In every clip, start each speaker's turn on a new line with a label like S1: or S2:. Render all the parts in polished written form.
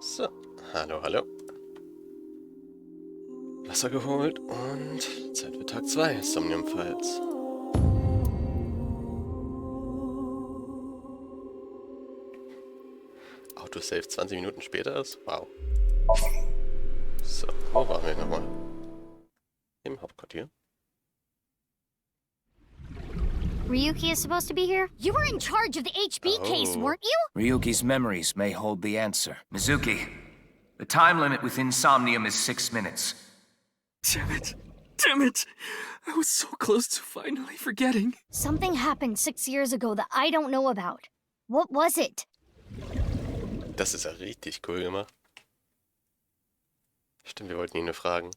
S1: So, hallo, hallo. Wasser geholt und Zeit für Tag 2, SOMNIUM Files. Autosave 20 Minuten später ist? Wow. So, wo waren wir nochmal? Im Hauptquartier.
S2: Ryuki is supposed to be here? You were in charge of the HB case, weren't you?
S3: Ryuki's memories may hold the answer. Mizuki, the time limit within SOMNIUM is 6 minutes.
S4: Damn it. Damn it. I was so close to finally forgetting.
S2: Something happened 6 years ago that I don't know about. What was it?
S1: Das ist ja richtig cool gemacht. Stimmt, wir wollten ihn nur fragen.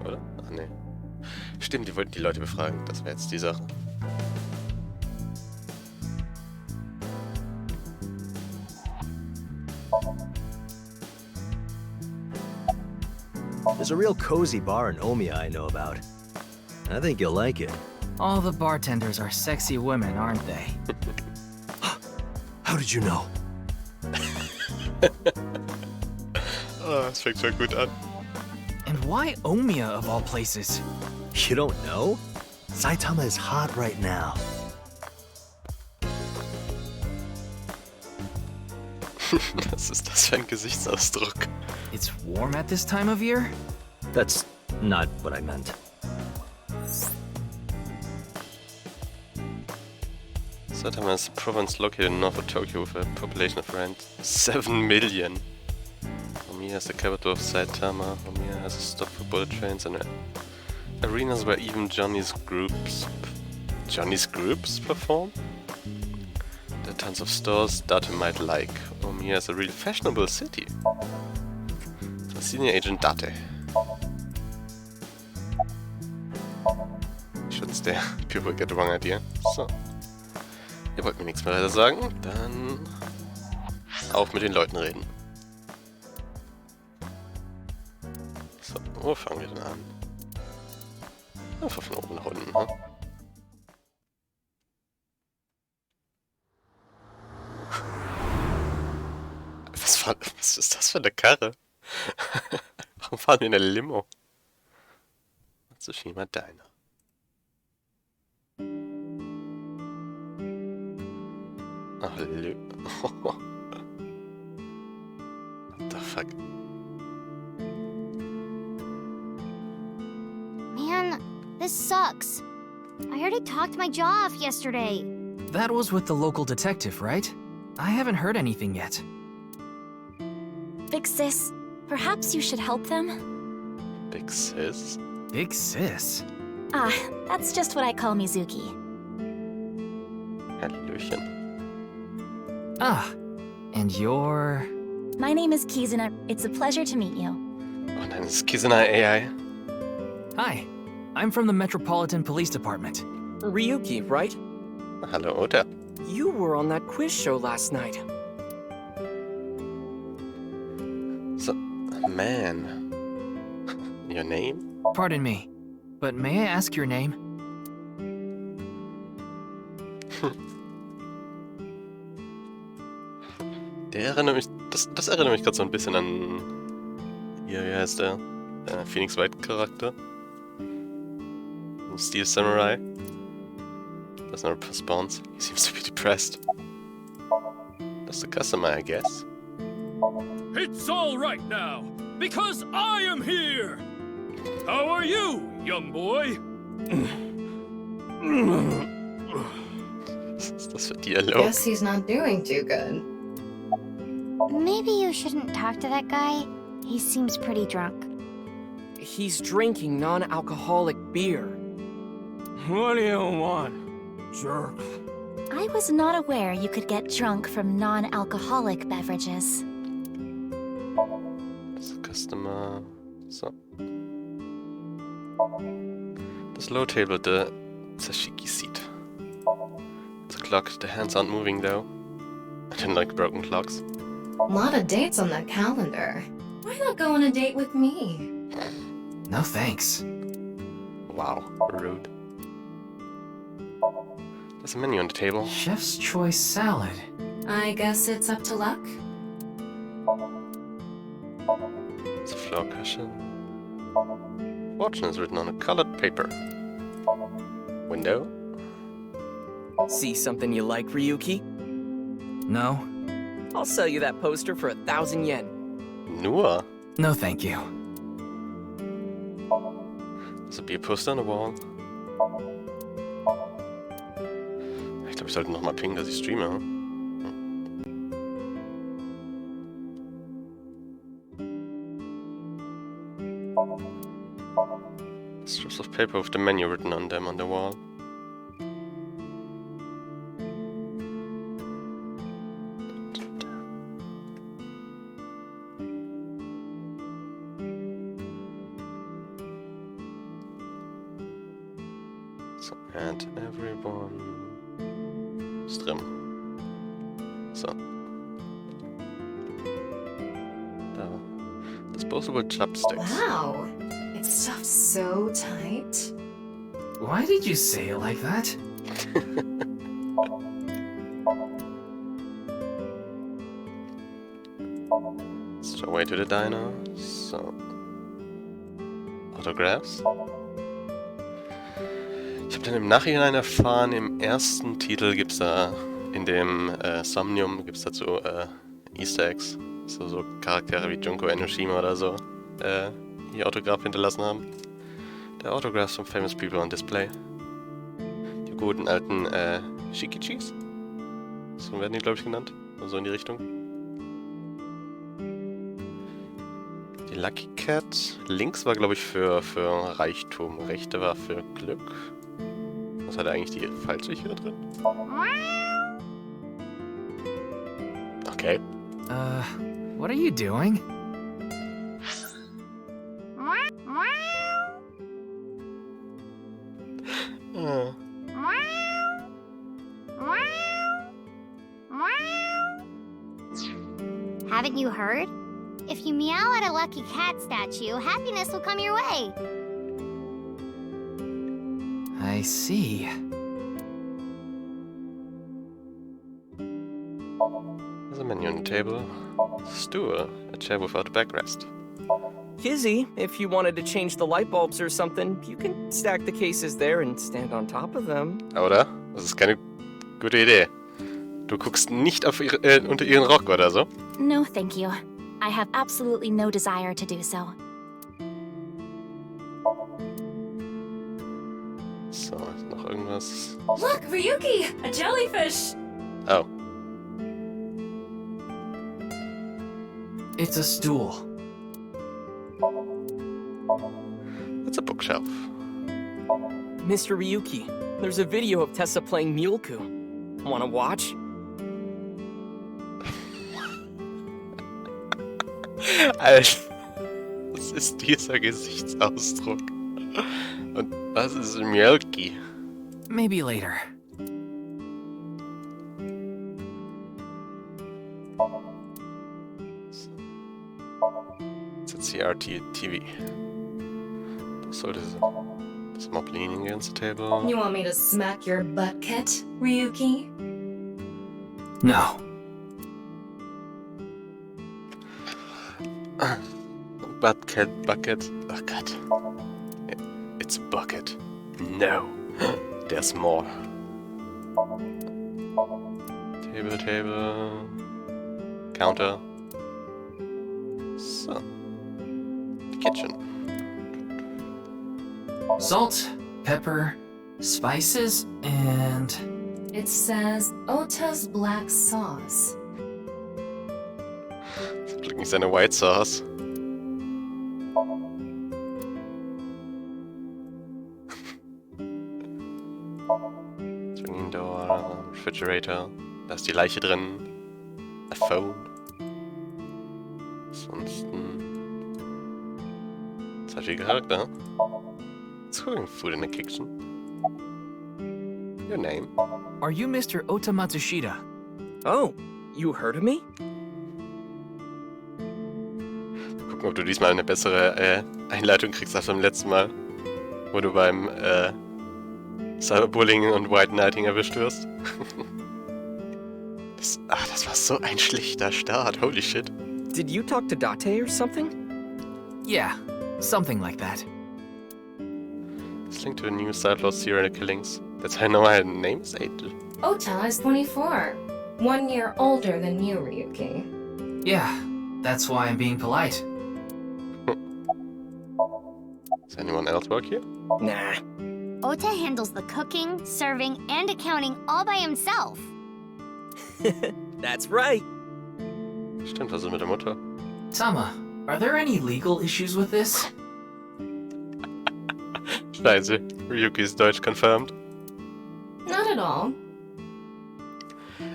S1: Oder? Ach nee. Stimmt, wir wollten die Leute befragen. Das wäre jetzt die Sache.
S5: There's a real cozy bar in Omiya I know about. I think you'll like it.
S4: All the bartenders are sexy women, aren't they?
S5: How did you know?
S1: Oh, das fängt schon gut an.
S4: And why Omiya of all places?
S5: You don't know? Saitama is hot right now.
S1: Was ist das für ein Gesichtsausdruck?
S4: It's warm at this time of year?
S5: That's not what I meant.
S1: Saitama is a province located north of Tokyo with a population of around 7 million. Omiya is the capital of Saitama. Omiya has a stop for bullet trains and arenas where even Johnny's groups perform. There are tons of stores Date might like. Omiya is a really fashionable city. Senior Agent Date. Schutz der People get the wrong idea. So. Ihr wollt mir nichts mehr weiter sagen? Dann auf mit den Leuten reden. So, wo fangen wir denn an? Einfach von oben nach unten, ne? Was ist das für eine Karre? Warum fahren wir in der Limo? Tsushima Diner. Ach, hallo. What the fuck?
S2: Man, this sucks. I already talked my jaw off yesterday.
S4: That was with the local detective, right? I haven't heard anything yet.
S6: Big sis, perhaps you should help them?
S1: Big sis?
S7: Big sis?
S6: Ah, that's just what I call Mizuki.
S1: Hallöchen.
S7: Ah, and you're...
S6: My name is Kizuna. It's a pleasure to meet you.
S1: Oh nein, das ist Kizuna AI.
S7: Hi, I'm from the Metropolitan Police Department.
S4: Ryuki, right?
S1: Hallo, Ota.
S4: You were on that quiz show last night.
S1: So, man. Your name?
S7: Pardon me, but may I ask your name?
S1: Das erinnert mich gerade so ein bisschen an... Hier, wie heißt der? Phoenix White Charakter. Steel Samurai. There's no response. He seems to be depressed. That's the customer, I guess.
S8: It's all right now, because I am here! How are you, young boy?
S1: Was ist das für Dialog?
S9: Guess he's not doing too good.
S2: Maybe you shouldn't talk to that guy. He seems pretty drunk.
S4: He's drinking non-alcoholic beer.
S8: What do you want, jerk?
S6: I was not aware you could get drunk from non-alcoholic beverages.
S1: Das Customer... So. Das low table, the Sashiki seat. It's a clock, the hands aren't moving though. I didn't like broken clocks.
S9: A lot of dates on that calendar. Why not go on a date with me?
S7: No thanks.
S1: Wow, rude. There's a menu on the table.
S7: Chef's choice salad.
S9: I guess it's up to luck.
S1: It's a floor cushion. Fortune is written on a colored paper. Window.
S4: See something you like, Ryuki?
S7: No?
S4: I'll sell you that poster for 1,000 yen.
S1: Nur.
S7: No thank you.
S1: There's a beer poster on the wall. Ich glaube, ich sollte nochmal pingen, dass ich streame. Strips of paper with the menu written on them on the wall. So, and everyone is drin. So. Da. Disposable chopsticks.
S9: Wow. It's stuffed so tight.
S7: Why did you say it like that?
S1: Let's away to the diner. So. Autographs. Ich habe dann im Nachhinein erfahren, im ersten Titel gibt's da, in dem SOMNIUM gibt's dazu Easter Eggs. So Charaktere wie Junko Enoshima oder so, ihr Autograph hinterlassen haben. Der Autographs from famous people on display. Die guten alten Shikichis. So werden die, glaube ich, genannt. So in die Richtung. Die Lucky Cat. Links war, glaube ich, für Reichtum. Rechte war für Glück. Was hat eigentlich die falsche hier drin? Okay.
S7: What are you doing?
S2: Haven't you heard? If you meow at a lucky cat statue, happiness will come your way.
S7: I see.
S1: There's a menu on the table. Stool, a chair without a backrest.
S4: Kizzy, if you wanted to change the light bulbs or something, you can stack the cases there and stand on top of them.
S1: Oder? Das ist keine gute Idee. Du guckst nicht auf unter ihren Rock oder so?
S6: No, thank you. I have absolutely no desire to do so.
S1: So, ist noch irgendwas?
S9: Look, Ryuki! A jellyfish!
S1: Oh.
S7: It's a stool.
S1: It's a bookshelf.
S4: Mr. Ryuki, there's a video of Tessa playing Mulku. Wanna watch?
S1: Alter, was ist dieser Gesichtsausdruck? Und was ist Mjölki?
S7: Maybe later.
S1: It's a CRT TV. Das sollte das Mob leaning against the table.
S9: You want me to smack your butt, Kit, Ryuki?
S7: No.
S1: Bucket. Oh god. It's a bucket. No. There's more. Table. Counter. So. Kitchen.
S7: Salt, pepper, spices, and...
S9: It says Ota's black sauce.
S1: Zum Glück nicht seine White Sauce. Swinging door, refrigerator. Da ist die Leiche drin. A phone. Ansonsten... Das hat viel Charakter. It's cooking food in the kitchen. Your name?
S7: Are you Mr. Ota Matsushita?
S4: Oh, you heard of me?
S1: Gucken, ob du diesmal eine bessere Einleitung kriegst als beim letzten Mal. Wo du beim Cyberbullying und White Knighting erwischt wirst. Das war so ein schlichter Start, holy shit.
S4: Did you talk to Date or something?
S7: Yeah, something like that.
S1: It's linked to a new site for serial killings. That's how I know her name is 8.
S9: Ota is 24. 1 year older than you, Ryuki.
S7: Yeah, that's why I'm being polite.
S1: Does anyone else work here?
S4: Nah.
S2: Ota handles the cooking, serving, and accounting all by himself.
S4: That's right.
S1: Stimmt, was ist mit der Mutter?
S7: Tama, are there any legal issues with this?
S1: Scheiße, Ryuki ist Deutsch confirmed.
S9: Not at all.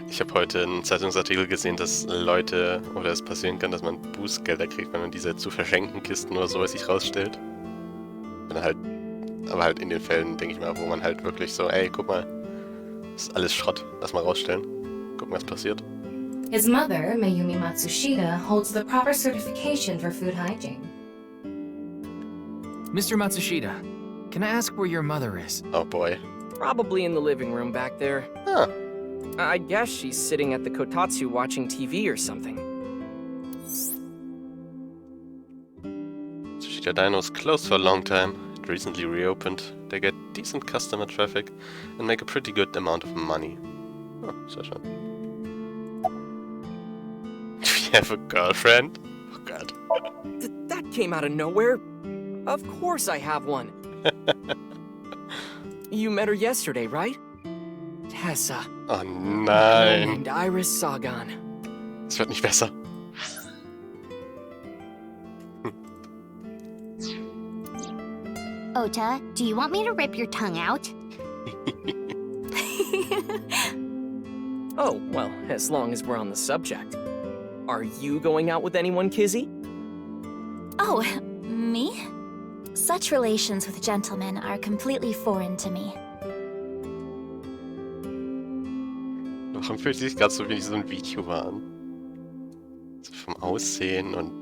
S1: Ich habe heute einen Zeitungsartikel gesehen, dass Leute, oder es passieren kann, dass man Bußgelder kriegt, wenn man diese zu verschenkten Kisten oder sowas sich rausstellt. Wenn halt, aber halt in den Fällen, denke ich mal, wo man halt wirklich so, ey, guck mal, das ist alles Schrott, lass mal rausstellen. Gucken, was passiert.
S9: His mother, Mayumi Matsushita, holds the proper certification for food hygiene.
S7: Mr. Matsushita, can I ask where your mother is?
S1: Oh boy.
S4: Probably in the living room back there.
S1: Huh.
S4: I guess she's sitting at the kotatsu watching TV or something.
S1: Tsushita Dino's closed for a long time. It recently reopened. They get decent customer traffic and make a pretty good amount of money. Oh, sehr schön. Do you have a girlfriend? Oh god.
S4: That came out of nowhere. Of course I have one. You met her yesterday, right? Tessa.
S1: Oh
S4: Girl
S1: nein.
S4: named Iris Sagan.
S1: Es wird nicht besser.
S2: Ota, do you want me to rip your tongue out?
S4: Oh, well, as long as we're on the subject. Are you going out with anyone, Kizzy?
S6: Oh, me? Such relations with gentlemen are completely foreign to me.
S1: Warum fühlt sich gerade so wie so ein VTuber an? So vom Aussehen und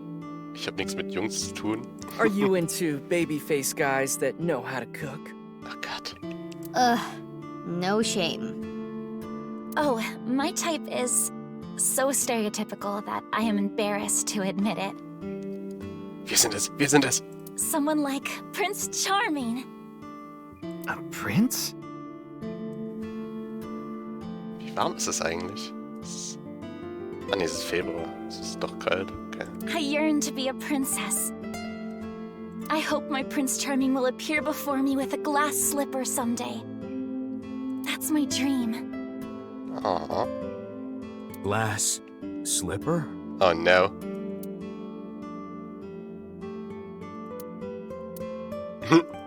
S1: ich habe nichts mit Jungs zu tun.
S4: Are you into babyface guys that know how to cook?
S1: Oh Gott.
S2: Ugh, no shame.
S6: Oh, my type is so stereotypical that I am embarrassed to admit it.
S1: Wir sind es.
S6: Someone like Prince Charming.
S7: A prince?
S1: Wie warm ist es eigentlich? Ah ne, es ist Februar. Es ist doch kalt. Okay.
S6: I yearn to be a princess. I hope my Prince Charming will appear before me with a glass slipper someday. That's my dream.
S1: Aww.
S5: Glass slipper?
S1: Oh no.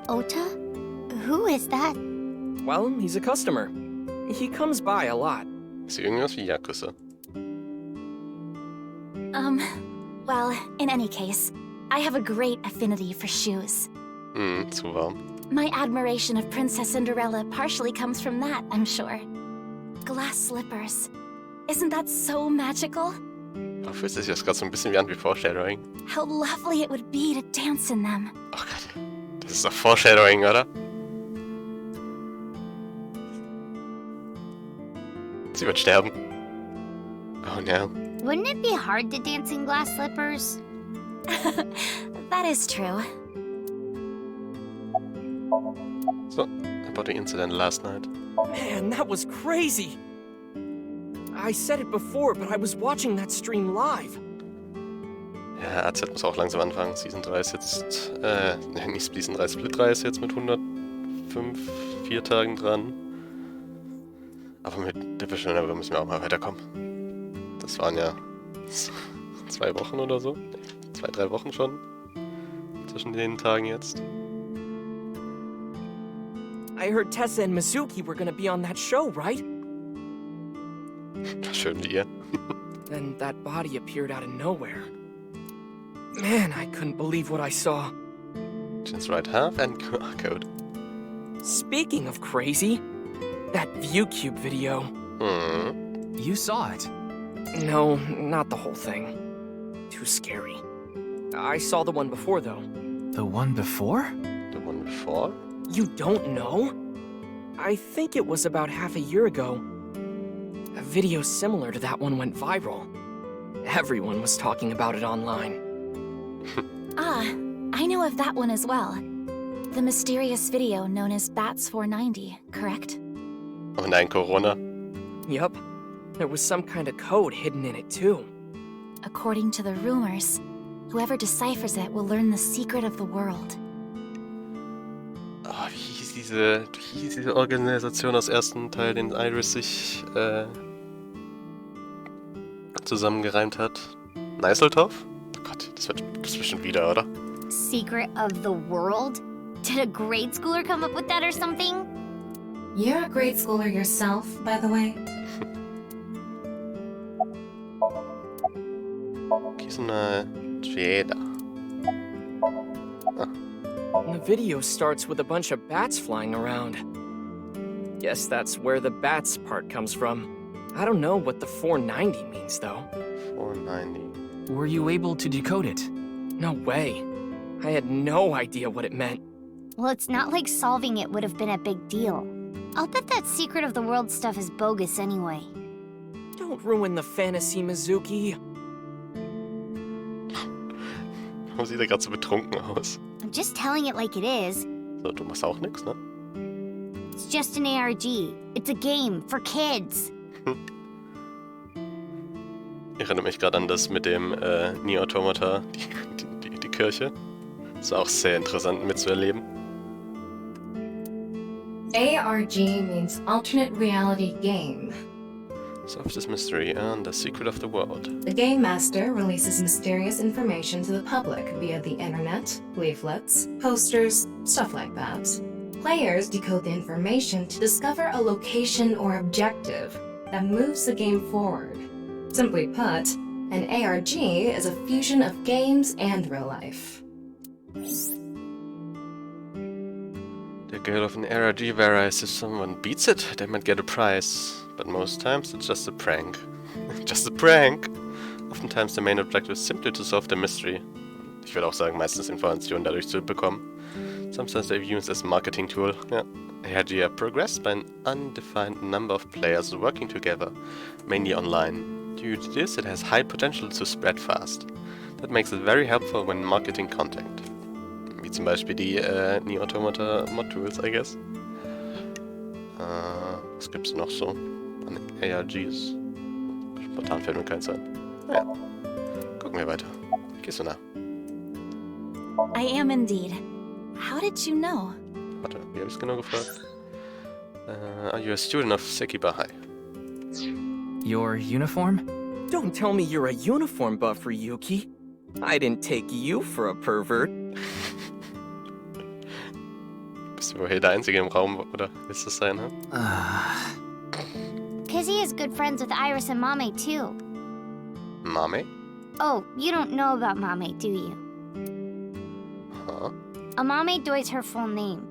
S2: Ota? Who is that?
S4: Well, he's a customer. He comes by a lot.
S1: Sieht irgendwie aus wie Yakuza.
S6: Well, in any case, I have a great affinity for shoes.
S1: Zu warm.
S6: My admiration of Princess Cinderella partially comes from that, I'm sure. Glass slippers. Isn't that so magical?
S1: Da fühlt sich das gerade so ein bisschen wie an wie Foreshadowing.
S6: How lovely it would be to dance in them.
S1: Oh Gott. Das ist doch Foreshadowing, oder? Sie wird sterben. Oh no.
S2: Wouldn't it be hard to dance in glass slippers?
S6: That is true.
S1: So, about the incident last night.
S4: Man, that was crazy! I said it before, but I was watching that stream live.
S1: Ja, AZ muss auch langsam anfangen. Season 3 ist jetzt, nicht Season 3, Split 3 ist jetzt mit 4 Tagen dran. Aber mit Division Never müssen wir auch mal weiterkommen. Das waren ja 2 Wochen oder so. 2, 3 Wochen schon. Zwischen den Tagen jetzt.
S4: I heard Tessa and Mizuki were gonna be on that show, right?
S1: Schön wie ihr.
S4: Then that body appeared out of nowhere. Man, I couldn't believe what I saw.
S1: Jin's right half and QR code.
S4: Speaking of crazy, that ViewCube video.
S7: You saw it.
S4: No, not the whole thing. Too scary. I saw the one before, though.
S7: The one before?
S1: The one before?
S4: You don't know? I think it was about half a year ago. A video similar to that one went viral. Everyone was talking about it online.
S6: Ah, I know of that one as well. The mysterious video known as Bats 490, correct?
S1: Oh nein, Corona.
S4: Yup. There was some kind of code hidden in it, too.
S6: According to the rumors, whoever deciphers it will learn the secret of the world.
S1: Oh, wie hieß diese Organisation aus ersten Teil, den Iris sich zusammengereimt hat? Neiseltorf? Oh Gott, das wird bestimmt wieder, oder?
S2: Secret of the world? Did a grade schooler come up with that or something?
S9: You're a grade schooler yourself, by the way.
S1: Kisuna Jada.
S4: The video starts with a bunch of bats flying around. Guess that's where the bats part comes from. I don't know what the 490 means, though.
S1: 490.
S7: Were you able to decode it?
S4: No way. I had no idea what it meant.
S2: Well, it's not like solving it would have been a big deal. I'll bet that secret of the world stuff is bogus anyway.
S4: Don't ruin the fantasy, Mizuki.
S1: Warum sieht er gerade so betrunken aus?
S2: I'm just telling it like it is.
S1: So, du machst auch nix, ne?
S2: It's just an ARG. It's a game for kids.
S1: Ich erinnere mich gerade an das mit dem Nier Automata, die Kirche. Das war auch sehr interessant mitzuerleben.
S9: ARG means Alternate Reality Game.
S1: Solve this mystery and the secret of the world.
S9: The Game Master releases mysterious information to the public via the internet, leaflets, posters, stuff like that. Players decode the information to discover a location or objective that moves the game forward. Simply put, an ARG is a fusion of games and real life.
S1: The goal of an ARG varies. If someone beats it, they might get a prize. But most times it's just a prank. Just a prank! Oftentimes the main objective is simply to solve the mystery. Ich würde auch sagen, meistens Informationen dadurch zu bekommen. Sometimes they're used as a marketing tool. Yeah. ARG are progressed by an undefined number of players working together, mainly online. Due to this, it has high potential to spread fast. That makes it very helpful when marketing content. Wie zum Beispiel die Nier Automata Mod Tools, I guess. Was gibt's noch so an ARGs? Spontan fällt mir keins ein. Naja, gucken wir weiter. Kisuna.
S6: I am indeed. How did you know?
S1: Warte, wie hab ich's genau gefragt? Are you a student of Sekiba High?
S7: Your uniform?
S4: Don't tell me you're a uniform buff, Ryuki. I didn't take you for a pervert.
S1: Bist du wohl der Einzige im Raum, oder willst du es sein, ne?
S2: Kizzy is good friends with Iris and Mame, too.
S1: Mame?
S2: Oh, you don't know about Mame, do you?
S1: Huh?
S2: Amame Doi's her full name.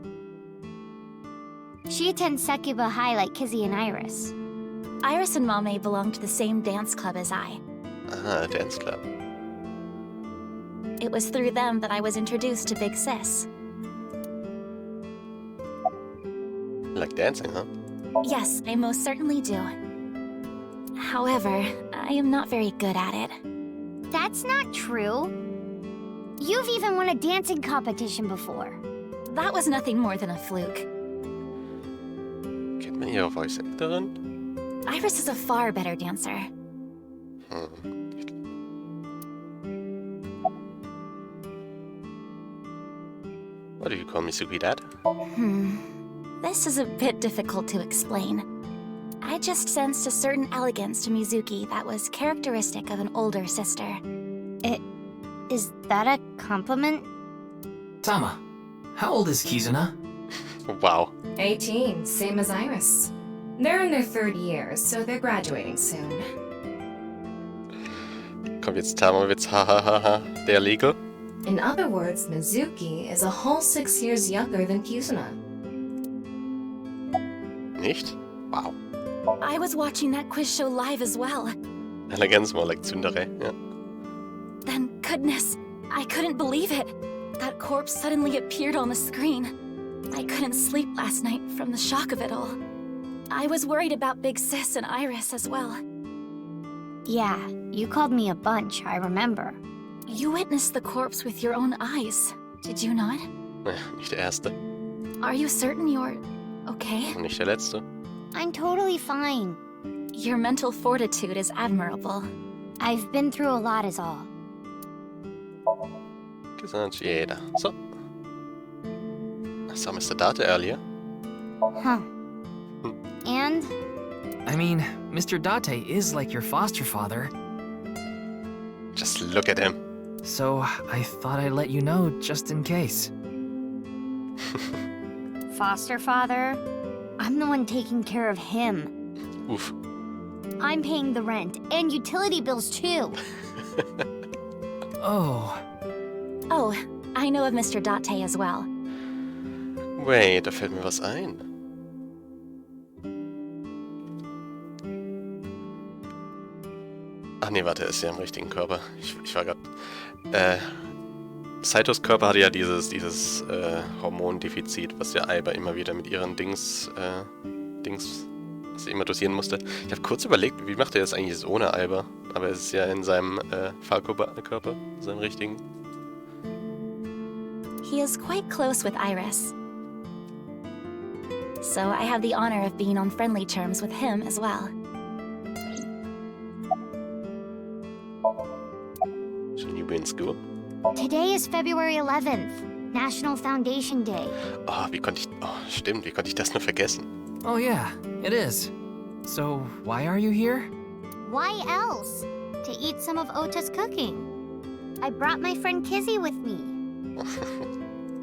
S2: She attends Sekuba High like Kizzy and Iris.
S6: Iris and Mame belong to the same dance club as I.
S1: Ah, dance club.
S6: It was through them that I was introduced to Big Sis.
S1: Like dancing, huh?
S6: Yes, I most certainly do. However, I am not very good at it.
S2: That's not true. You've even won a dancing competition before.
S6: That was nothing more than a fluke.
S1: Kennt man ihre Voice Actorin?
S6: Iris is a far better dancer.
S1: What do you call Mizuki Dad?
S6: This is a bit difficult to explain. I just sensed a certain elegance to Mizuki that was characteristic of an older sister.
S2: Is that a compliment?
S7: Tama, how old is Kizuna?
S1: Wow.
S9: 18, same as Iris. They're in their third year, so they're graduating soon.
S1: Kommt jetzt Tama-Witz, hahaha, der legal?
S9: In other words, Mizuki is a whole 6 years younger than Kizuna.
S1: Nicht? Wow.
S6: I was watching that quiz show live as well.
S1: Eleganz, more like Tsundere, yeah.
S6: Then, goodness, I couldn't believe it. That corpse suddenly appeared on the screen. I couldn't sleep last night from the shock of it all. I was worried about Big Sis and Iris as well.
S2: Yeah, you called me a bunch, I remember.
S6: You witnessed the corpse with your own eyes, did you not?
S1: Naja, nicht der Erste.
S6: Are you certain you're okay?
S1: Und nicht der Letzte.
S2: I'm totally fine.
S6: Your mental fortitude is admirable.
S2: I've been through a lot is all.
S1: Gesagt jeder. So. I saw Mr. Date earlier.
S2: Huh. And?
S7: I mean, Mr. Date is like your foster father,
S1: Just look at him.
S7: so I thought I'd let you know just in case.
S2: Foster father? I'm the one taking care of him.
S1: Oof.
S2: I'm paying the rent and utility bills too.
S7: Oh,
S6: Oh, I know of Mr. Date as well.
S1: Wait, da fällt mir was ein. Ach nee, warte, er ist ja im richtigen Körper. Ich war grad... Saitos Körper hatte ja dieses Hormondefizit, was ja Aiba immer wieder mit ihren Dings, was sie immer dosieren musste. Ich habe kurz überlegt, wie macht er das eigentlich ohne Aiba? Aber es ist ja in seinem Falco-Körper, seinem richtigen.
S6: He is quite close with Iris. So I have the honor of being on friendly terms with him as well.
S1: Shouldn't you be in school?
S2: Today is February 11th, National Foundation Day.
S1: Oh, stimmt, wie konnte ich das nur vergessen?
S7: oh yeah, it is. So, why are you here?
S2: Why else? To eat some of Ota's cooking. I brought my friend Kizzy with me.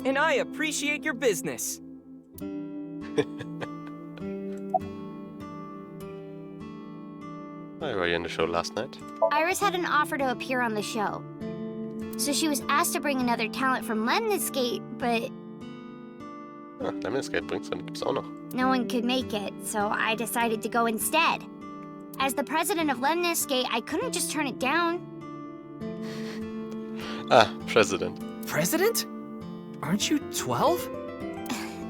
S4: And I appreciate your business.
S1: Why were you in the show last night?
S2: Iris had an offer to appear on the show. So she was asked to bring another talent from Lemniscate, but
S1: Ah, Lemniscate bringt's dann, gibt's auch noch.
S2: no one could make it, so I decided to go instead. As the president of Lemniscate, I couldn't just turn it down.
S1: Ah, President.
S7: President? Aren't you 12?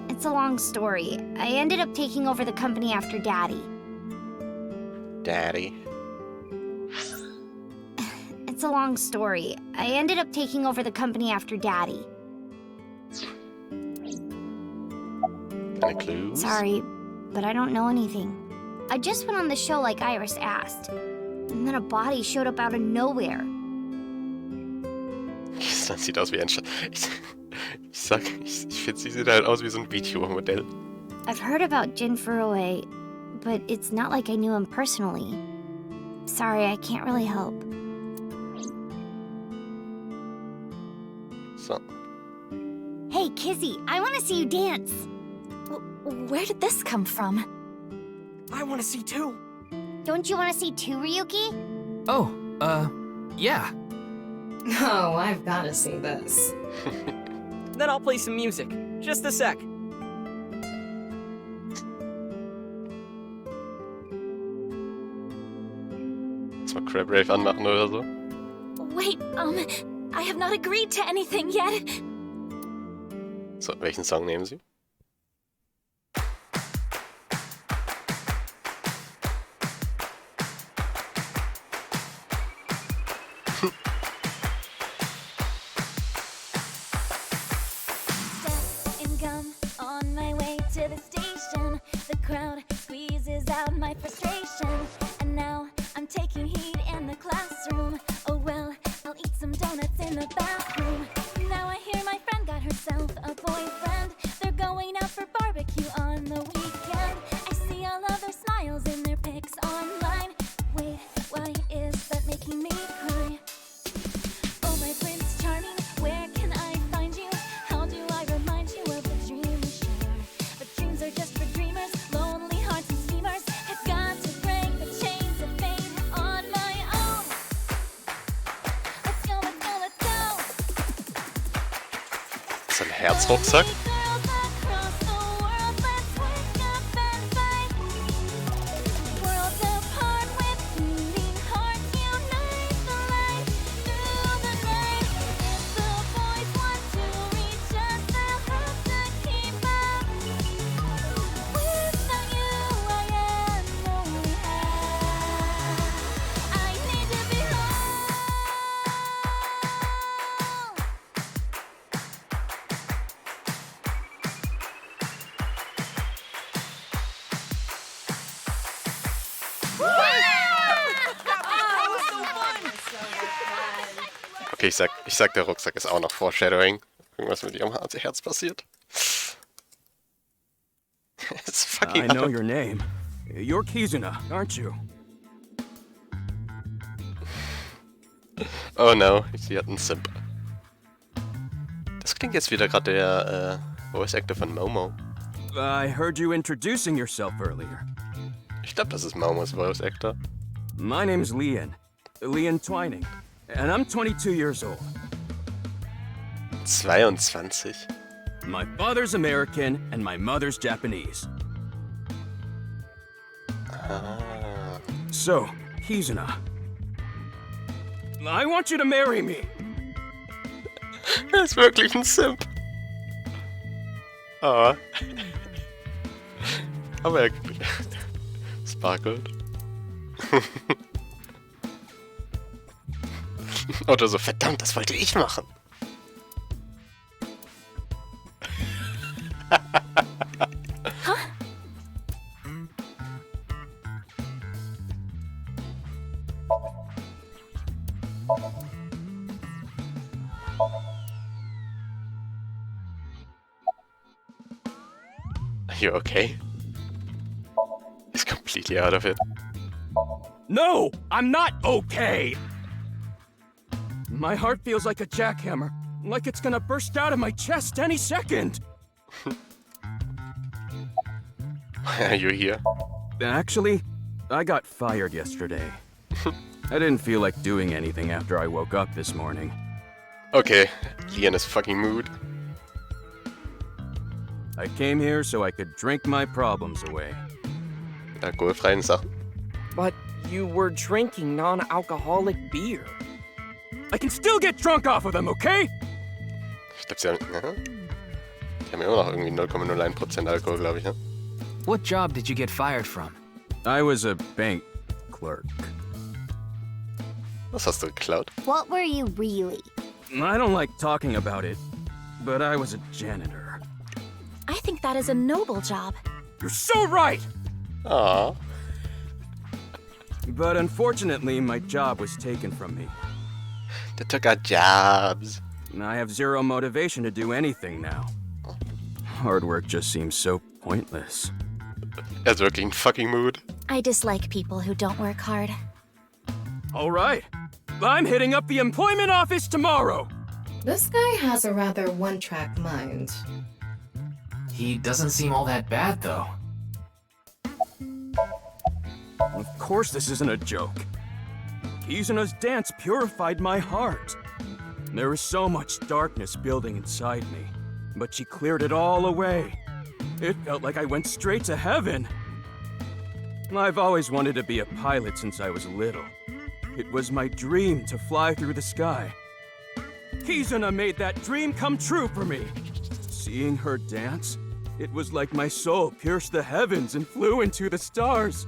S2: It's a long story. I ended up taking over the company after Daddy.
S1: Daddy.
S2: It's a long story. I ended up taking over the company after Daddy.
S1: Any clues?
S2: Sorry, but I don't know anything. I just went on the show like Iris asked. And then a body showed up out of nowhere.
S1: Das sieht aus wie ein ich finde, sie sieht halt aus wie so ein Videomodell.
S2: I've heard about Jin Furue, but it's not like I knew him personally. Sorry, I can't really help.
S1: So.
S2: Hey, Kizzy, I want to see you dance.
S6: Where did this come from?
S4: I want to see too.
S2: Don't you want to see too, Ryuki?
S7: Oh, yeah.
S9: Oh, I've got to see this.
S4: Then I'll play some music. Just a sec.
S1: Lass mal Crab Rave anmachen oder so.
S6: Wait, I have not agreed to anything yet.
S1: So, welchen Song nehmen Sie?
S6: And gum on my way to the station. The crowd squeezes out my frustration. And now I'm taking heat in the classroom. Oh well, I'll eat some donuts in the bathroom. Now I hear my friend got herself a boyfriend. They're going out for barbecue on the weekend. I see all of their smiles in their pics online. Wait, why is that making me cry? Oh my Prince Charming, where can I find you? How do I remind you of the dream we share? But dreams are just for dreamers, lonely hearts and schemers. I've got to break the chains of fate on my own. Let's go, let's go, let's go.
S1: Ist das ein Herzrucksack?
S6: Girls across the world, let's wake up and fight. Worlds apart with beating hearts, unite the light through the night. The boys want to reach us, they'll have to keep up. Without you, I am lonely. I need to be home.
S1: Okay, ich sag, der Rucksack ist auch noch Foreshadowing. Irgendwas mit ihrem Herz passiert. It's fucking
S10: I know your name. You're Kizuna, aren't you?
S1: Oh no, sie hat einen Simp. Das klingt jetzt wieder gerade der Voice Actor von Momo.
S10: I heard you introducing yourself earlier.
S1: Ich glaube, das ist Momos Voice Actor.
S10: My name's Leon. Leon Twining. And I'm 22 years old.
S1: 22.
S10: My father's American and my mother's Japanese.
S1: Ah.
S10: So, Kizuna. I want you to marry me.
S1: Er ist wirklich ein Simp. Oh. Aber er sparkelt. Oder so, verdammt, das wollte ich machen. Are you okay? He's completely out of it.
S10: No, I'm not okay. My heart feels like a jackhammer, like it's gonna burst out of my chest any second.
S1: Why are you here?
S10: Actually, I got fired yesterday. I didn't feel like doing anything after I woke up this morning.
S1: Okay, Leon is fucking mood.
S10: I came here so I could drink my problems away.
S1: Alkoholfreien Sachen.
S4: But you were drinking non-alcoholic beer.
S10: I can still get drunk off of them, okay?
S1: Ich glaube, sie haben... Ja. Die haben immer noch irgendwie 0,01% Alkohol, glaube ich, ne?
S7: What job did you get fired from?
S10: I was a bank clerk.
S1: Was hast du geklaut?
S2: What were you really?
S10: I don't like talking about it, but I was a janitor.
S6: I think that is a noble job.
S10: You're so right!
S1: Aww.
S10: But unfortunately, my job was taken from me.
S1: They took our jobs.
S10: I have zero motivation to do anything now. Hard work just seems so pointless.
S1: Er ist wirklich ein fucking mood.
S6: I dislike people who don't work hard.
S10: All right. I'm hitting up the employment office tomorrow.
S9: This guy has a rather one-track mind.
S7: He doesn't seem all that bad, though.
S10: Of course this isn't a joke. Kizuna's dance purified my heart. There was so much darkness building inside me, but she cleared it all away. It felt like I went straight to heaven. I've always wanted to be a pilot since I was little. It was my dream to fly through the sky. Kizuna made that dream come true for me. Seeing her dance, it was like my soul pierced the heavens and flew into the stars.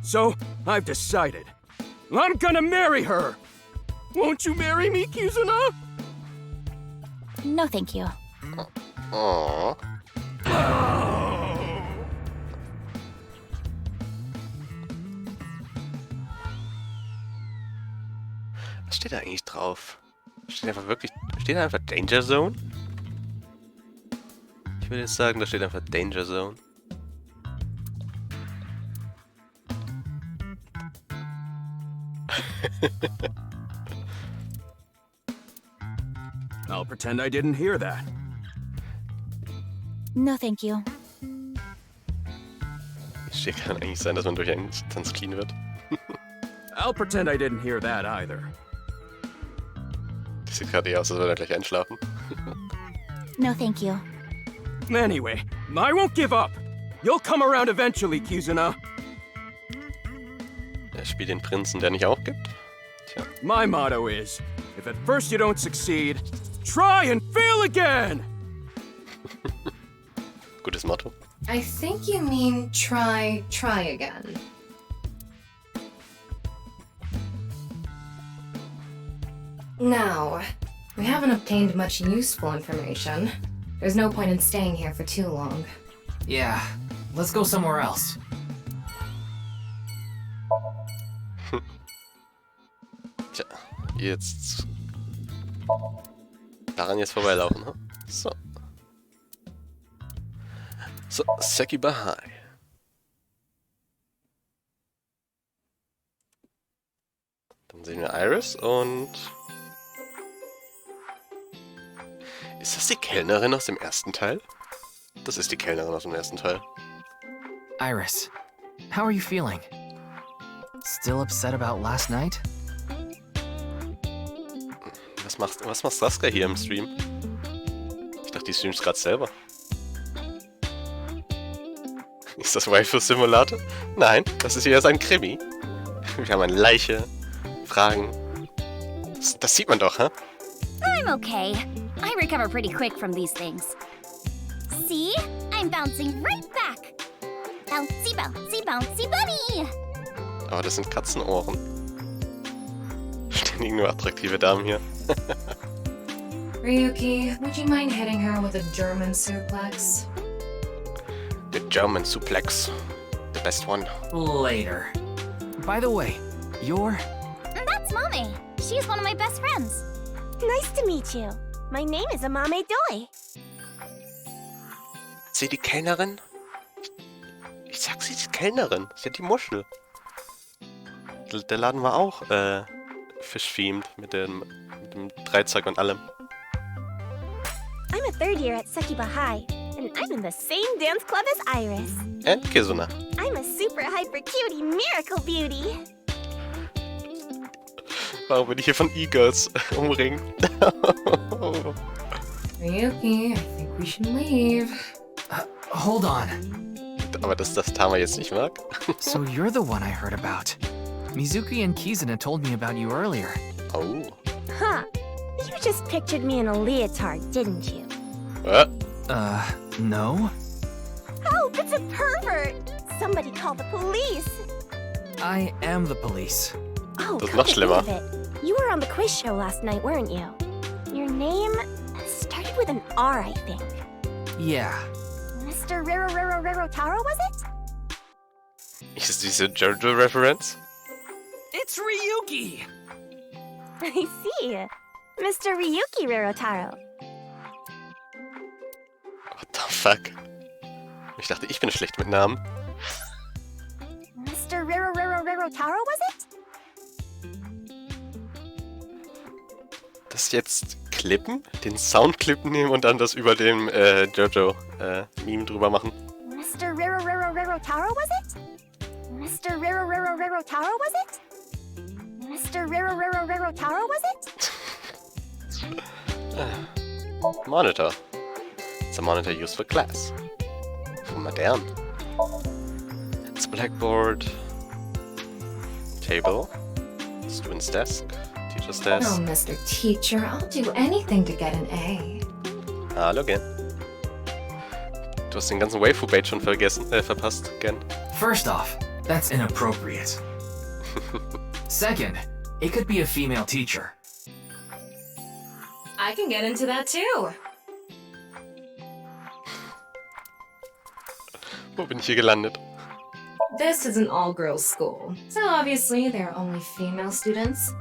S10: So, I've decided. I'm gonna marry her! Won't you marry me, Kizuna?
S6: No, thank you.
S1: Oh. Was steht da eigentlich drauf? Steht da einfach Danger Zone? Ich würde jetzt sagen, da steht einfach Danger Zone.
S10: I'll pretend I didn't hear that.
S6: No, thank you.
S1: Hier kann eigentlich sein, dass man durch einen Tanz clean wird.
S10: I'll pretend I didn't hear that either.
S1: Das sieht gerade eher aus, als würde er gleich einschlafen.
S6: No, thank you.
S10: Anyway, I won't give up. You'll come around eventually, Kizuna.
S1: Er spielt den Prinzen, der nicht aufgibt. Tja.
S10: My motto is, if at first you don't succeed, try and fail again!
S1: Gutes Motto.
S9: I think you mean try again. Now, we haven't obtained much useful information. There's no point in staying here for too long.
S7: Yeah, let's go somewhere else.
S1: Tja, jetzt... Daran jetzt vorbeilaufen, ne? So. So, Sekibahai. Dann sehen wir Iris und... Ist das die Kellnerin aus dem ersten Teil? Das ist die Kellnerin aus dem ersten Teil.
S7: Iris, how are you feeling? Still upset about last night?
S1: Was macht Saskia hier im Stream? Ich dachte, die streamt gerade selber. Ist das Waifu-Simulator? Nein, das ist hier ein Krimi. Wir haben eine Leiche, Fragen. Das sieht man doch, hä?
S2: I'm okay. I recover pretty quick from these things. See? I'm bouncing right back. Bouncy, bouncy, bouncy bunny!
S1: Aber das sind Katzenohren. Ständig nur attraktive Damen hier.
S9: Ryuki, would you mind hitting her with a German suplex?
S1: The German suplex. The best one.
S7: Later. By the way, you're...
S2: That's Mame. She's one of my best friends.
S11: Nice to meet you. My name is Amame Doi.
S1: Sie die Kellnerin? Ich sag, sie ist die Kellnerin. Sie hat die Muschel. Der Laden war auch, fish-themed mit dem Dreizack und allem.
S11: I'm a third year at Sekiba High, and I'm in the same dance club as Iris.
S1: And Kizuna.
S11: I'm a super hyper cutie miracle beauty.
S1: Warum bin ich hier von E-Girls umringt?
S9: Ryuki, I think we should leave.
S7: Hold on.
S1: Aber dass das Tama jetzt nicht mag?
S7: So you're the one I heard about. Mizuki and Kizuna told me about you earlier.
S1: Oh.
S11: Huh. You just pictured me in a leotard, didn't you?
S1: What?
S7: No?
S11: Oh, it's a pervert! Somebody call the police!
S7: I am the police.
S11: Oh,
S1: Das ist
S11: come
S1: noch
S11: to
S1: schlimmer.
S11: think of it. You were on the quiz show last night, weren't you? Your name started with an R, I think.
S7: Yeah.
S11: Mr. Taro, was it?
S1: Ist diese JoJo-Reference?
S4: It's Ryuki!
S11: I see. Mr. Ryuki Rarotaro.
S1: What the fuck? Ich dachte, ich bin schlecht mit Namen.
S11: Mr. Taro, was it?
S1: Das ist jetzt klippen, den Soundclip nehmen und dann das über dem Jojo-Meme drüber machen.
S11: Mr. Rero Taro, was it? Mr. Rero Taro, was it? Mr. Rero Taro, was it?
S1: Monitor. It's a monitor used for class. Modern. It's a blackboard. Table. Student's desk. Teacher's desk.
S9: Oh, Mr. Teacher, I'll do anything to get an A.
S1: Hallo, Gen. Du hast den ganzen Waifu-Bait schon verpasst, Gen.
S7: First off, that's inappropriate. Second, it could be a female teacher.
S9: I can get into that too.
S1: Wo bin ich hier gelandet?
S9: This is an all-girls school, so obviously there are only female students.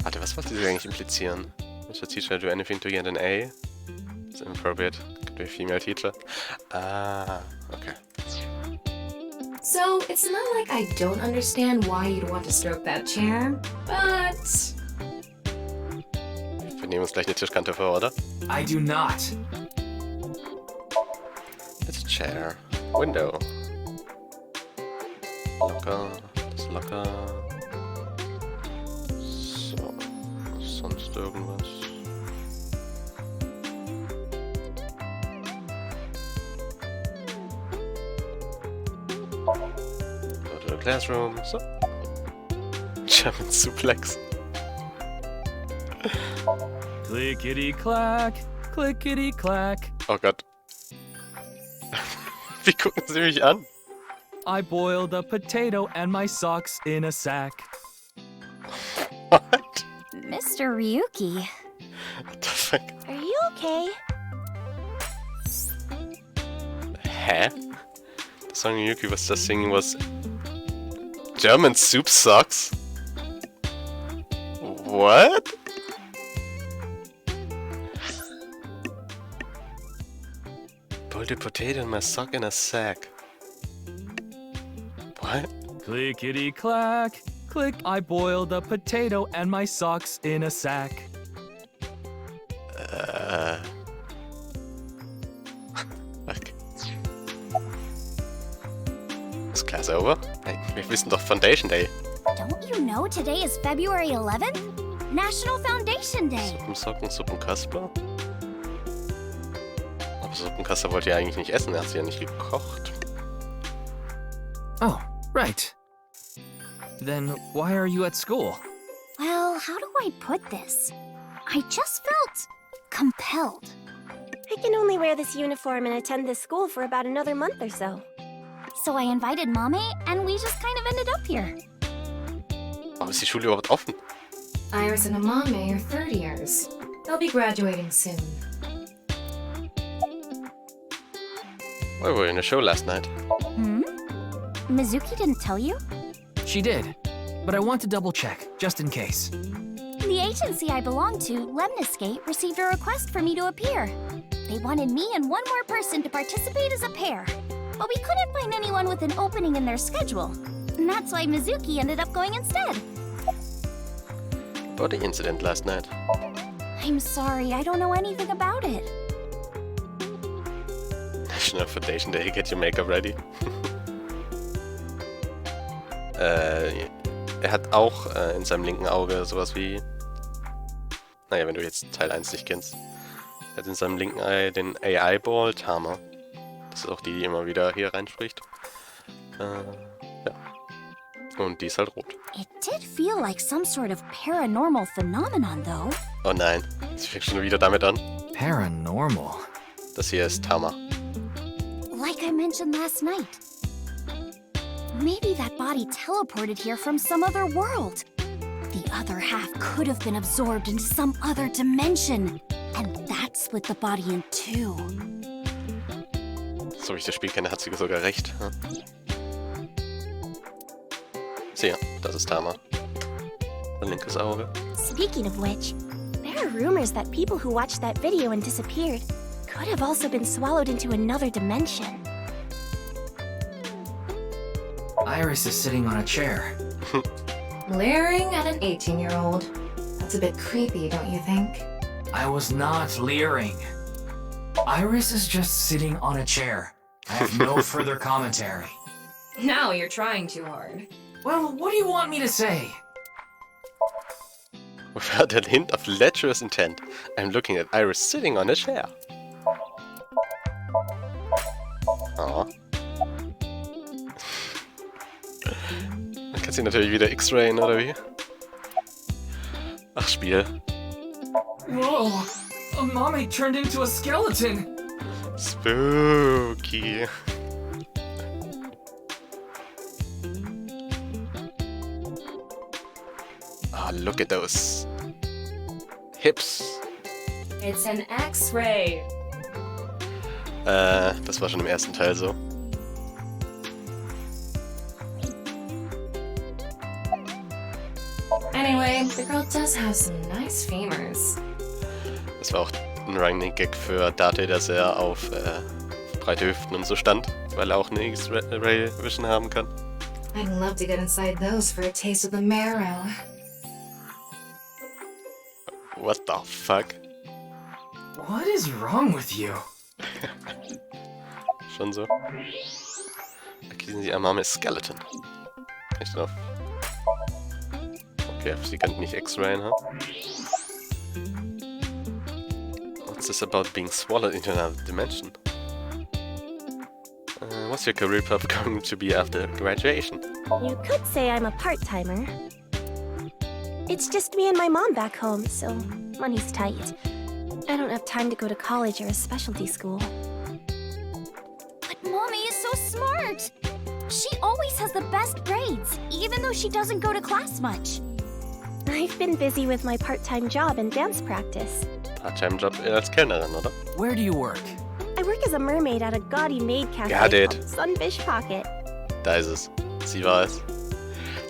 S1: Warte, was wollte sie eigentlich implizieren? Mr. Teacher, do anything to get an A? It's inappropriate. Could be a female teacher. Ah, okay.
S9: So, it's not like I don't understand why you'd want to stroke that chair, but...
S1: Wir nehmen uns gleich eine Tischkante vor, oder?
S7: I do not.
S1: It's a chair. Window. Locker. Das ist locker. So. Sonst irgendwas. Go to the classroom. So. German Suplex.
S8: Clickety-clack, clickety-clack.
S1: Oh Gott. Wie gucken sie mich an?
S8: I boiled a potato and my socks in a sack.
S1: What?
S2: Mr. Ryuki.
S1: What the fuck?
S11: Are you okay?
S1: Hä? The song Yuki was just singing was German soup socks? What? Boiled a potato and my sock in a sack. What?
S8: Clickety-clack, click. I boiled a potato and my socks in a sack.
S1: Okay. Ist Class over? Hey, wir wissen doch Foundation Day.
S2: Don't you know today is February 11th? National Foundation Day.
S1: Suppensocken, Suppenkasper? Aber Suppenkasper wollte ja eigentlich nicht essen, er hat sie ja nicht gekocht.
S7: Oh, right. Then why are you at school?
S2: Well, how do I put this? I just felt compelled.
S11: I can only wear this uniform and attend this school for about another month or so.
S2: So I invited Mame, and we just kind of ended up here.
S1: Warum ist die Schule überhaupt offen?
S9: Iris and Amame are third years. They'll be graduating soon.
S1: We were in a show last night.
S2: Hmm? Mizuki didn't tell you?
S7: She did, but I want to double check, just in case.
S2: The agency I belong to, Lemniscape, received a request for me to appear. They wanted me and one more person to participate as a pair. But we couldn't find anyone with an opening in their schedule. And that's why Mizuki ended up going instead.
S1: About the incident last night.
S2: I'm sorry, I don't know anything about it.
S1: National Foundation Day, get your makeup ready. Er hat auch in seinem linken Auge sowas wie... Naja, wenn du jetzt Teil 1 nicht kennst. Er hat in seinem linken Eye den AI-Ball Tama. Das ist auch die immer wieder hier reinspricht. Ja. Und die ist halt rot.
S2: It did feel like some sort of paranormal phenomenon, though.
S1: Oh nein, sie fängt schon wieder damit an.
S7: Paranormal?
S1: Das hier ist Tama.
S2: Like I mentioned last night. Maybe that body teleported here from some other world. The other half could have been absorbed into some other dimension. And that split the body in two.
S1: So wie ich das Spiel kenne, hat sie sogar recht. Sieh, das ist Tama. Ein linkes Auge.
S11: Speaking of which, there are rumors that people who watched that video and disappeared could have also been swallowed into another dimension.
S7: Iris is sitting on a chair.
S9: Glaring at an 18-year-old. That's a bit creepy, don't you think?
S7: I was not leering. Iris is just sitting on a chair. I have no further commentary.
S9: Now you're trying too hard.
S7: Well, what do you want me to say?
S1: Without a hint of lecherous intent, I'm looking at Iris sitting on a chair. Oh. Dann kann sie natürlich wieder X-Rayen, oder wie? Ach, Spiel.
S7: Whoa! A mommy turned into a skeleton!
S1: Spooky. Ah, look at those hips.
S9: It's an X-ray.
S1: Das war schon im ersten Teil so.
S9: Anyway, the girl does have some nice femurs.
S1: Das war auch ein Running Gag für Date, dass er auf breite Hüften und so stand, weil er auch eine X-Ray Vision haben kann.
S9: I'd love to get inside those for a taste of the marrow.
S1: What the fuck?
S7: What is wrong with you?
S1: Schon so. Okay, sind die Arme Skeleton. Kann ich drauf? Okay, sie kann nicht X-Rayen haben. What's this about being swallowed into another dimension? What's your career path going to be after graduation?
S11: You could say I'm a part-timer. It's just me and my mom back home, so money's tight. I don't have time to go to college or a specialty school.
S2: But Mommy is so smart! She always has the best grades, even though she doesn't go to class much.
S11: I've been busy with my part-time job and dance practice.
S1: Part-Time Job als Kellnerin, oder?
S7: Where do you work?
S11: I work as a mermaid at a gaudy maid cafe
S1: Got it.
S11: called Sunfish Pocket.
S1: Da ist es. Sie war es.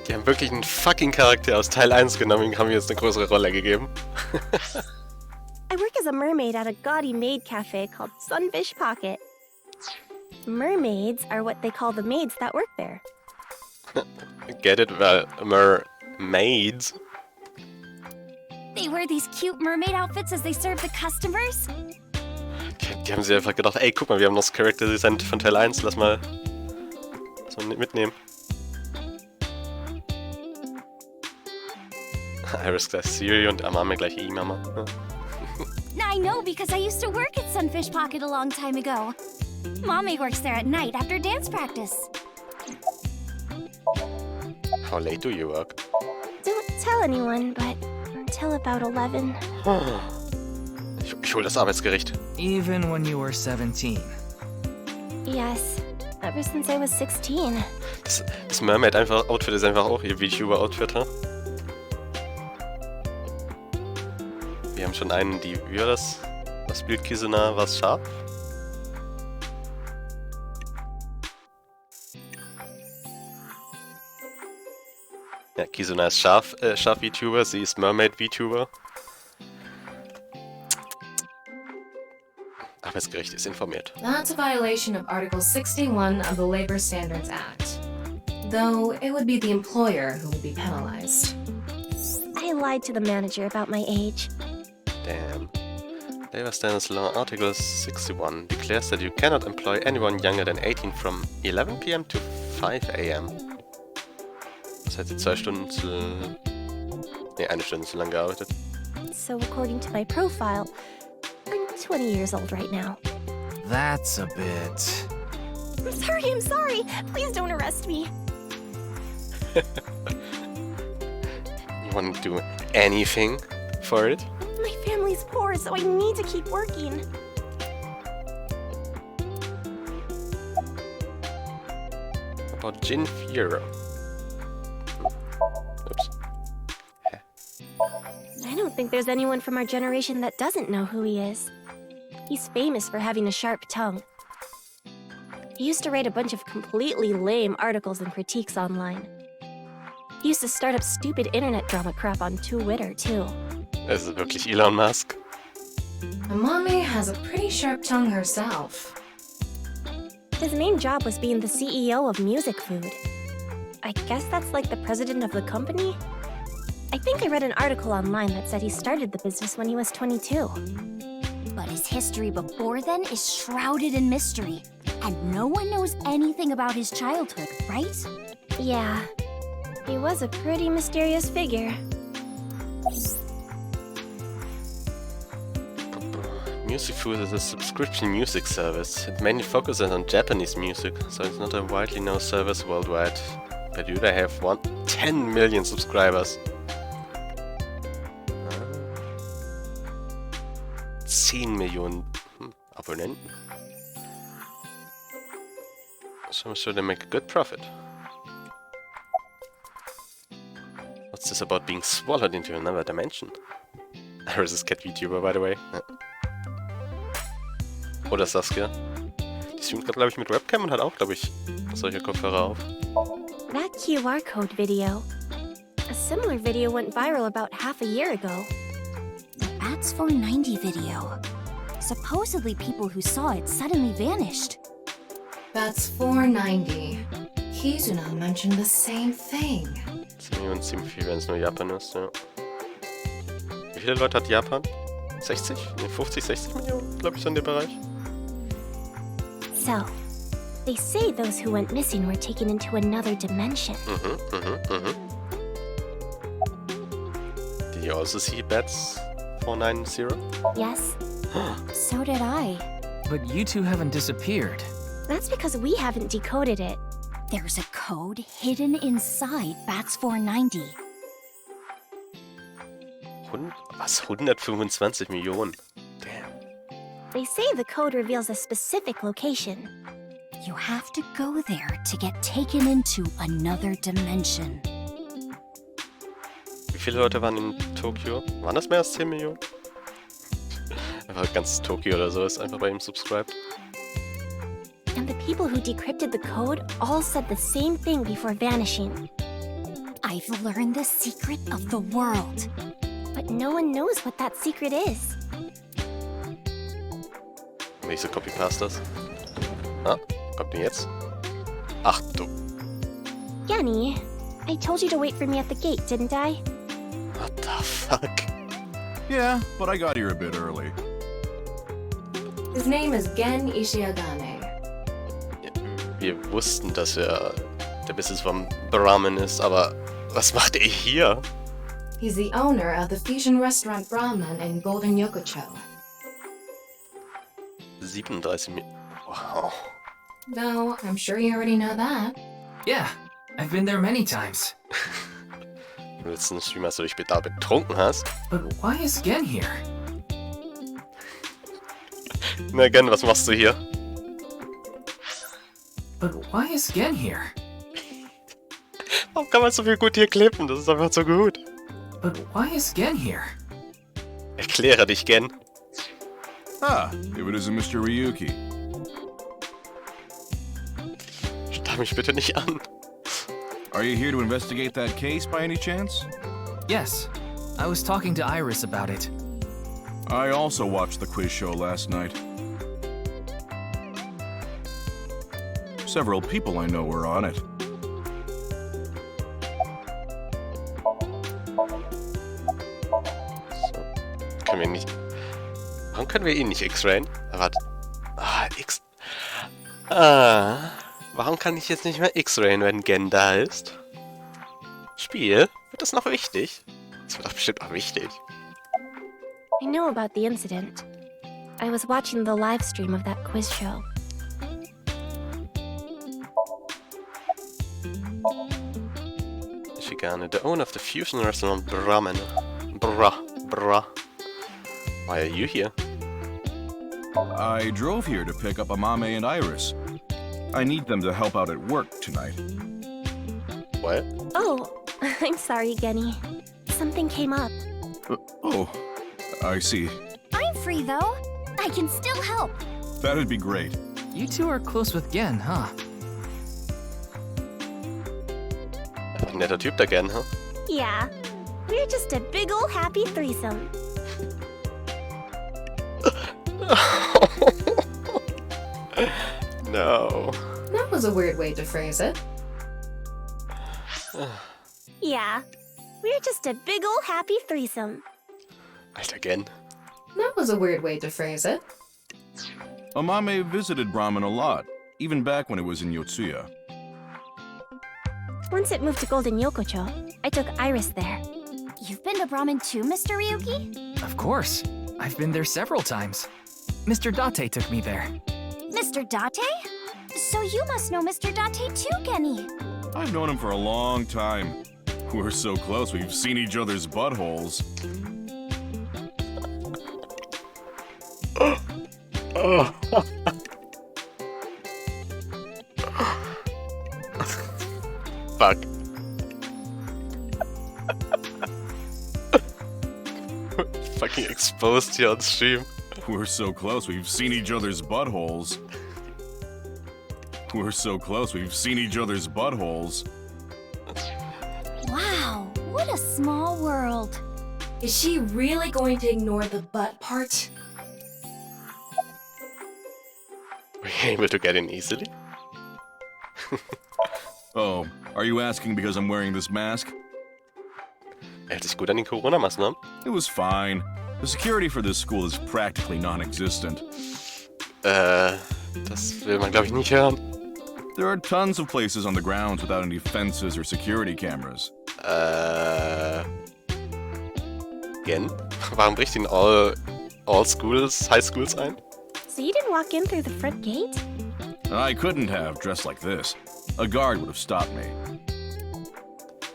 S1: Die haben wirklich einen fucking Charakter aus Teil 1 genommen und haben ihm jetzt eine größere Rolle gegeben.
S11: I work as a mermaid at a gaudy maid cafe called Sunfish Pocket. Mermaids are what they call the maids that work there.
S1: Get it? Weil mermaids.
S2: They wear these cute mermaid outfits as they serve the customers.
S1: Die haben sich einfach gedacht, ey, guck mal, wir haben noch das Character Design von Teil 1, lass mal so mitnehmen. Iris gleich Siri und Amame gleich E-Mama.
S2: I know because I used to work at Sunfish Pocket a long time ago. Mommy works there at night after dance practice.
S1: How late do you work?
S11: Don't tell anyone, but until about 11.
S1: Ich hol das Arbeitsgericht.
S7: Even when you were 17.
S11: Yes, ever since I was 16.
S1: Das Mermaid-Outfit ist einfach auch ihr VTuber-Outfit, ha? Wir haben schon einen, wie war das? Das Bild Kisuna war scharf? Ja, Kisuna ist Schaf-VTuber, sie ist Mermaid-VTuber. Arbeitsgericht ist informiert.
S9: That's a violation of Article 61 of the Labor Standards Act. Though it would be the employer who would be penalized.
S11: I lied to the manager about my age.
S1: Damn. Labor Standards Law Article 61 declares that you cannot employ anyone younger than 18 from 11 p.m. to 5 a.m. Das heißt, sie 1 Stunde zu lang gearbeitet.
S11: So according to my profile, I'm 20 years old right now.
S7: That's a bit...
S11: I'm sorry! Please don't arrest me!
S1: You want to do anything for it?
S11: My family's poor, so I need to keep working.
S1: About Jin Fiero. Oops.
S11: I don't think there's anyone from our generation that doesn't know who he is. He's famous for having a sharp tongue. He used to write a bunch of completely lame articles and critiques online. He used to start up stupid internet drama crap on Twitter, too.
S1: Es ist wirklich Elon Musk.
S9: Amame has a pretty sharp tongue herself.
S11: His main job was being the CEO of Music Food. I guess that's like the president of the company? I think I read an article online that said he started the business when he was 22.
S2: But his history before then is shrouded in mystery. And no one knows anything about his childhood, right?
S11: Yeah, he was a pretty mysterious figure.
S1: Music Food is a subscription music service. It mainly focuses on Japanese music, so it's not a widely known service worldwide. But do they have 10 million subscribers? 10 Millionen Abonnenten. So I'm sure they make a good profit. What's this about being swallowed into another dimension? Iris is Cat VTuber, by the way. Ja. Oder Saskia. Die streamt gerade, glaube ich, mit Webcam und hat auch, glaube ich, solche Kopfhörer auf.
S11: That QR code video. A similar video went viral about half a year ago.
S2: The Bats 490 video. Supposedly people who saw it suddenly vanished.
S9: That's 490. Kizuna mentioned the same thing.
S1: 10 Millionen ziemlich viel, wenn es nur Japan ist, ja. Wie viele Leute hat Japan? 60? Ne, 50, 60 Millionen, glaube ich, so in dem Bereich.
S11: So, they say those who went missing were taken into another dimension.
S1: Did you also see Bats 490?
S11: Yes.
S2: So did I.
S7: But you two haven't disappeared.
S11: That's because we haven't decoded it.
S2: There's a code hidden inside Bats 490.
S1: Was? 125 Millionen? Damn.
S11: They say the code reveals a specific location.
S2: You have to go there to get taken into another dimension.
S1: Wie viele Leute waren in Tokio? Waren das mehr als 10 Millionen? Einfach ganz Tokio oder so ist einfach bei ihm subscribed.
S11: And the people who decrypted the code all said the same thing before vanishing.
S2: I've learned the secret of the world.
S11: But no one knows what that secret is.
S1: Nächste Copy-Pastas. Ah, kommt die jetzt? Ach du.
S11: Yanni, I told you to wait for me at the gate, didn't I?
S1: What the fuck?
S12: Yeah, but I got here a bit early.
S9: His name is Gen Ishiagane.
S1: Wir wussten, dass er der Besitzer vom Brahmin ist, aber was macht er hier?
S9: He's the owner of the fusion restaurant Brahman in Golden Yokocho.
S1: 37 Millionen. Wow.
S9: Though, I'm sure you already know that.
S7: Yeah, I've been there many times.
S1: Im letzten Stream, als du dich da betrunken hast.
S7: But why is Gen here?
S1: Na Gen, was machst du hier?
S7: But why is Gen here?
S1: Warum kann man so viel gut hier klippen? Das ist einfach so gut.
S7: But why is Gen here?
S1: Erkläre dich, Gen.
S12: Ah, if it isn't Mr. Ryuki.
S1: Starr mich bitte nicht an.
S12: Are you here to investigate that case by any chance?
S7: Yes, I was talking to Iris about it.
S12: I also watched the quiz show last night. Several people I know were on it.
S1: Können wir nicht... Warum können wir ihn nicht X-Rayen? Warte. X... warum kann ich jetzt nicht mehr X-Rayen, wenn Gen da ist? Spiel? Wird das noch wichtig? Das wird doch bestimmt auch wichtig.
S11: I know about the incident. I was watching the live stream of that quiz show.
S1: Ishigane, the owner of the fusion restaurant Brahmin. Bruh. Why are you here?
S12: I drove here to pick up Amame and Iris. I need them to help out at work tonight.
S1: What?
S11: Oh, I'm sorry, Genny. Something came up.
S12: Oh, I see.
S2: I'm free though. I can still help.
S12: That'd be great.
S7: You two are close with Gen, huh?
S1: Ein netter Typ, der Gen, huh?
S11: Yeah, we're just a big ol' happy threesome.
S1: No.
S9: That was a weird way to phrase it.
S11: Yeah, We're just a big ol' happy threesome.
S1: Alter, again.
S9: That was a weird way to phrase it.
S12: Amame visited Brahmin a lot, even back when it was in Yotsuya.
S11: Once it moved to Golden Yokocho, I took Iris there.
S2: You've been to Brahmin too, Mr. Ryuki?
S4: Of course. I've been there several times. Mr. Date took me there.
S2: Mr. Date? So you must know Mr. Date too, Genny.
S12: I've known him for a long time. We're so close, we've seen each other's buttholes.
S1: Fuck. Fucking exposed here on stream.
S12: We're so close, we've seen each other's buttholes. We're so close, we've seen each other's buttholes.
S2: Wow, what a small world.
S9: Is she really going to ignore the butt part?
S1: Were you able to get in easily?
S12: Oh, are you asking because I'm wearing this mask?
S1: Hält sich gut an die Corona-Maßnahmen?
S12: It was fine. The security for this school is practically non-existent.
S1: Das will man, glaube ich, nicht hören.
S12: There are tons of places on the grounds without any fences or security cameras.
S1: Again? Warum bricht ihn all schools, high schools ein?
S11: So you didn't walk in through the front gate?
S12: I couldn't have, dressed like this. A guard would have stopped me.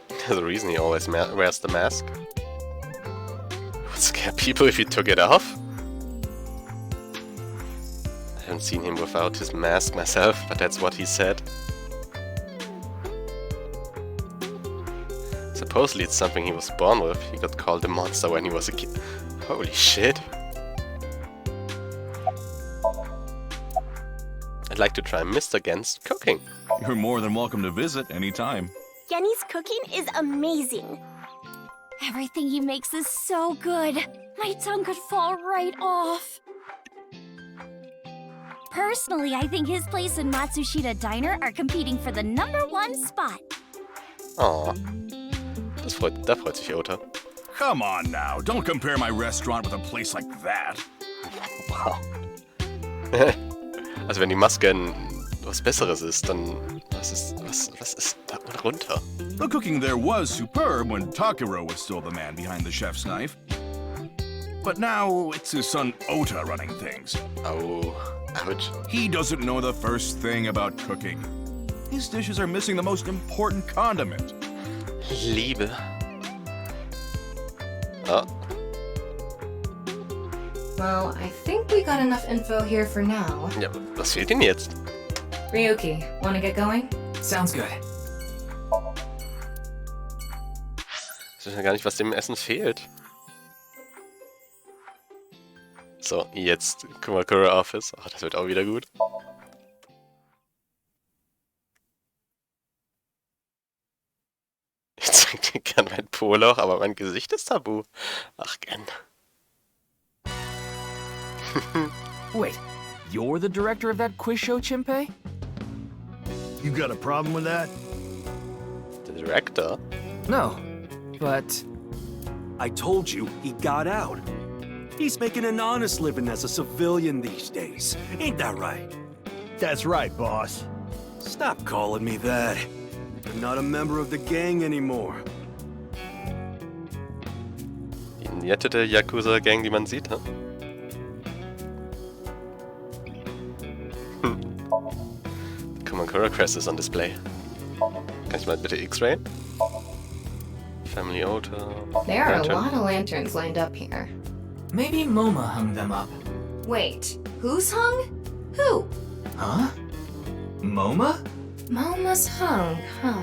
S1: There's a reason he always wears the mask. Would scare people if he took it off? I haven't seen him without his mask myself, but that's what he said. Supposedly it's something he was born with. He got called a monster when he was a kid. Holy shit. I'd like to try Mr. Gen's cooking.
S12: You're more than welcome to visit anytime.
S11: Yenny's cooking is amazing.
S2: Everything he makes is so good. My tongue could fall right off. Personally, I think his place and Matsushita Diner are competing for the #1 spot.
S1: Aw. Da freut sich Ota.
S12: Come on now, don't compare my restaurant with a place like that.
S1: Wow. Also wenn die Maske was Besseres ist, dann was ist da runter?
S12: The cooking there was superb when Takiro was still the man behind the chef's knife. But now it's his son Ota running things.
S1: Oh, ouch.
S12: He doesn't know the first thing about cooking. His dishes are missing the most important condiment.
S1: Liebe. Oh.
S9: Well, I think we got enough info here for now.
S1: Ja, was fehlt denn jetzt?
S9: Ryuki, wanna get going?
S7: Sounds good.
S1: Ich weiß ja gar nicht, was dem Essen fehlt. So, jetzt Kumakura Office. Ach, das wird auch wieder gut. Ich zeig dir gern mein Poloch, aber mein Gesicht ist tabu. Ach, Gen.
S4: Wait, you're the director of that quiz show, Chimpei?
S5: You got a problem with that?
S1: The director?
S4: No, but...
S13: I told you he got out. He's making an honest living as a civilian these days. Ain't that right?
S5: That's right, boss.
S13: Stop calling me that. I'm not a member of the gang anymore.
S1: Die nettete Yakuza-Gang, die man sieht, ne? Kumakura Crest is on display. Kann ich mal bitte X-Rayen? Family Ota.
S9: There are
S1: Lantern.
S9: a lot of lanterns lined up here.
S7: Maybe MoMA hung them up.
S9: Wait, who's hung? Who?
S7: Huh? MoMA?
S9: Moma's hung, huh?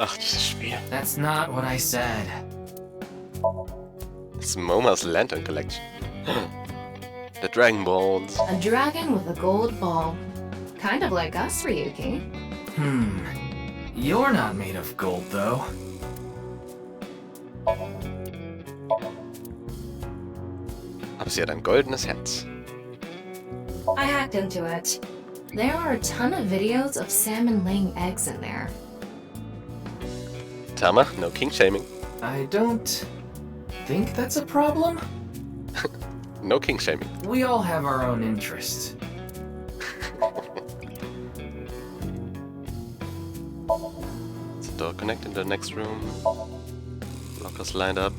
S1: Ach, dieses Spiel.
S7: That's not what I said.
S1: It's MoMA's Lantern Collection. The Dragon Balls.
S9: A dragon with a gold ball. Kind of like us, Ryuki.
S7: You're not made of gold, though.
S1: Aber sie hat ein goldenes Herz.
S9: I hacked into it. There are a ton of videos of salmon laying eggs in there.
S1: Tama, no king shaming.
S7: I don't think that's a problem.
S1: No king shaming.
S7: We all have our own interests.
S1: It's a door connecting to the next room. Lockers lined up.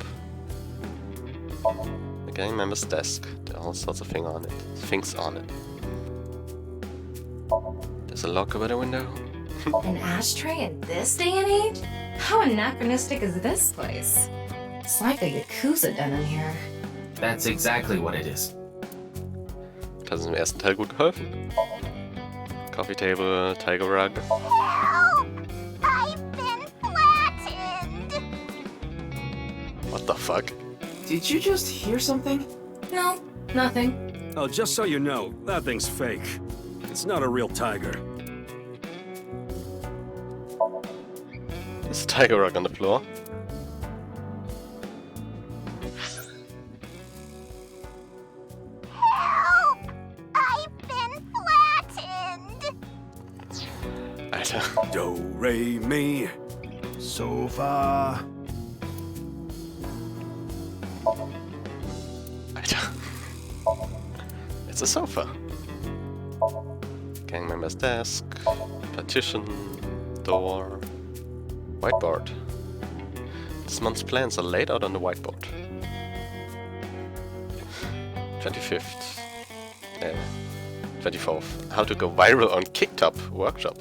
S1: The gang member's desk. There are all sorts of things on it. There's a locker by the window.
S9: An ashtray in this day and age? How anachronistic is this place? It's like a Yakuza den in here.
S7: That's exactly what it is.
S1: Das hat uns im ersten Teil gut geholfen. Coffee table, tiger rug.
S2: Help! I've been flattened!
S1: What the fuck?
S7: Did you just hear something?
S9: No, nothing.
S10: Oh, just so you know, that thing's fake. It's not a real tiger.
S1: There's a tiger rug on the floor.
S2: Help! I've been flattened!
S1: Alter.
S10: Do, re, mi.
S13: Sofa.
S1: Alter. It's a sofa. Gang member's desk. Partition. Door. Whiteboard. This month's plans are laid out on the whiteboard. 25th. 24th. How to go viral on Kicktop workshop.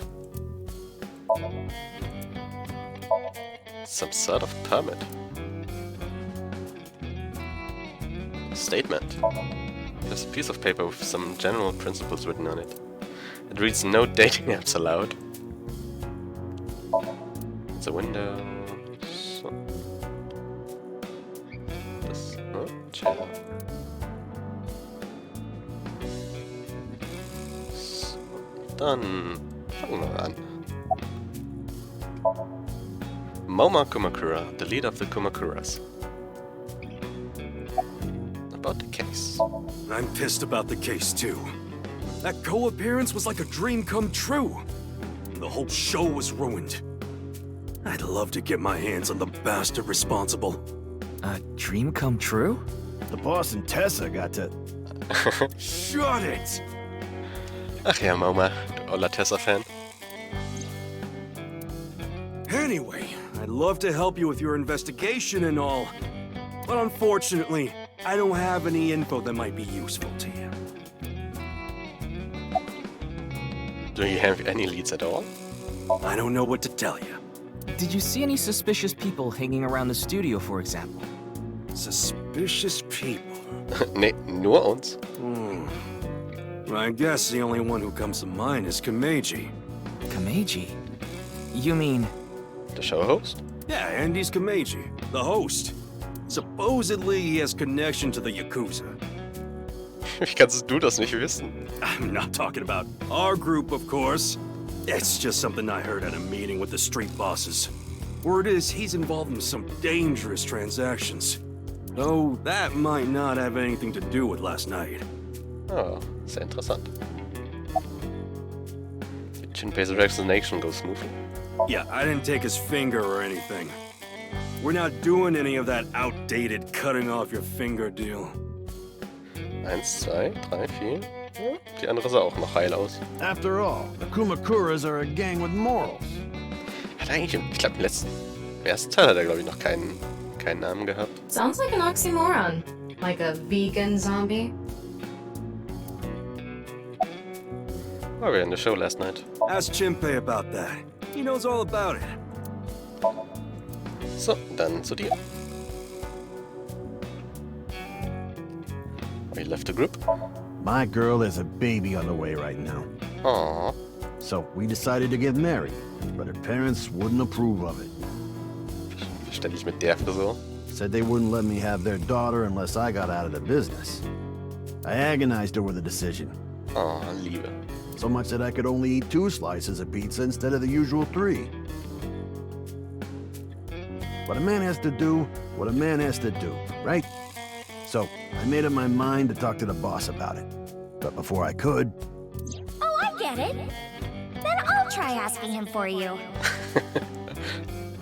S1: Some sort of permit. Statement. There's a piece of paper with some general principles written on it. It reads no dating apps allowed. It's a window. So. Das, chair. So, dann fangen wir an. Moma Kumakura, the leader of the Kumakuras. About the case.
S10: I'm pissed about the case, too. That co-appearance was like a dream come true. The whole show was ruined. I'd love to get my hands on the bastard responsible.
S7: A dream come true?
S13: The boss and Tessa got to...
S10: Shut it!
S1: Ach ja, Moma, du oller Tessa-Fan.
S10: Anyway, I'd love to help you with your investigation and all. But unfortunately, I don't have any info that might be useful to you.
S1: Do you have any leads at all?
S10: I don't know what to tell you.
S4: Did you see any suspicious people hanging around the studio, for example?
S10: Suspicious people?
S1: Nee, nur uns.
S10: I guess the only one who comes to mind is Kameji.
S4: Kameji? You mean...
S1: The show host?
S10: Yeah, Andy's Kameji, the host. Supposedly he has connection to the Yakuza.
S1: Wie kannst du das nicht wissen?
S10: I'm not talking about our group, of course. It's just something I heard at a meeting with the street bosses. Word is he's involved in some dangerous transactions. Though that might not have anything to do with last night.
S1: Oh, sehr interessant. Did Junpei's vaccination go smoothly?
S10: Yeah, I didn't take his finger or anything. We're not doing any of that outdated cutting off your finger deal.
S1: 1, 2, 3, 4. Ja, die andere sah auch noch heil aus.
S13: After all, the Kumakuras are a gang with morals.
S1: Hat eigentlich, ich glaube, im ersten Teil hat er, glaube ich, noch keinen Namen gehabt.
S9: Sounds like an oxymoron. Like a vegan zombie.
S1: Oh, we were in the show last night.
S10: Ask Junpei about that. He knows all about it.
S1: So, dann zu dir. We left the group.
S13: My girl has a baby on the way right now.
S1: Aww.
S13: So we decided to get married, but her parents wouldn't approve of it.
S1: Wie stelle ich mit der Frisur?
S13: Said they wouldn't let me have their daughter unless I got out of the business. I agonized over the decision.
S1: Oh, Liebe.
S13: So much that I could only eat 2 slices of pizza instead of the usual 3. What a man has to do, what a man has to do, right? So, I made up my mind to talk to the boss about it. But before I could...
S2: Oh, I get it. Then I'll try asking him for you.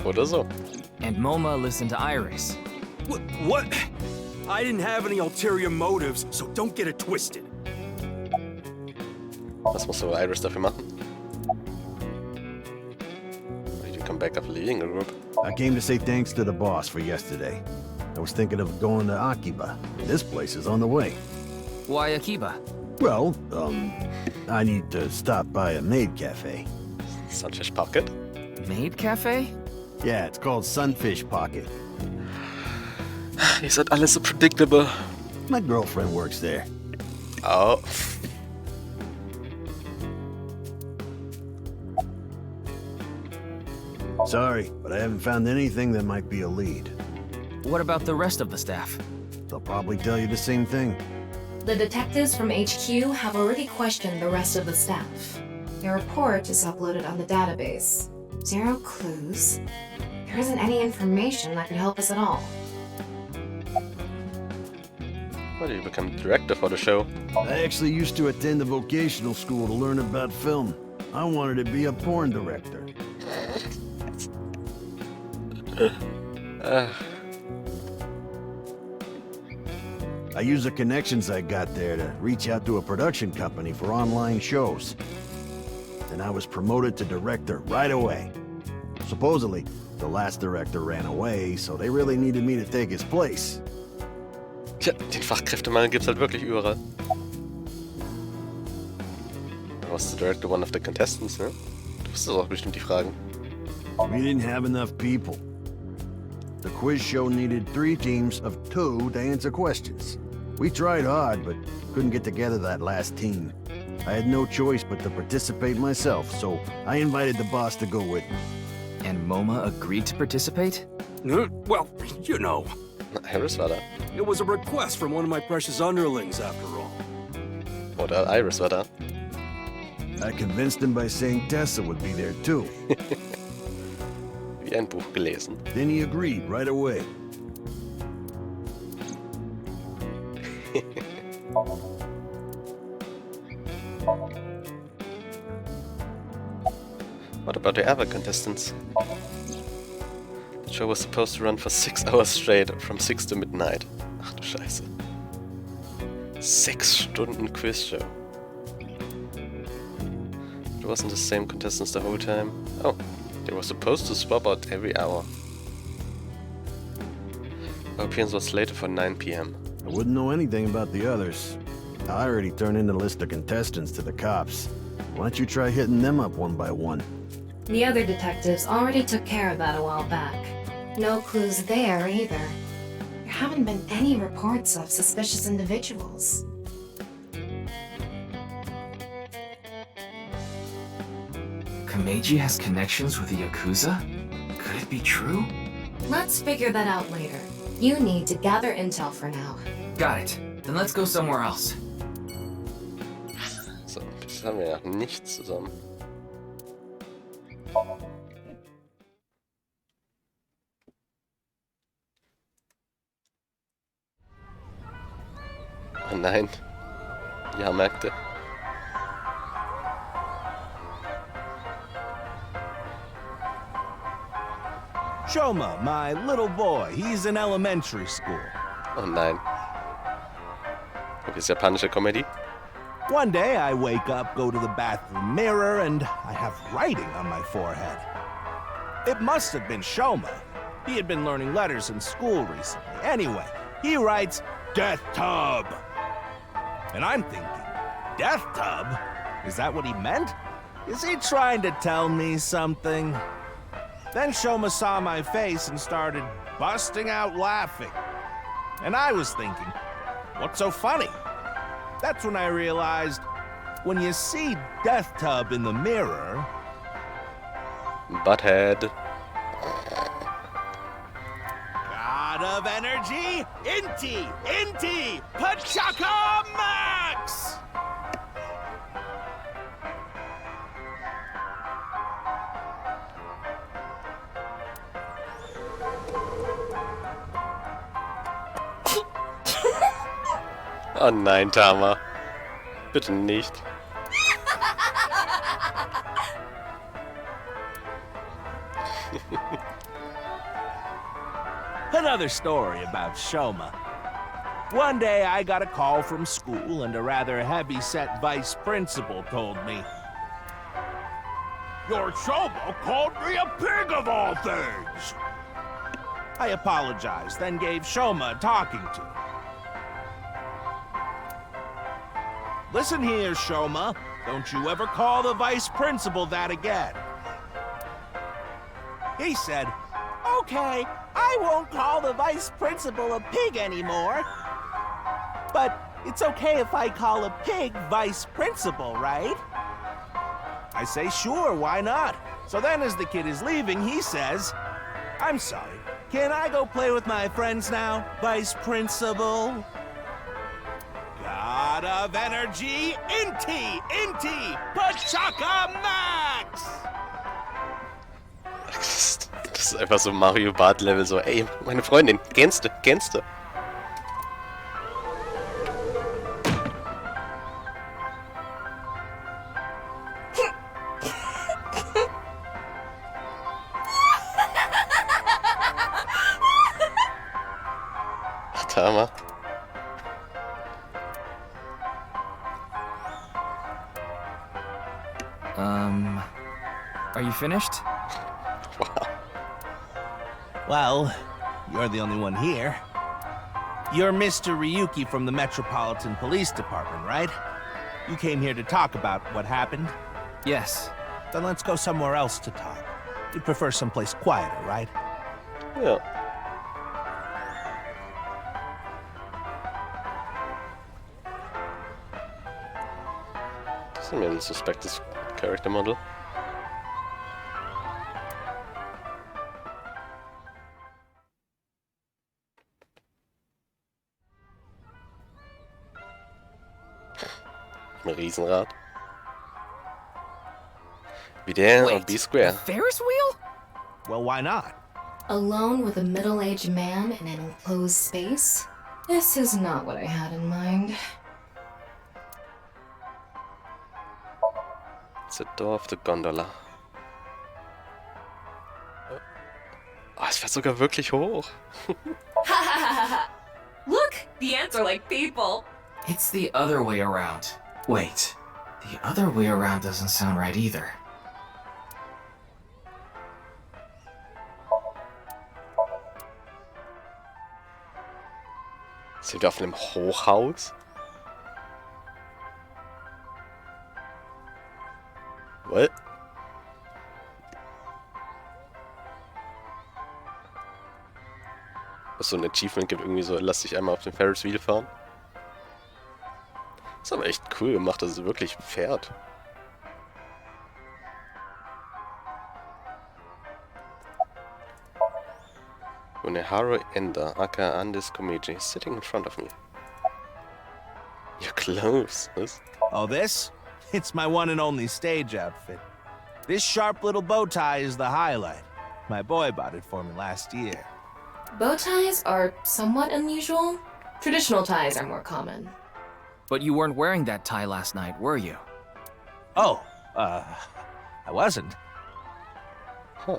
S1: Oder so.
S7: And Moma listened to Iris.
S10: What? I didn't have any ulterior motives, so don't get it twisted.
S1: Was muss so Iris dafür machen? Why did you come back after leaving the group?
S13: I came to say thanks to the boss for yesterday. I was thinking of going to Akiba. This place is on the way.
S7: Why Akiba?
S13: Well, I need to stop by a maid cafe.
S1: Sunfish Pocket?
S7: Maid Cafe?
S13: Yeah, it's called Sunfish Pocket.
S1: Ihr seid alle so predictable.
S13: My girlfriend works there.
S1: Oh.
S13: Sorry, but I haven't found anything that might be a lead.
S7: What about the rest of the staff?
S13: They'll probably tell you the same thing.
S9: The detectives from HQ have already questioned the rest of the staff. Their report is uploaded on the database. 0 clues. There isn't any information that could help us at all.
S1: Why did you become director for the show?
S13: I actually used to attend a vocational school to learn about film. I wanted to be a porn director. I used the connections I got there to reach out to a production company for online shows. And I was promoted to director right away. Supposedly, the last director ran away, so they really needed me to take his place.
S1: Tja, den Fachkräftemangel gibt's halt wirklich überall. Was the director one of the contestants, ne? Du wusstest auch bestimmt die Fragen.
S13: We didn't have enough people. The quiz show needed 3 teams of 2 to answer questions. We tried hard, but couldn't get together that last team. I had no choice but to participate myself, so I invited the boss to go with me.
S7: And Moma agreed to participate?
S10: Well, you know.
S1: Iris war da.
S10: It was a request from one of my precious underlings, after all.
S1: Oder Iris war da.
S13: I convinced him by saying Tessa would be there too.
S1: Wie ein Buch gelesen.
S13: Then he agreed right away.
S1: What about the other contestants? The show was supposed to run for 6 hours straight, from 6 to midnight. Ach du Scheiße. 6 Stunden Quiz show. It wasn't the same contestants the whole time. Oh, they were supposed to swap out every hour. Our appearance was slated for 9 PM.
S13: I wouldn't know anything about the others. I already turned in the list of contestants to the cops. Why don't you try hitting them up one by one?
S9: The other detectives already took care of that a while back. No clues there either. There haven't been any reports of suspicious individuals.
S7: Kameji has connections with the Yakuza? Could it be true?
S9: Let's figure that out later. You need to gather intel for now.
S7: Got it. Then let's go somewhere else.
S1: So, jetzt haben wir ja nichts zusammen. Oh nein. Jahrmärkte.
S14: Shoma, my little boy, he's in elementary school.
S1: Oh nein. Ist japanische Comedy?
S14: One day I wake up, go to the bathroom mirror, and I have writing on my forehead. It must have been Shoma. He had been learning letters in school recently. Anyway, he writes, Death Tub. And I'm thinking, Death Tub? Is that what he meant? Is he trying to tell me something? Then Shoma saw my face and started busting out laughing. And I was thinking, what's so funny? That's when I realized, when you see Death Tub in the mirror...
S1: Butthead.
S14: God of energy, Inti, Pachaka Max!
S1: Oh nein, Tama. Bitte nicht.
S14: another story about Shoma. One day I got a call from school and a rather heavy-set vice principal told me,
S12: Your Shoma called me a pig of all things!
S14: I apologized, then gave Shoma a talking to. Listen here, Shoma. Don't you ever call the vice principal that again. He said, okay, I won't call the vice principal a pig anymore. But it's okay if I call a pig vice principal, right? I say, sure, why not? So then as the kid is leaving, he says, I'm sorry, can I go play with my friends now, vice principal? God of energy, Inti, Pachaka Max!
S1: Das ist einfach so Mario Bart Level, so, ey, meine Freundin, kennst du? Tama.
S4: Are you finished?
S1: Wow.
S14: Well, you're the only one here. You're Mr. Ryuki from the Metropolitan Police Department, right? You came here to talk about what happened?
S4: Yes.
S14: Then let's go somewhere else to talk. You'd prefer someplace quieter, right?
S1: Ja. Das ist mir ein suspektes Character Model. Ein Riesenrad. Wie der auf B-Square.
S4: Ferris wheel?
S14: Well, why not?
S9: Alone with a middle-aged man in an enclosed space? This is not what I had in mind.
S1: The door of the gondola. Oh, es fährt sogar wirklich hoch.
S15: Look, the ants are like people.
S7: It's the other way around. Wait, the other way around doesn't sound right either.
S1: Sind wir auf einem Hochhaus? What? Was so ein Achievement gibt, irgendwie so, lass dich einmal auf dem Ferris Wheel fahren. Ist aber echt cool gemacht, dass es wirklich fährt. Uneharu Enda, aka Andes Komeiji, is sitting in front of me. Your clothes, was?
S14: Oh, this? It's my one and only stage outfit. This sharp little bow tie is the highlight. My boy bought it for me last year.
S9: Bow ties are somewhat unusual. Traditional ties are more common.
S4: But you weren't wearing that tie last night, were you?
S14: Oh, I wasn't.
S1: Huh.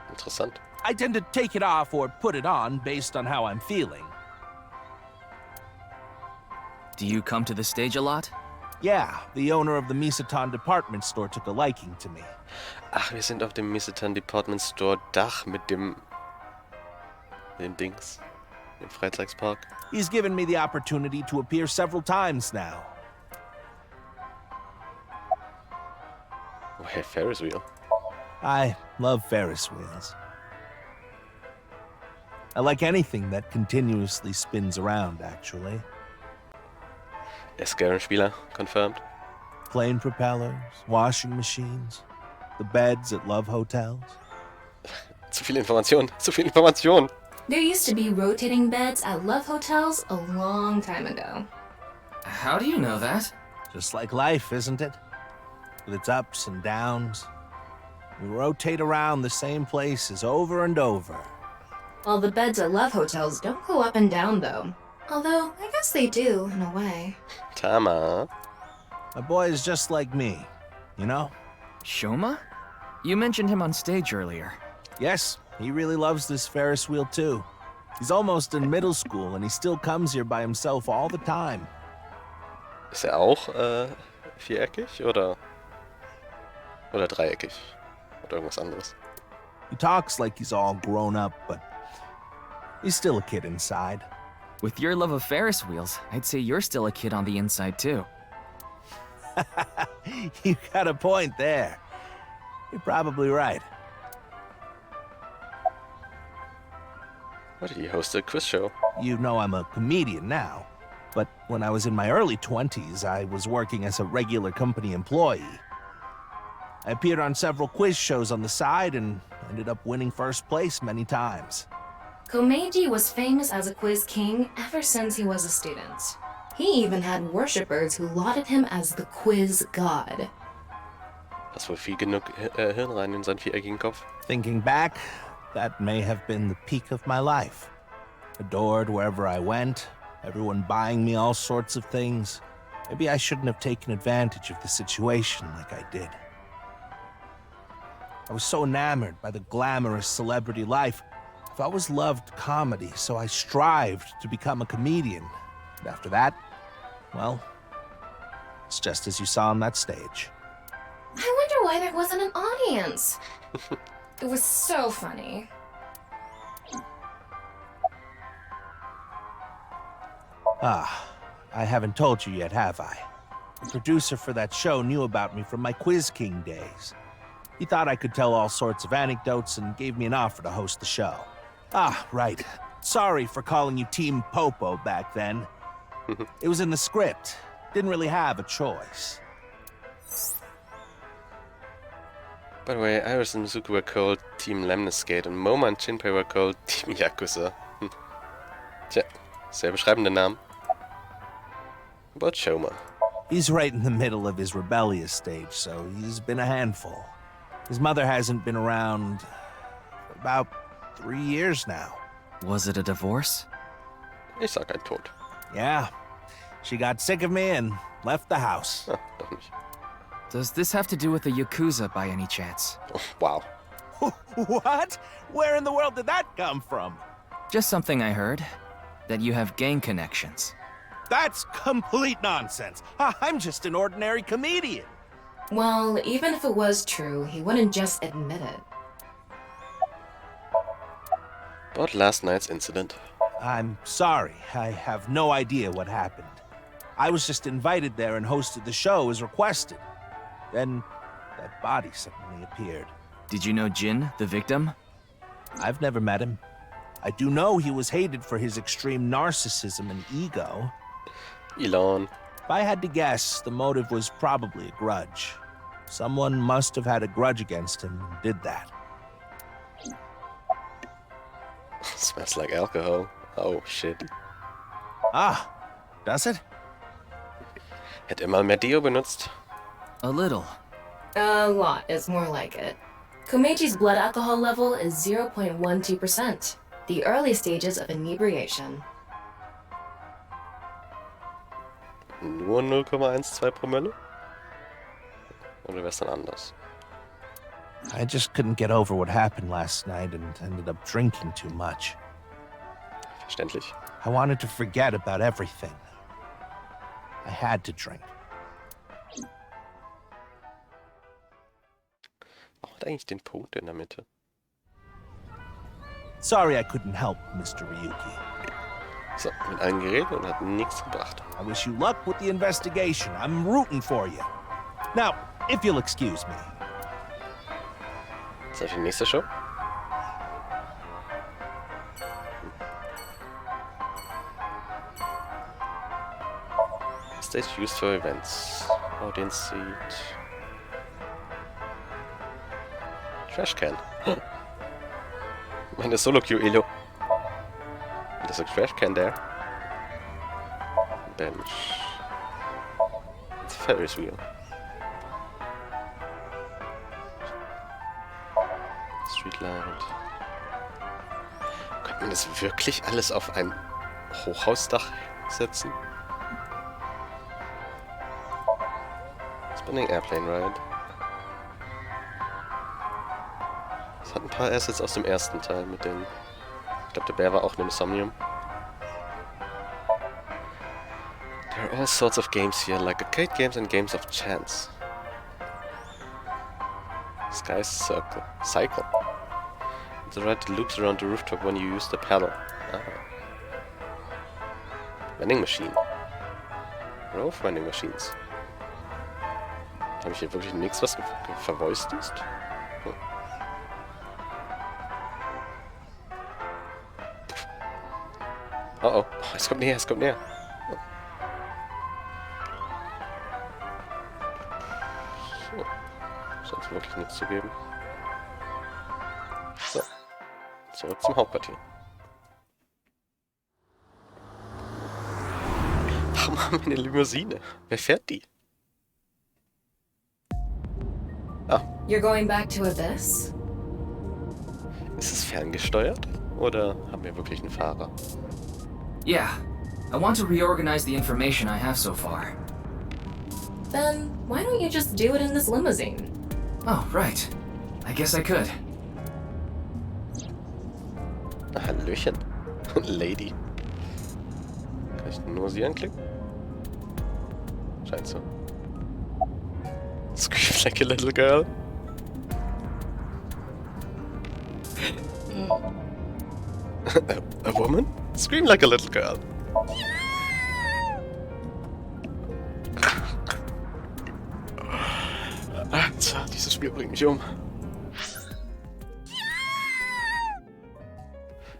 S1: Interessant.
S14: I tend to take it off or put it on based on how I'm feeling.
S4: Do you come to the stage a lot?
S14: Yeah, the owner of the Misatan department store took a liking to me.
S1: Ach, wir sind auf dem Misatan Department Store Dach mit dem Dings, dem Freizeitpark.
S14: He's given me the opportunity to appear several times now.
S1: Oh, hey, Ferris wheel.
S14: I love Ferris wheels. I like anything that continuously spins around, actually.
S1: Escaron-Spieler, confirmed.
S14: Plane propellers, washing machines, the beds at love hotels.
S1: Zu viel Information, zu viel Information.
S9: There used to be rotating beds at love hotels a long time ago.
S7: How do you know that?
S14: Just like life, isn't it? With its ups and downs. We rotate around the same places over and over.
S9: Well, the beds at love hotels don't go up and down, though. Although, I guess they do, in a way.
S1: Tama.
S14: My boy is just like me, you know?
S4: Shoma? You mentioned him on stage earlier.
S14: Yes, he really loves this Ferris wheel too. He's almost in middle school and he still comes here by himself all the time.
S1: Ist er auch viereckig oder dreieckig? Oder irgendwas anderes?
S14: He talks like he's all grown up, but he's still a kid inside.
S16: With your love of Ferris wheels, I'd say you're still a kid on the inside, too.
S14: You got a point there. You're probably right.
S1: What, did he host a quiz show?
S14: You know I'm a comedian now, but when I was in my early 20s, I was working as a regular company employee. I appeared on several quiz shows on the side and ended up winning first place many times.
S9: Komeiji was famous as a quiz king ever since he was a student. He even had worshippers who lauded him as the quiz god.
S1: Das wohl viel genug Hirn rein in seinen viereckigen Kopf.
S14: Thinking back, that may have been the peak of my life. Adored wherever I went, everyone buying me all sorts of things. Maybe I shouldn't have taken advantage of the situation like I did. I was so enamored by the glamorous celebrity life. I've always loved comedy, so I strived to become a comedian. And after that, well, it's just as you saw on that stage.
S9: I wonder why there wasn't an audience. It was so funny.
S14: Ah, I haven't told you yet, have I? The producer for that show knew about me from my Quiz King days. He thought I could tell all sorts of anecdotes and gave me an offer to host the show. Ah, right. Sorry for calling you Team Popo back then. It was in the script. Didn't really have a choice.
S1: By the way, Iris and Mizuki were called Team Lemniscate and Moma and Shinpei were called Team Yakuza. Tja, sehr beschreibende Namen. About Shoma.
S14: He's right in the middle of his rebellious stage, so he's been a handful. His mother hasn't been around for about 3 years now.
S16: Was it a divorce?
S1: Ich sag ein Tod.
S14: Yeah. She got sick of me and left the house.
S1: Doch nicht.
S16: Does this have to do with the Yakuza by any chance?
S1: Oh, wow.
S14: What? Where in the world did that come from?
S16: Just something I heard. That you have gang connections.
S14: That's complete nonsense. I'm just an ordinary comedian.
S9: Well, even if it was true, he wouldn't just admit it.
S1: About last night's incident.
S14: I'm sorry. I have no idea what happened. I was just invited there and hosted the show as requested. Then that body suddenly appeared.
S16: Did you know Jin, the victim?
S14: I've never met him. I do know he was hated for his extreme narcissism and ego.
S1: Elon.
S14: If I had to guess, the motive was probably a grudge. Someone must have had a grudge against him and did that.
S1: Smells like alcohol. Oh, shit.
S14: Ah, does it?
S1: Hätte immer mehr Deo benutzt.
S16: A little.
S9: A lot is more like it. Komeiji's blood alcohol level is 0.12%, the early stages of inebriation.
S1: Nur 0,12 Promille? Oder wär's dann anders?
S14: I just couldn't get over what happened last night and ended up drinking too much.
S1: Verständlich.
S14: I wanted to forget about everything. I had to drink.
S1: Was hat eigentlich den Punkt in der Mitte?
S14: Sorry I couldn't help, Mr. Ryuki.
S1: So, mit allen geredet und hat nichts gebracht.
S14: I wish you luck with the investigation. I'm rooting for you. Now, if you'll excuse me.
S1: Ist das die nächste Show? Stage used for events. Audience seat. Trash can. Meine Solo Queue Elo. There's a trash can there. Bench. It's a Ferris wheel. Streetlight. Könnte man das wirklich alles auf ein Hochhausdach setzen? Spinning Airplane Ride. Das hat ein paar Assets aus dem ersten Teil mit den Ich glaube, der Bär war auch in dem SOMNIUM. There are all sorts of games here, like arcade games and games of chance. Sky Cycle. The ride loops around the rooftop when you use the pedal. Ah. Vending Machine. Row of Vending Machines. Habe ich hier wirklich nichts, was vervoiced ist? Hm. Oh oh, es kommt näher, es kommt näher. Oh. So. Sonst wirklich nichts zu geben. So. Zurück zum Hauptquartier. Warum haben wir eine Limousine? Wer fährt die? Ah.
S9: You're going back to Abyss?
S1: Ist es ferngesteuert? Oder haben wir wirklich einen Fahrer?
S16: Yeah. I want to reorganize the information I have so far.
S9: Then why don't you just do it in this limousine?
S16: Oh, right. I guess I could.
S1: Hallöchen. Lady. Kann ich nur sie anklicken? Scheint so. Scream like a little girl. A woman? Scream like a little girl. Alter, dieses Spiel bringt mich um.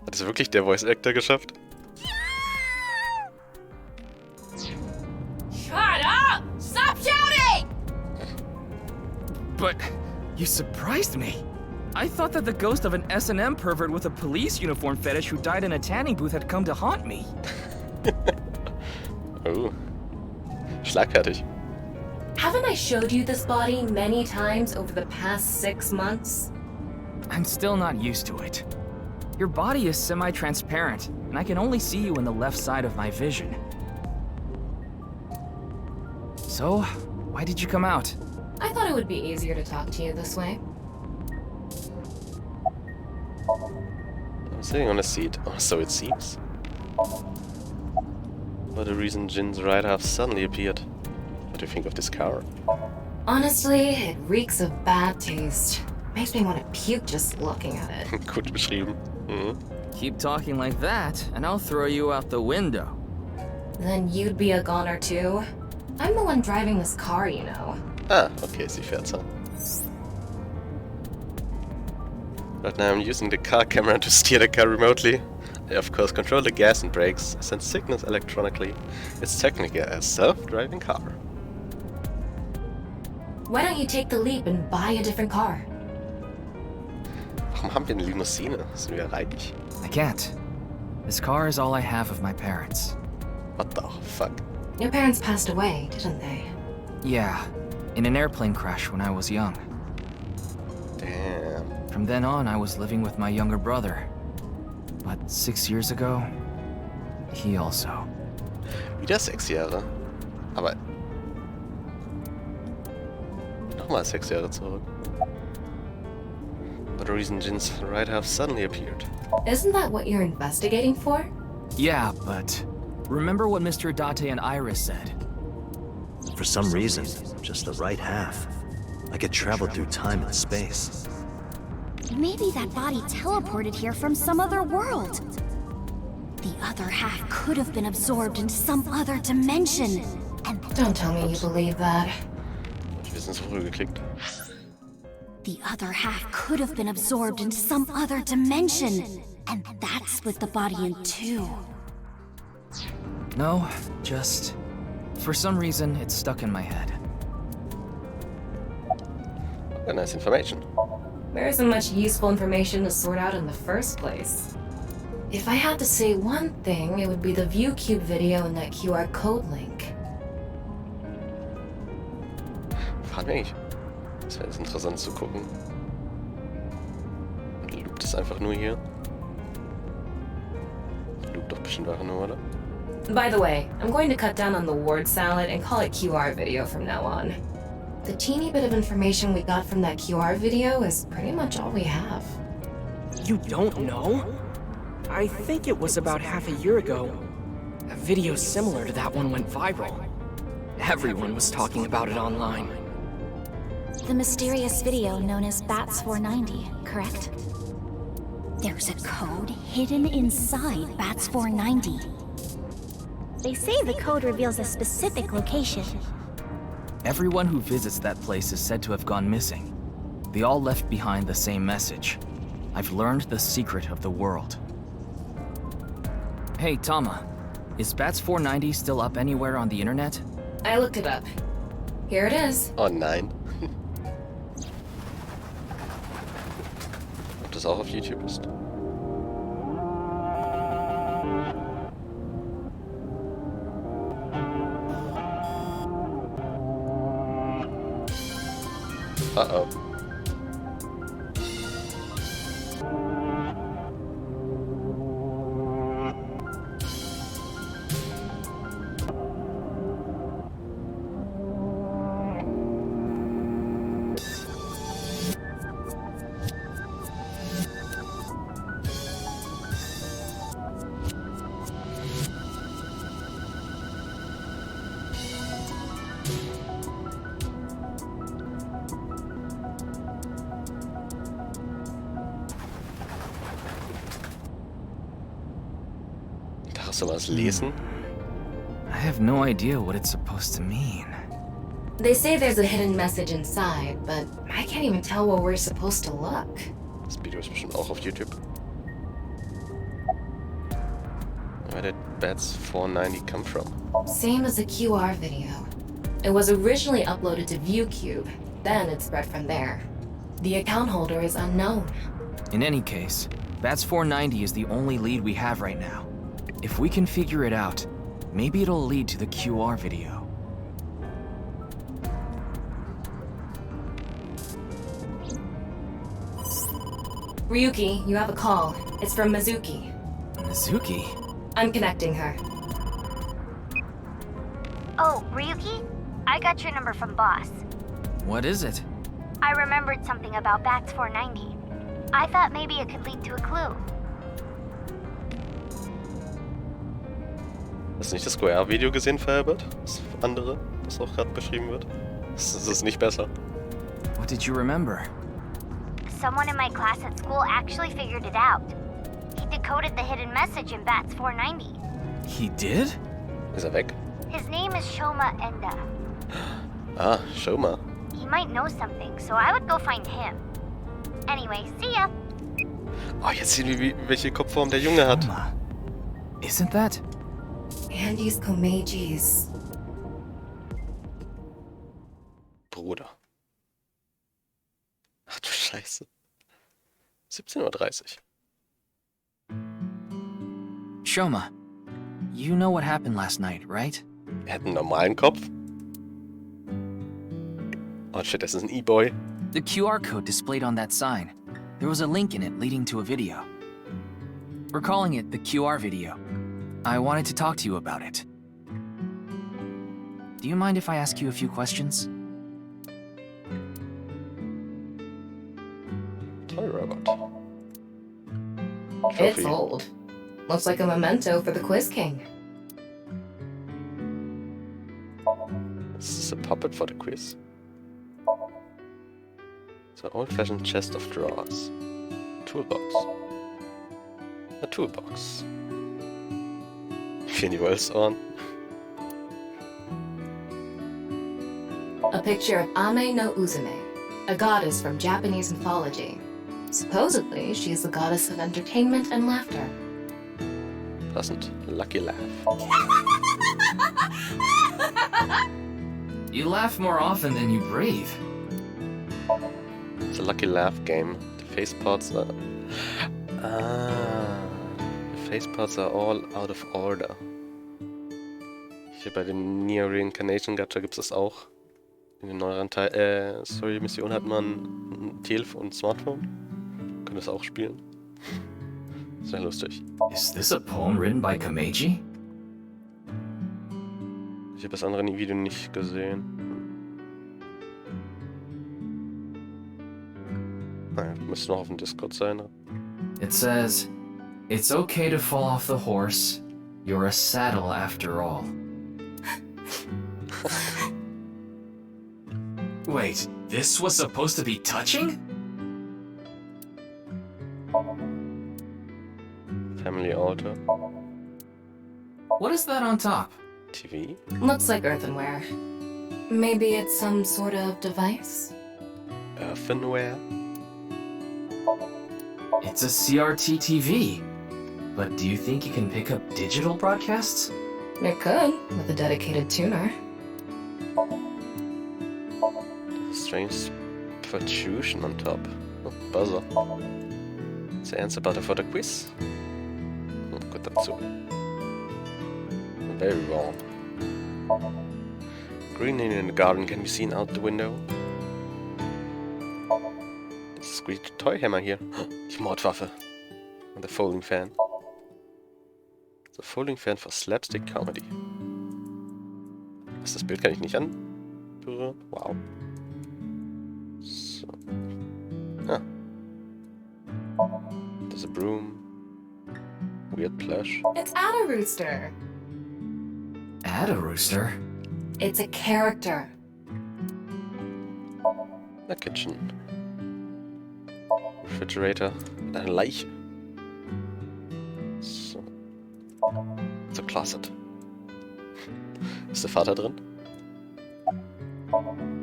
S1: Hat es wirklich der Voice Actor geschafft?
S15: Shut up! Stop shouting!
S4: But you surprised me. I thought that the ghost of an S&M pervert with a police uniform fetish who died in a tanning booth had come to haunt me.
S1: Oh. Schlagfertig.
S9: Haven't I showed you this body many times over the past 6 months?
S4: I'm still not used to it. Your body is semi-transparent, and I can only see you in the left side of my vision. So, why did you come out?
S9: I thought it would be easier to talk to you this way.
S1: I'm sitting on a seat, or so it seems. For the reason Jin's right half suddenly appeared. What do you think of this car?
S9: Honestly, it reeks of bad taste. Makes me want to puke just looking at it.
S1: Gut beschrieben. Mhm.
S4: Keep talking like that, and I'll throw you out the window.
S9: Then you'd be a goner too. I'm the one driving this car, you know.
S1: Ah, okay, sie fährt's an. Right now I'm using the car camera to steer the car remotely. I of course control the gas and brakes, send signals electronically. It's technically a self-driving car.
S9: Why don't you take the leap and buy a different car?
S1: Warum haben wir eine Limousine? Sind wir reich?
S16: I can't. This car is all I have of my parents.
S1: What the fuck?
S9: Your parents passed away, didn't they?
S16: Yeah, in an airplane crash when I was young.
S1: Damn.
S16: From then on, I was living with my younger brother. But 6 years ago, he also.
S1: Wieder 6 Jahre. Aber... Nochmal 6 Jahre zurück. For the reason Jin's right half suddenly appeared.
S9: Isn't that what you're investigating for?
S16: Yeah, but... Remember what Mr. Date and Iris said?
S5: For some reason, just the right half. I could travel through time and space.
S2: Maybe that body teleported here from some other world. The other half could have been absorbed into some other dimension. And
S9: don't tell me you believe that.
S1: Wir sind so früh geklickt.
S2: The other half could have been absorbed into some other dimension. And that's split the body in two.
S16: No, just... For some reason, it's stuck in my head.
S1: Very nice information.
S9: There isn't much useful information to sort out in the first place. If I had to say one thing, it would be the ViewCube video and that QR code link.
S1: Fahren wir nicht. Das wäre jetzt interessant zu gucken. Loopt es einfach nur hier? Loopt doch bestimmt einfach nur, oder?
S9: By the way, I'm going to cut down on the word salad and call it QR video from now on. The teeny bit of information we got from that QR video is pretty much all we have.
S4: You don't know? I think it was about half a year ago. A video similar to that one went viral. Everyone was talking about it online.
S6: The mysterious video known as BATS 490, correct?
S2: There's a code hidden inside BATS 490.
S11: They say the code reveals a specific location.
S16: Everyone who visits that place is said to have gone missing. They all left behind the same message. I've learned the secret of the world. Hey, Tama. Is BATS 490 still up anywhere on the internet?
S9: I looked it up. Here it is.
S1: Oh nein. Ob das auch auf YouTube ist? Uh-oh. Darfst du was lesen?
S16: I have no idea what it's supposed to mean.
S9: They say there's a hidden message inside, but I can't even tell where we're supposed to look.
S1: Das Video ist bestimmt auch auf YouTube. Where did BATS 490 come from?
S9: Same as the QR video. It was originally uploaded to ViewCube, then it spread from there. The account holder is unknown.
S16: In any case, BATS 490 is the only lead we have right now. If we can figure it out, maybe it'll lead to the QR video.
S9: Ryuki, you have a call. It's from Mizuki.
S16: Mizuki?
S9: I'm connecting her.
S17: Oh, Ryuki? I got your number from Boss.
S16: What is it?
S17: I remembered something about BATS 490. I thought maybe it could lead to a clue.
S1: Hast du nicht das Square-Video gesehen, Herbert? Das andere, das auch gerade beschrieben wird? Das ist nicht besser.
S16: What did you remember?
S17: Someone in my class at school actually figured it out. He decoded the hidden message in BATS 490.
S16: He did?
S1: Ist weg?
S17: His name is Shoma Enda.
S1: Ah, Shoma.
S17: He might know something, so I would go find him. Anyway, see ya.
S1: Oh, jetzt sehen wir, welche Kopfform der Junge hat.
S16: Isn't that?
S9: Andy's Komeiji's.
S1: Bruder. Ach du Scheiße. 17:30 Uhr.
S16: Shoma, you know what happened last night, right?
S1: Er hat einen normalen Kopf. Oh shit, das ist ein E-Boy.
S16: The QR code displayed on that sign. There was a link in it leading to a video. We're calling it the QR video. I wanted to talk to you about it. Do you mind if I ask you a few questions?
S1: Toy robot.
S9: It's
S1: Trophy.
S9: old. Looks like a memento for the Quiz King.
S1: This is a puppet for the quiz. It's an old-fashioned chest of drawers. Toolbox. A toolbox. Finiwells on.
S9: A picture of Ame no Uzume, a goddess from Japanese mythology. Supposedly, she is the goddess of entertainment and laughter.
S1: Passend. Lucky laugh.
S16: You laugh more often than you breathe.
S1: It's a lucky laugh game. The face parts are... Ah. The face parts are all out of order. Hier bei dem Neo Reincarnation Gacha gibt es das auch. In den neueren Story-Mission hat man ein Telefon und ein Smartphone. Können das auch spielen. Sehr lustig.
S7: Is this a poem written by Komeiji?
S1: Ich habe das andere Video nicht gesehen. Naja, müsste noch auf dem Discord sein.
S7: It says,
S16: It's okay to fall off the horse. You're a saddle after all. Wait, this was supposed to be touching?
S1: Family altar.
S16: What is that on top?
S1: TV.
S9: Looks like earthenware. Maybe it's some sort of device?
S1: Earthenware?
S16: It's a CRT TV. But do you think you can pick up digital broadcasts?
S9: It could, with a dedicated tuner.
S1: Strange protrusion on top. Oh, buzzer. Is the answer button for the quiz? Oh, gut dazu. Very wrong. Greening in the garden can be seen out the window. There's a squeaky toy hammer here. Die Mordwaffe. Und der Folding Fan. The Folding Fan for Slapstick Comedy. Das Bild kann ich nicht anberühren. Wow. So. Ah. There's a broom. Weird plush.
S9: It's Ada Rooster.
S16: Ada Rooster?
S9: It's a character.
S1: A kitchen. Refrigerator. Eine Leiche. So. It's a closet. Ist der Vater drin?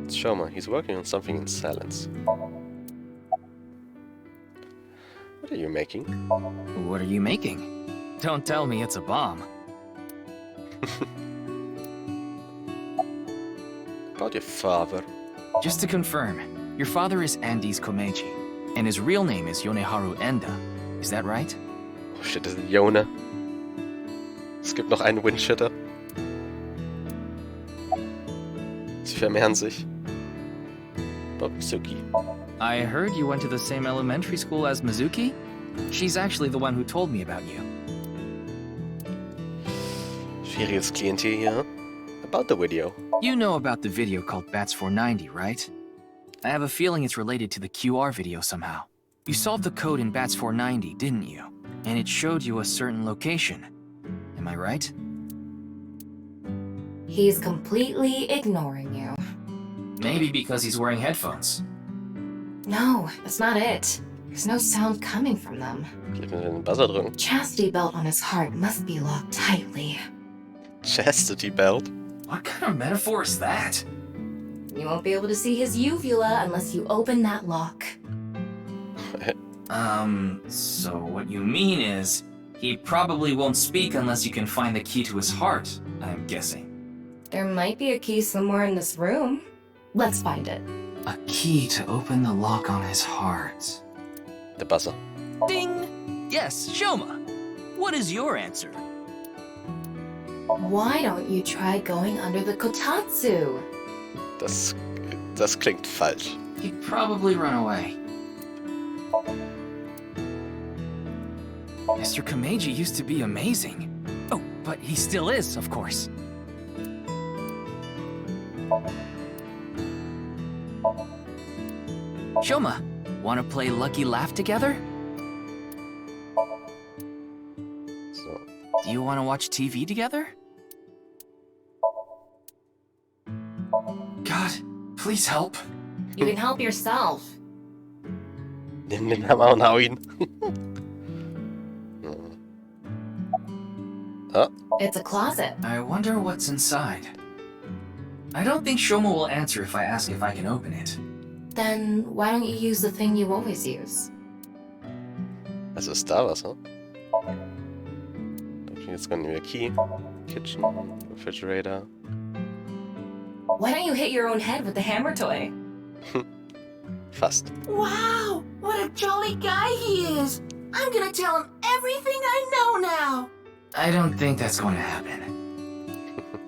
S1: It's Shoma. He's working on something in silence. What are you making?
S16: What are you making? Don't tell me it's a bomb.
S1: About your father.
S16: Just to confirm, your father is Andes Komeiji, and his real name is Yoneharu Enda. Is that right?
S1: Oh shit, das ist Yone. Es gibt noch einen Windshitter. Sie vermehren sich. About Mizuki.
S16: I heard you went to the same elementary school as Mizuki? She's actually the one who told me about you.
S1: Schwieriges Klientel hier. About the video.
S16: You know about the video called Bats 490, right? I have a feeling it's related to the QR video somehow. You solved the code in Bats 490, didn't you? And it showed you a certain location. Am I right?
S9: He's completely ignoring you.
S16: Maybe because he's wearing headphones.
S9: No, that's not it. There's no sound coming from them.
S1: Klick mit den Buzzer drücken.
S9: Chastity belt on his heart must be locked tightly.
S1: Chastity belt?
S16: What kind of metaphor is that?
S9: You won't be able to see his uvula unless you open that lock.
S16: So what you mean is, he probably won't speak unless you can find the key to his heart, I'm guessing.
S9: There might be a key somewhere in this room. Let's find it.
S16: A key to open the lock on his heart.
S1: Der Buzzer.
S18: Ding! Yes, Shoma. What is your answer?
S9: Why don't you try going under the kotatsu?
S1: Das klingt falsch.
S16: He'd probably run away. Mr. Komeiji used to be amazing. Oh, but he still is, of course. Shoma, wanna play Lucky Laugh together?
S1: So.
S16: Do you wanna watch TV together? God, please help.
S9: You can help yourself.
S1: Nimm den Hammer und hau ihn. Oh.
S9: It's a closet.
S16: I wonder what's inside. I don't think Shoma will answer if I ask if I can open it.
S9: Then why don't you use the thing you always use?
S1: Also ist da was, huh? Okay, jetzt können wir Key, Kitchen, Refrigerator.
S9: Why don't you hit your own head with the hammer toy?
S1: Fast.
S15: Wow, what a jolly guy he is. I'm gonna tell him everything I know now.
S16: I don't think that's going to happen.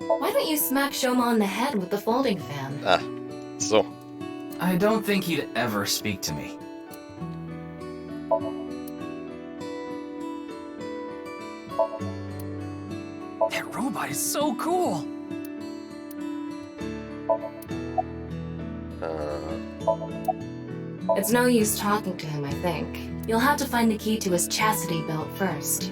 S9: Why don't you smack Shoma on the head with the folding fan?
S1: Ah, so.
S16: I don't think he'd ever speak to me. That robot is so cool!
S9: It's no use talking to him, I think. You'll have to find the key to his chastity belt first.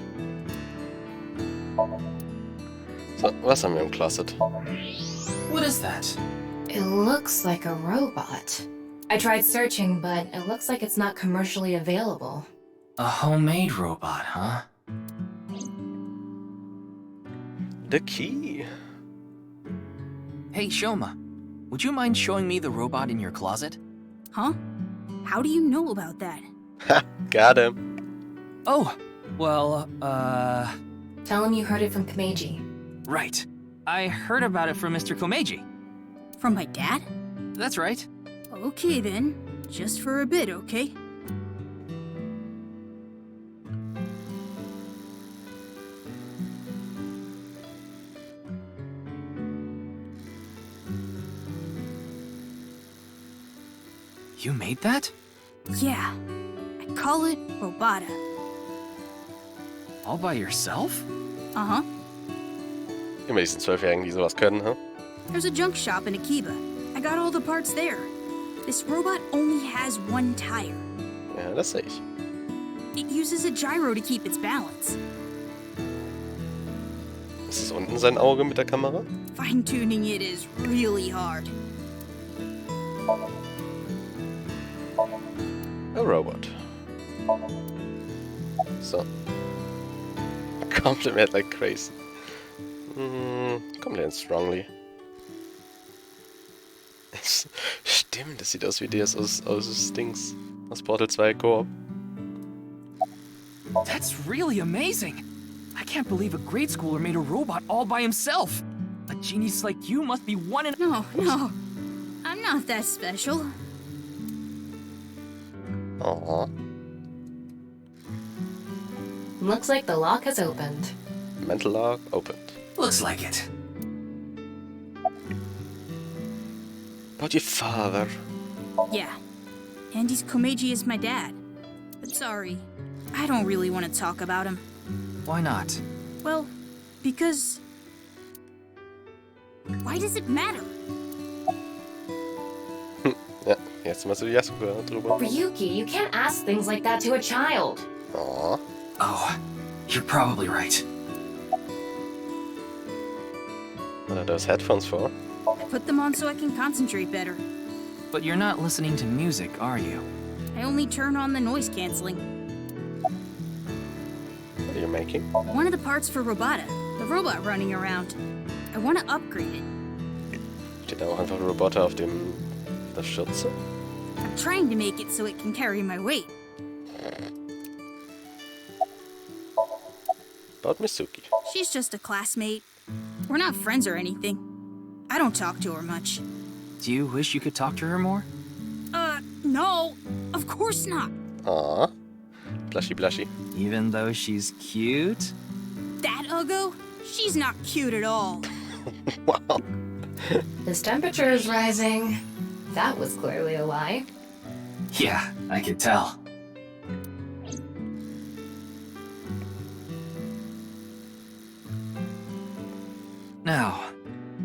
S1: So, was haben wir im Closet?
S16: What is that?
S9: It looks like a robot. I tried searching, but it looks like it's not commercially available.
S16: A homemade robot, huh?
S1: The key.
S16: Hey, Shoma. Would you mind showing me the robot in your closet?
S19: Huh? How do you know about that?
S1: Ha! Got him.
S16: Oh, well,
S9: Tell him you heard it from Komeiji.
S16: Right. I heard about it from Mr. Komeiji.
S19: From my dad?
S16: That's right.
S19: Okay then. Just for a bit, okay?
S16: You made that?
S19: Yeah. I call it Robata.
S16: All by yourself?
S19: Uh-huh.
S1: Immer diesen 12-Jährigen, die sowas können, huh?
S19: There's a junk shop in Akiba. I got all the parts there. This robot only has one tire.
S1: Ja, das sehe ich.
S19: It uses a gyro to keep its balance.
S1: Ist es unten sein Auge mit der Kamera?
S19: Fine-tuning it is really hard.
S1: A robot. So. Compliment like crazy. Compliment strongly. Stimmt, das sieht aus wie das aus Dings. Aus Portal 2 Koop.
S16: That's really amazing! I can't believe a grade schooler made a robot all by himself! A genius like you must be one in—
S19: No. I'm not that special.
S1: Aww.
S9: Looks like the lock has opened.
S1: Mental lock opened.
S16: Looks like it.
S1: About your father.
S19: Yeah. Andy's Komeiji is my dad. But sorry, I don't really want to talk about him.
S16: Why not?
S19: Well, because... Why does it matter?
S1: Ja, jetzt mal so die Yasuko drüber.
S9: Ryuki, you can't ask things like that to a child.
S1: Aww.
S16: Oh, you're probably right.
S1: What are those headphones for?
S19: I put them on so I can concentrate better.
S16: But you're not listening to music, are you?
S19: I only turn on the noise canceling.
S1: What are you making?
S19: One of the parts for Robata, the robot running around. I want to upgrade it.
S1: Steht da auch einfach ein Roboter auf dem... der Schürze?
S19: I'm trying to make it so it can carry my weight.
S1: About Mizuki.
S19: She's just a classmate. We're not friends or anything. I don't talk to her much.
S16: Do you wish you could talk to her more?
S19: No. Of course not.
S1: Aww. Blushy blushy.
S16: Even though she's cute?
S19: That Uggo? She's not cute at all.
S1: Wow.
S9: His temperature is rising. That was clearly a lie.
S16: Yeah, I could tell. Now,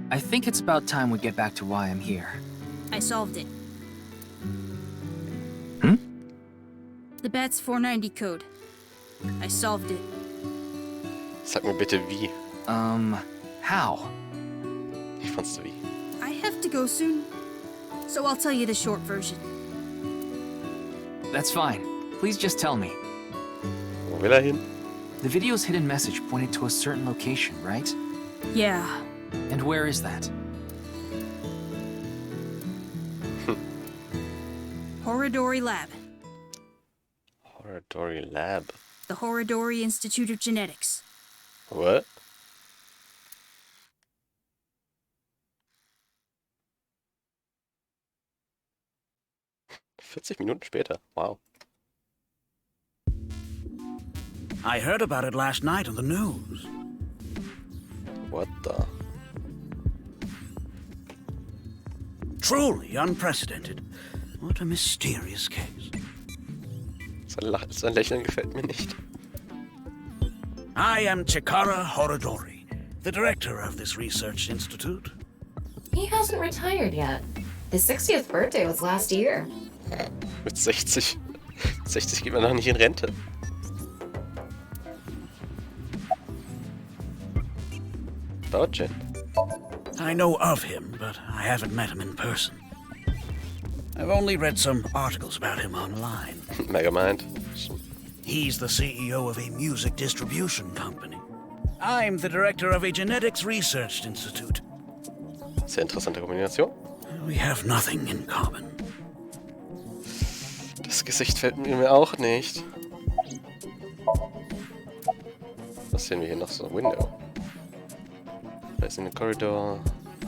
S16: I think it's about time we get back to why I'm here.
S19: I solved it.
S16: Hmm?
S19: The BATS 490 code. I solved it.
S1: Sag mir bitte wie.
S16: How?
S1: Ich fand's wie.
S19: I have to go soon, so I'll tell you the short version.
S16: That's fine. Please just tell me.
S1: Wo will er hin?
S16: The video's hidden message pointed to a certain location, right?
S19: Yeah.
S16: And where is that?
S19: Horodori Lab.
S1: Horodori Lab.
S19: The Horodori Institute of Genetics.
S1: What? Minuten später. Wow.
S20: I heard about it last night on the news.
S1: What the?
S20: Truly unprecedented. What a mysterious case.
S1: Sein Lächeln gefällt mir nicht.
S20: I am Chikara Horodori, the director of this research institute.
S9: He hasn't retired yet. His 60th birthday was last year.
S1: Mit 60. 60 geht man noch nicht in Rente. Baujin.
S20: I know of him, but I haven't met him in person. I've only read some articles about him online.
S1: Megamind.
S20: He's the CEO of a music distribution company. I'm the director of a genetics research institute.
S1: Sehr interessante Kombination.
S20: We have nothing in common.
S1: Das Gesicht fällt mir auch nicht. Was sehen wir hier noch so? Window. Place in the corridor.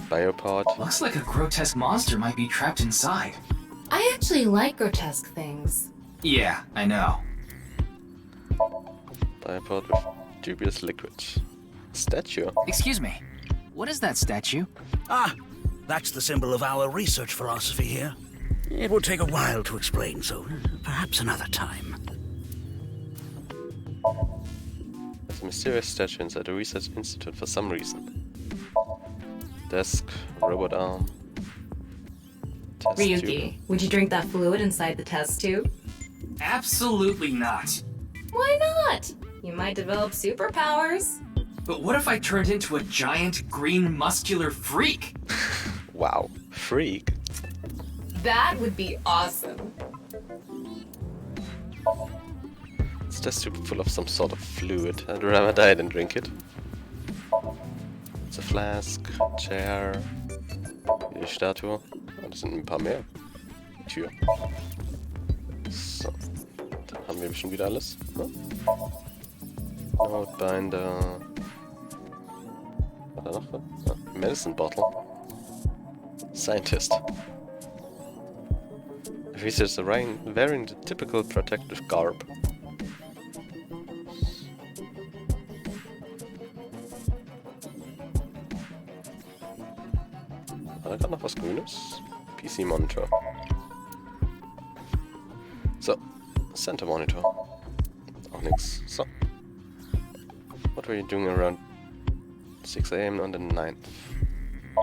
S1: Biopod.
S16: Looks like a grotesque monster might be trapped inside.
S9: I actually like grotesque things.
S16: Yeah, I know.
S1: Biopod with dubious liquid. Statue.
S16: Excuse me. What is that statue?
S20: Ah, that's the symbol of our research philosophy here. It would take a while to explain, so perhaps another time.
S1: There's a mysterious statue inside the research institute for some reason. Desk, robot arm. Test
S9: Ryuki,
S1: tube.
S9: would you drink that fluid inside the test tube?
S16: Absolutely not.
S9: Why not? You might develop superpowers.
S16: But what if I turned into a giant green muscular freak?
S1: Wow, freak.
S9: That would be awesome.
S1: It's test tube full of some sort of fluid. I'd rather die than drink it. It's a flask, chair, die Statue. Oh, das sind ein paar mehr. Tür. So. Dann haben wir schon wieder alles. Ne? Notebinder. War da noch was? Ah, Medicine Bottle. Scientist. Researchers are wearing the typical protective garb. War da gerade noch was Grünes? PC Monitor. So. Center Monitor. Auch nix. So. What were you doing around 6 AM on the 9th?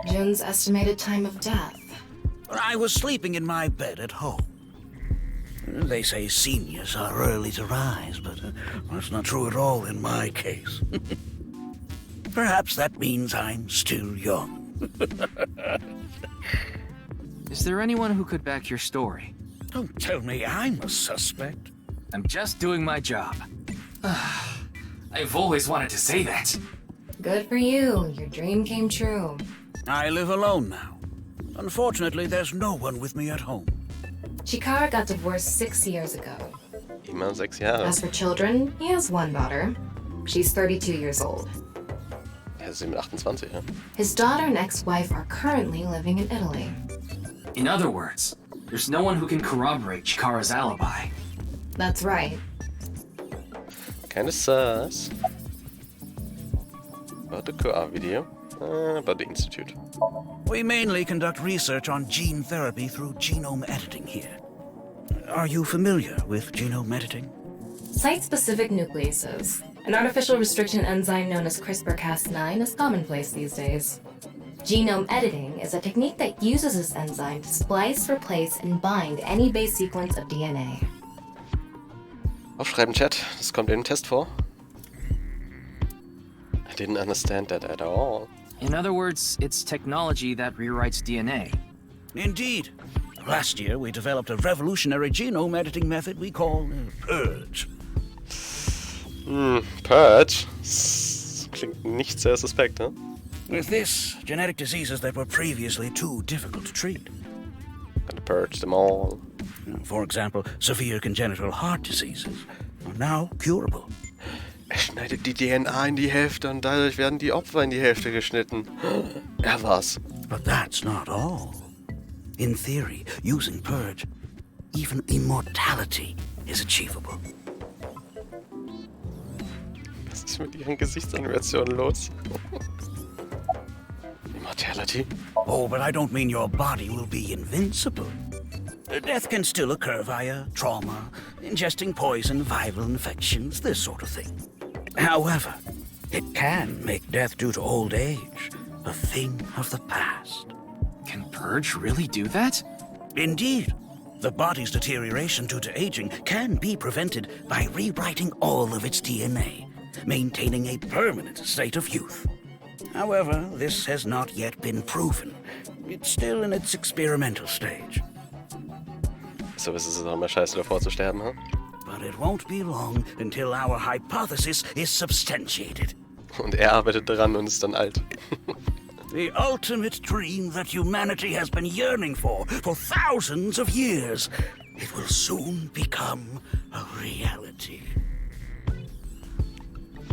S9: Jun's estimated time of death.
S20: I was sleeping in my bed at home. They say seniors are early to rise, but that's not true at all in my case. Perhaps that means I'm still young.
S16: Is there anyone who could back your story?
S20: Don't tell me I'm a suspect.
S16: I'm just doing my job. I've always wanted to say that.
S9: Good for you. Your dream came true.
S20: I live alone now. Unfortunately, there's no one with me at home.
S9: Chikara got divorced 6 years ago.
S1: Immer 6 Jahre.
S9: As for children, he has one daughter. She's 32 years old.
S1: Er ist 28, ja.
S9: His daughter and ex-wife are currently living in Italy.
S16: In other words, there's no one who can corroborate Chikara's alibi.
S9: That's right.
S1: Kinda sus. About the QA video. About the institute.
S20: We mainly conduct research on gene therapy through genome editing here. Are you familiar with genome editing?
S9: Site-specific nucleases, an artificial restriction enzyme known as CRISPR-Cas9, is commonplace these days. Genome editing is a technique that uses this enzyme to splice, replace, and bind any base sequence of DNA.
S1: Aufschreiben, Chat. Das kommt in dem Test vor. I didn't understand that at all.
S16: In other words, it's technology that rewrites DNA.
S20: Indeed. Last year, we developed a revolutionary genome editing method we call Purge.
S1: Purge? Das klingt nicht sehr suspekt, ne?
S20: With this, genetic diseases that were previously too difficult to treat.
S1: Gotta purge them all.
S20: For example, severe congenital heart diseases are now curable.
S1: Er schneidet die DNA in die Hälfte und dadurch werden die Opfer in die Hälfte geschnitten. Er war's.
S20: But that's not all. In theory, using Purge, even immortality is achievable.
S1: Was ist mit ihren Gesichtsanimationen los? Immortality?
S20: Oh, but I don't mean your body will be invincible. Death can still occur via trauma, ingesting poison, viral infections, this sort of thing. However, it can make death due to old age a thing of the past.
S16: Can Purge really do that?
S20: Indeed. The body's deterioration due to aging can be prevented by rewriting all of its DNA, maintaining a permanent state of youth. However, this has not yet been proven. It's still in its experimental stage.
S1: So ist es auch immer scheiße davor zu sterben, huh?
S20: But it won't be long until our hypothesis is substantiated.
S1: Und er arbeitet dran und ist dann alt.
S20: The ultimate dream that humanity has been yearning for thousands of years. It will soon become a reality.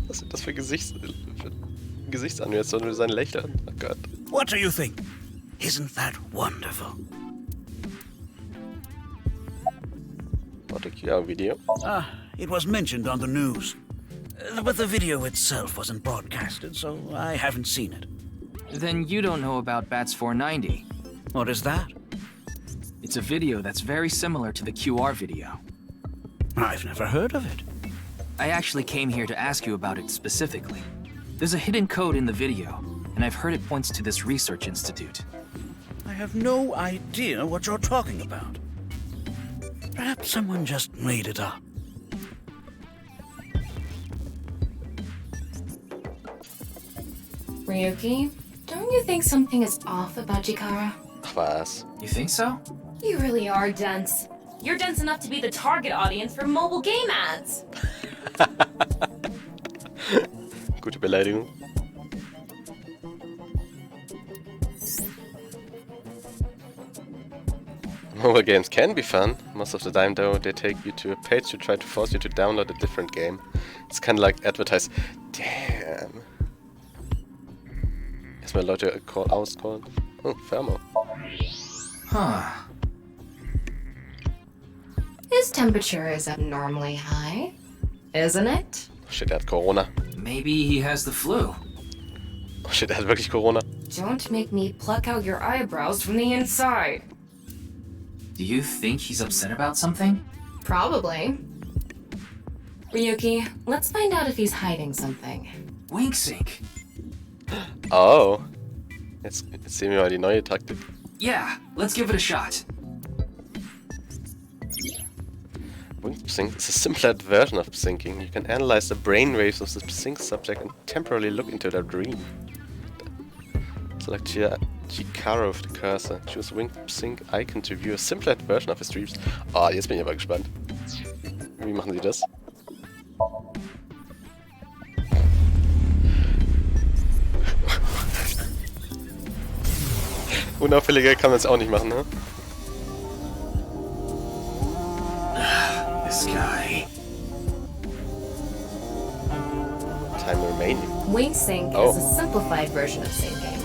S1: Was sind das für Gesichtsanimation und sein Lächeln? Oh Gott.
S20: What do you think? Isn't that wonderful?
S1: What a QR video.
S20: It was mentioned on the news. But the video itself wasn't broadcasted, so I haven't seen it.
S16: Then you don't know about Bats 490.
S20: What is that?
S16: It's a video that's very similar to the QR video.
S20: I've never heard of it.
S16: I actually came here to ask you about it specifically. There's a hidden code in the video, and I've heard it points to this research institute.
S20: I have no idea what you're talking about. Perhaps someone just made it up.
S9: Ryuki, don't you think something is off about Chikara?
S1: Was?
S16: You think so?
S9: You really are dense.
S21: You're dense enough to be the target audience for mobile game ads.
S1: Gute Beleidigung. Mobile games can be fun. Most of the time, though, they take you to a page to try to force you to download a different game. It's kind of like advertise. Damn. Erstmal Leute auscallen. Oh, Thermo.
S16: Huh.
S9: His temperature is abnormally high, isn't it?
S1: Oh shit, er hat Corona.
S16: Maybe he has the flu.
S1: Oh shit, er hat wirklich Corona.
S9: Don't make me pluck out your eyebrows from the inside.
S16: Do you think he's upset about something?
S9: Probably. Ryuki, let's find out if he's hiding something.
S16: Winksink.
S1: Oh. Jetzt sehen wir mal die neue Taktik.
S16: Yeah, let's give it a shot.
S1: Sync is a simpler version of syncing. You can analyze the brainwaves of the sync subject and temporarily look into their dream. Select here Chikara with the cursor. Choose Wink Sync icon to view a simpler version of his dreams. Ah, jetzt bin ich aber gespannt. Wie machen sie das? Unauffälliger kann man es auch nicht machen, ne?
S16: This guy.
S1: Time remaining.
S9: WinkSync is a simplified version of syncing.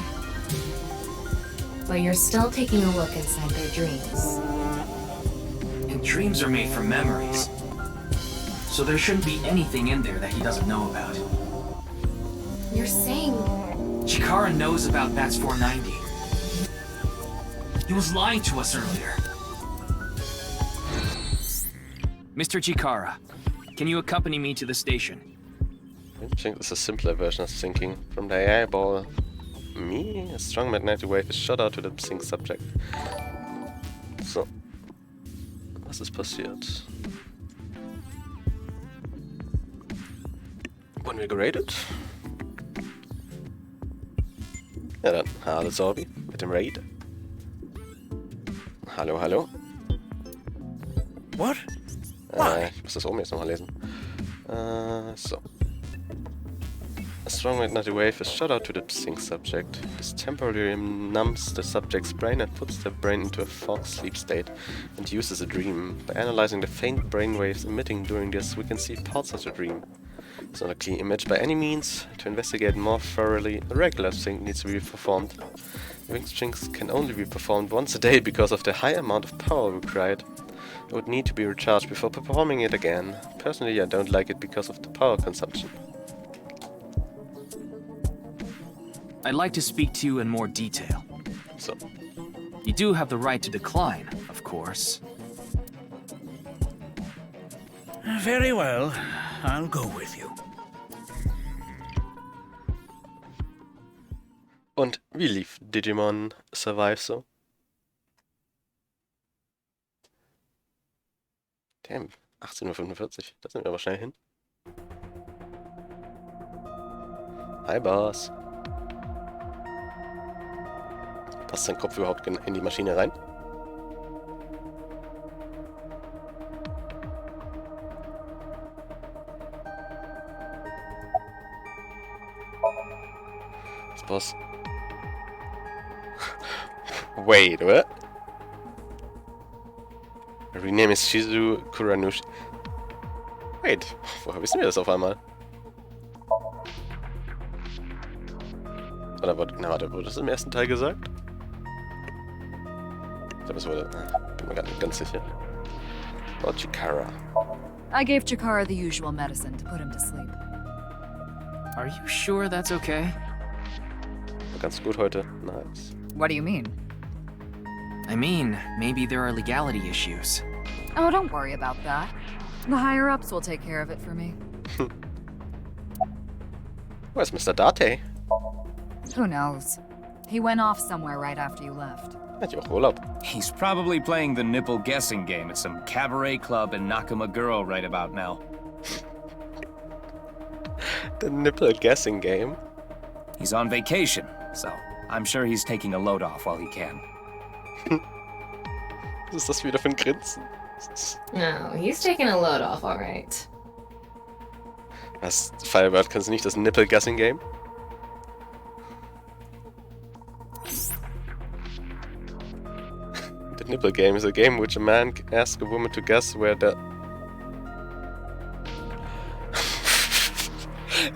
S9: But you're still taking a look inside their dreams.
S16: And dreams are made from memories. So there shouldn't be anything in there that he doesn't know about.
S9: You're saying...
S16: Chikara knows about Bats 490. He was lying to us earlier. Mr. Chikara, can you accompany me to the station?
S1: I think this is a simpler version of syncing. From the AI ball, a strong magnetic wave is shot out to the sync subject. So, was ist passiert? Wurden wir geradet? Ja dann, hallo Sorbi mit dem Raid. Hallo, hallo.
S20: What?
S1: Ich muss das oben jetzt nochmal lesen. So. A strong magnetic wave is shot out to the sync subject. This temporarily numbs the subject's brain and puts the brain into a fog sleep state and uses a dream. By analyzing the faint brain waves emitting during this, we can see parts of the dream. It's not a clean image by any means. To investigate more thoroughly, a regular sync needs to be performed. Wing syncs can only be performed once a day because of the high amount of power required. It would need to be recharged before performing it again. Personally, I don't like it because of the power consumption.
S16: I'd like to speak to you in more detail.
S1: So.
S16: You do have the right to decline, of course.
S20: Very well. I'll go with you.
S1: Und wie lief Digimon Survive so? Damn, 18:45 Uhr. Da sind wir aber schnell hin. Hi, Boss. Passt dein Kopf überhaupt in die Maschine rein? Was, Boss? Wait, what? Her name is Shizu Kuranushi. Wait, woher wissen wir das auf einmal? Oder wurde das im ersten Teil gesagt? Ich glaube, es wurde. Bin mir gar nicht ganz sicher. Oh, Chikara.
S3: I gave Chikara the usual medicine to put him to sleep.
S16: Are you sure that's okay?
S1: Ganz gut heute. Nice.
S3: What do you mean?
S16: I mean, maybe there are legality issues.
S3: Oh, don't worry about that. The higher-ups will take care of it for me.
S1: Where's Mr. Date?
S3: Who knows? He went off somewhere right after you left.
S1: Hat ja auch Urlaub.
S22: He's probably playing the nipple guessing game at some cabaret club in Nakamaguro right about now.
S1: The nipple guessing game?
S22: He's on vacation, so I'm sure he's taking a load off while he can.
S1: Was ist das wieder für ein Grinsen?
S9: No, he's taking a load off, alright.
S1: Was? Firebird, kannst du nicht das nipple guessing game? The nipple game is a game in which a man asks a woman to guess where the...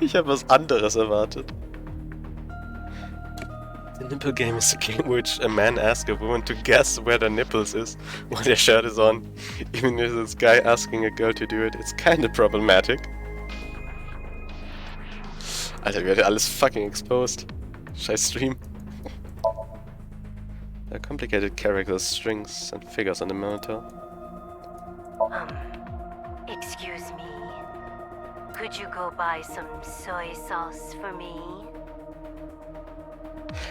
S1: Ich habe was anderes erwartet. The nipple game is a game in which a man asks a woman to guess where the nipples is while their shirt is on. Even if it's a guy asking a girl to do it, it's kinda problematic. Alter, wird ja alles fucking exposed. Scheiß Stream. There are complicated characters, strings, and figures on the monitor.
S23: Excuse me. Could you go buy some soy sauce for me?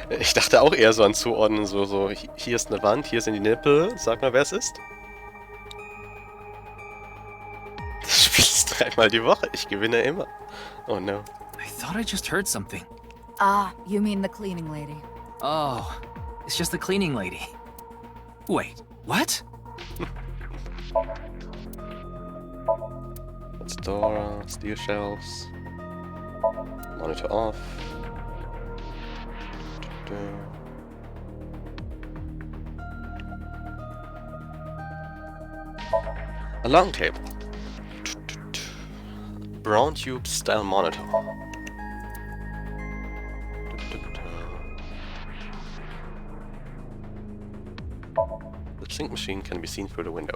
S1: Ich dachte auch eher so an Zuordnen, so, hier ist eine Wand, hier sind die Nippel, sag mal, wer es ist. Das spielst 3-mal die Woche, ich gewinne immer. Oh no.
S16: I thought I just heard something.
S3: Ah, you mean the cleaning lady.
S16: Oh, it's just the cleaning lady. Wait, what?
S1: That's Dora, steel shelves. Monitor off. A long table. Brown tube style monitor. The sync machine can be seen through the window.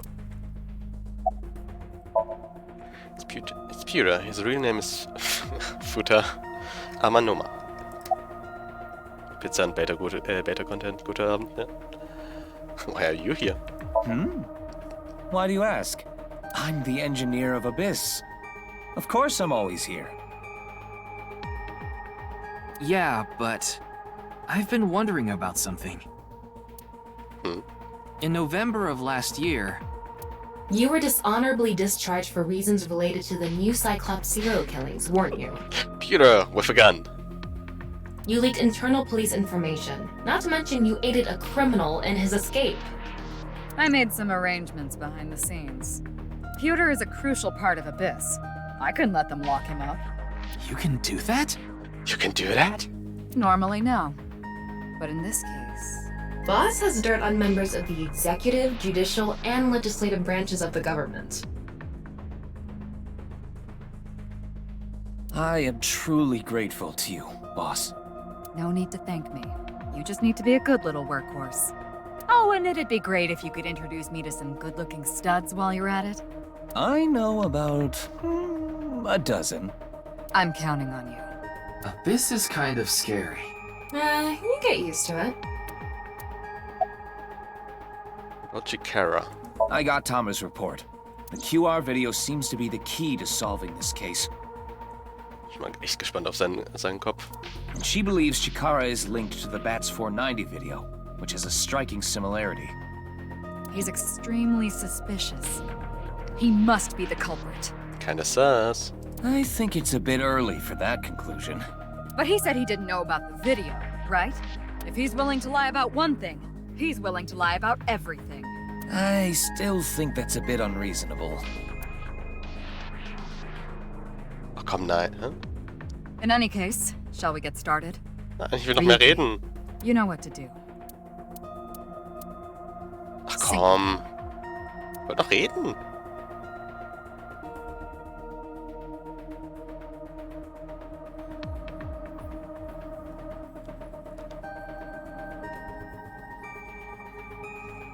S1: It's Pura. His real name is Futa Amanoma. Pizza and beta content. Guten Abend. Yeah. Why are you here?
S22: Why do you ask? I'm the engineer of Abyss. Of course I'm always here.
S16: Yeah, but I've been wondering about something. In November of last year...
S9: You were dishonorably discharged for reasons related to the new Cyclops serial killings, weren't you?
S1: Peter with a gun.
S9: You leaked internal police information, not to mention you aided a criminal in his escape.
S3: I made some arrangements behind the scenes. Pewter is a crucial part of Abyss. I couldn't let them lock him up.
S16: You can do that?
S1: You can do that?
S3: Normally, no. But in this case...
S9: Boss has dirt on members of the executive, judicial, and legislative branches of the government.
S22: I am truly grateful to you, boss.
S3: No need to thank me. You just need to be a good little workhorse. Oh, and it'd be great if you could introduce me to some good-looking studs while you're at it.
S22: I know about a dozen.
S3: I'm counting on you.
S16: This is kind of scary.
S9: You get used to it.
S1: Chikara.
S22: I got Tama's report. The QR video seems to be the key to solving this case.
S1: Ich bin echt gespannt auf seinen Kopf.
S22: And she believes Chikara is linked to the Bats 490 video, which has a striking similarity.
S3: He's extremely suspicious. He must be the culprit.
S1: Kinda sus.
S22: I think it's a bit early for that conclusion.
S3: But he said he didn't know about the video, right? If he's willing to lie about one thing, he's willing to lie about everything.
S22: I still think that's a bit unreasonable.
S1: Ach komm, nein. Hä?
S3: In any case, shall we get started?
S1: Nein, ich will noch mehr reden.
S3: You know what to do.
S1: Ach komm. Ich will doch reden.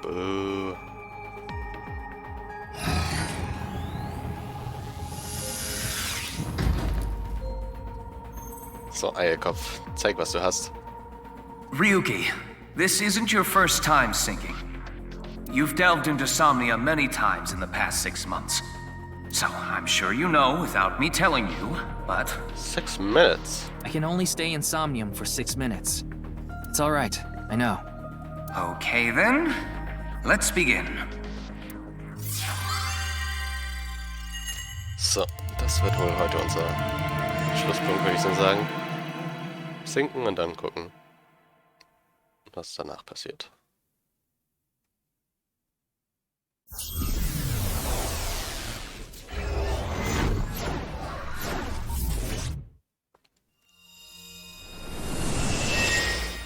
S1: Boo. So, Eierkopf, zeig, was du hast.
S22: Ryuki, this isn't your first time sinking. You've delved into SOMNIUM many times in the past 6 months. So, I'm sure you know without me telling you, but...
S1: 6 minutes?
S16: I can only stay in SOMNIUM for 6 minutes. It's alright, I know.
S22: Okay then, let's begin.
S1: So, das wird wohl heute unser Schlusspunkt, würde ich so sagen. Sinken und dann gucken, was danach passiert.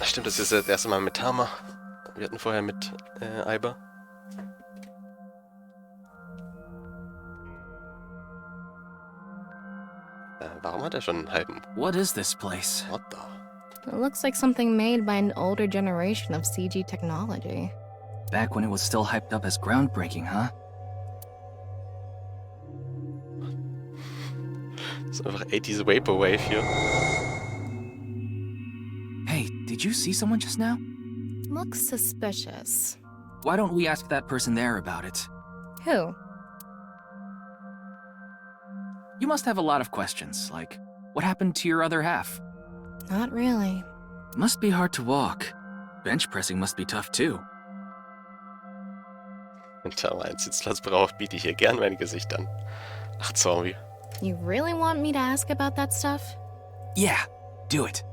S1: Stimmt, das ist das erste Mal mit Tama. Wir hatten vorher mit Aiba. Warum hat er schon einen halben?
S16: What is this place?
S1: What the?
S8: It looks like something made by an older generation of CG technology.
S16: Back when it was still hyped up as groundbreaking, huh?
S1: Das ist einfach 80s Vaporwave hier.
S16: Hey, did you see someone just now?
S8: Looks suspicious.
S16: Why don't we ask that person there about it?
S8: Who?
S16: You must have a lot of questions, like, what happened to your other half?
S8: Not really.
S16: Must be hard to walk. Bench pressing must be tough too.
S1: Wenn Tama einen Sitzplatz braucht, biete ich hier gern mein Gesicht an. Ach, Zombie.
S8: You really want me to ask about that stuff?
S16: Yeah, do it.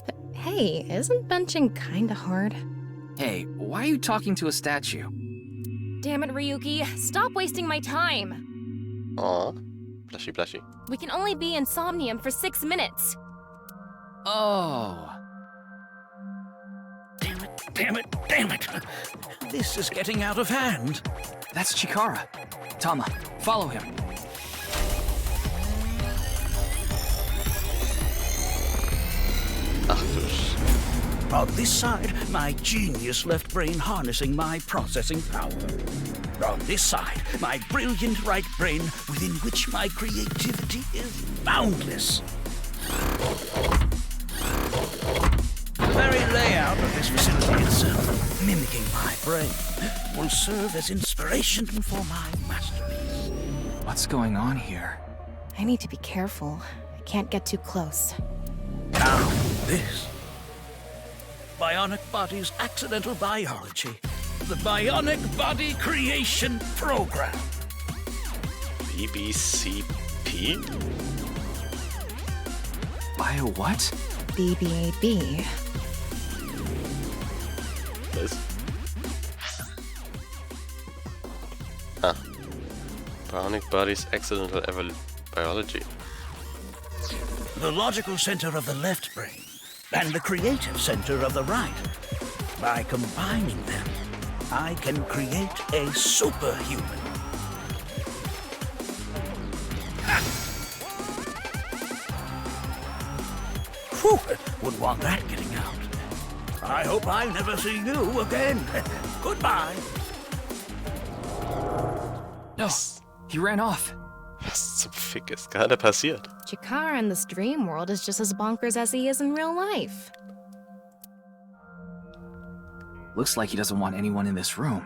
S8: But hey, isn't benching kinda hard?
S16: Hey, why are you talking to a statue?
S10: Damn it, Ryuki. Stop wasting my time.
S1: Aw, blushy blushy.
S10: We can only be in SOMNIUM for 6 minutes.
S16: Oh.
S20: Damn it, damn it, damn it! This is getting out of hand.
S16: That's Chikara. Tama, follow him.
S1: Ach du Sch...
S20: On this side, my genius left brain harnessing my processing power. On this side, my brilliant right brain within which my creativity is boundless. The very layout of this facility itself, mimicking my brain, will serve as inspiration for my masterpiece.
S16: What's going on here?
S8: I need to be careful. I can't get too close.
S20: Now, this. Bionic Body's Accidental Biology. The Bionic Body Creation Program.
S1: BBCP?
S16: Bio what?
S8: BBAB.
S1: Was? Ah. Bionic Body's Accidental Biology.
S20: The logical center of the left brain and the creative center of the right. By combining them, I can create a superhuman. Whew, wouldn't want that getting out. I hope I never see you again. Goodbye.
S16: No, he ran off.
S1: Was zum Fick ist gerade passiert?
S8: Chikara in this dream world is just as bonkers as he is in real life.
S16: Looks like he doesn't want anyone in this room.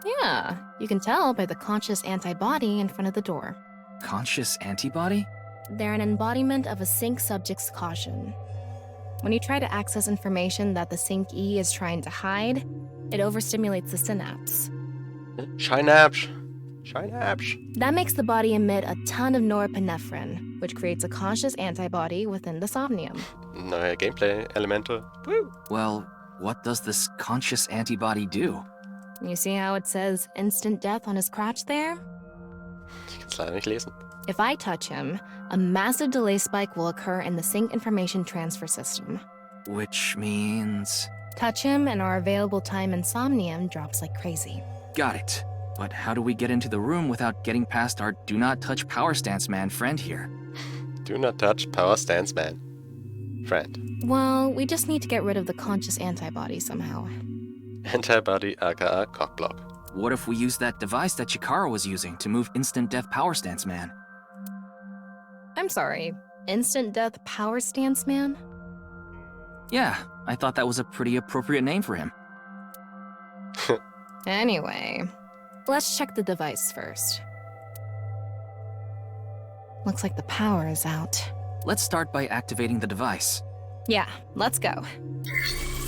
S8: Yeah, you can tell by the conscious antibody in front of the door.
S16: Conscious antibody?
S8: They're an embodiment of a sync subject's caution. When you try to access information that the sync E is trying to hide, it overstimulates the synapse.
S1: Synapse. Synapse.
S8: That makes the body emit a ton of norepinephrine, which creates a conscious antibody within the somnium.
S1: Neue Gameplay-Elemente. Woo!
S16: Well, what does this conscious antibody do?
S8: You see how it says instant death on his crotch there?
S1: Ich kann's leider nicht lesen.
S8: If I touch him, a massive delay spike will occur in the sync information transfer system.
S16: Which means...
S8: Touch him and our available time in Somnium drops like crazy.
S16: Got it. But how do we get into the room without getting past our do not touch power stance man friend here?
S1: Do not touch power stance man. Friend.
S8: Well, we just need to get rid of the conscious antibody somehow.
S1: Antibody aka cockblock.
S16: What if we use that device that Chikara was using to move instant death power stance man?
S8: I'm sorry, instant death power stance man?
S16: Yeah, I thought that was a pretty appropriate name for him.
S8: Anyway, let's check the device first. Looks like the power is out.
S16: Let's start by activating the device.
S8: Yeah, let's go.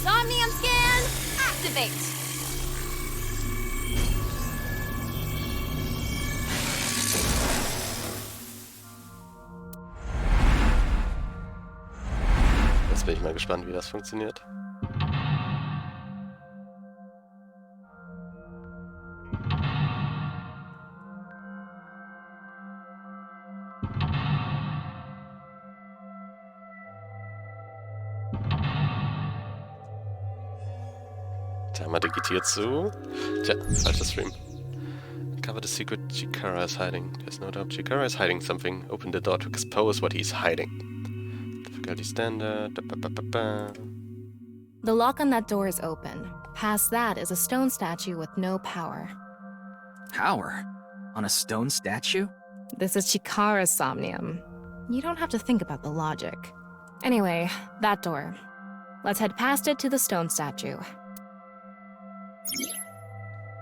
S10: Somnium scan, activate!
S1: Jetzt bin ich mal gespannt, wie das funktioniert. Tama digitiert zu. Tja, falscher Stream. Cover the secret Chikara is hiding. There's no doubt Chikara is hiding something. Open the door to expose what he's hiding. Difficulty standard.
S8: The lock on that door is open. Past that is a stone statue with no power.
S16: Power? On a stone statue?
S8: This is Chikara's Somnium. You don't have to think about the logic. Anyway, that door. Let's head past it to the stone statue.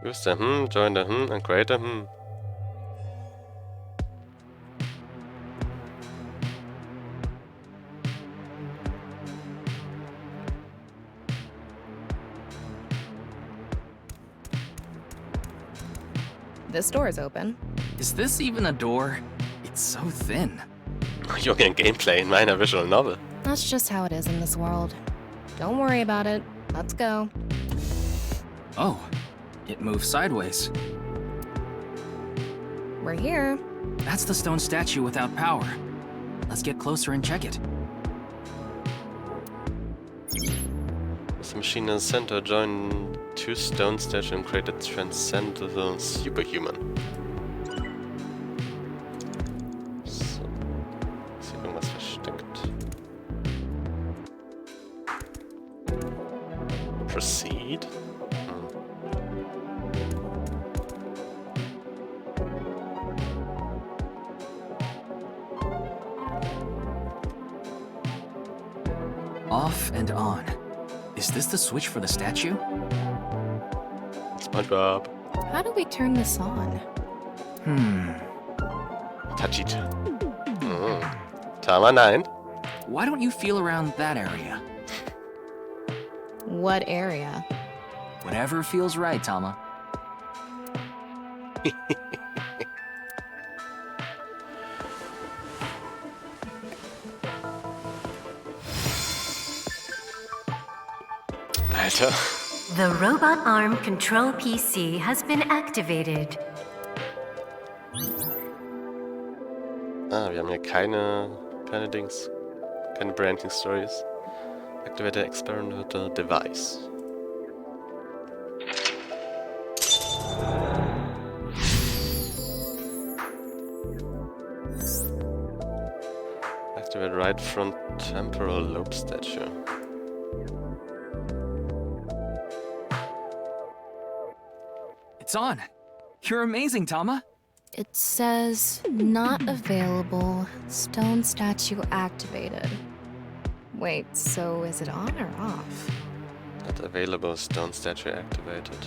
S1: Use the join the and create the
S8: This door is open.
S16: Is this even a door? It's so thin.
S1: Junge, Gameplay in meiner visual novel.
S8: That's just how it is in this world. Don't worry about it. Let's go.
S16: Oh, it moves sideways.
S8: We're here.
S16: That's the stone statue without power. Let's get closer and check it.
S1: With the machine in the center, join two stone statues and create a transcendental superhuman. So, ist hier irgendwas versteckt? Proceed?
S16: Off and on. Is this the switch for the statue?
S1: SpongeBob.
S8: How do we turn this on?
S1: Touch it. Tama, nein.
S16: Why don't you feel around that area?
S8: What area?
S16: Whatever feels right, Tama.
S1: Alter.
S23: The robot arm control PC has been activated.
S1: Ah, wir haben hier keine Dings. Keine Branding Stories. Activate the experimental device. Activate right front temporal lobe statue.
S16: It's on. You're amazing, Tama.
S8: It says not available. Stone statue activated. Wait, so is it on or off?
S1: Not available, stone statue activated.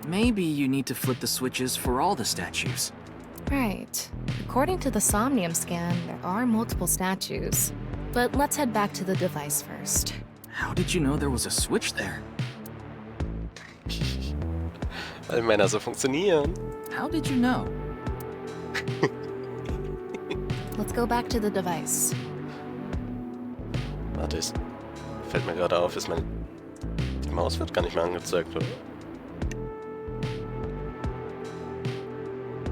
S16: Maybe you need to flip the switches for all the statues.
S8: Right. According to the Somnium scan, there are multiple statues. But let's head back to the device first.
S16: How did you know there was a switch there?
S1: Weil Männer so funktionieren.
S16: How did you know?
S8: Let's go back to the device.
S1: Warte, fällt mir gerade auf, die Maus wird gar nicht mehr angezeigt, oder?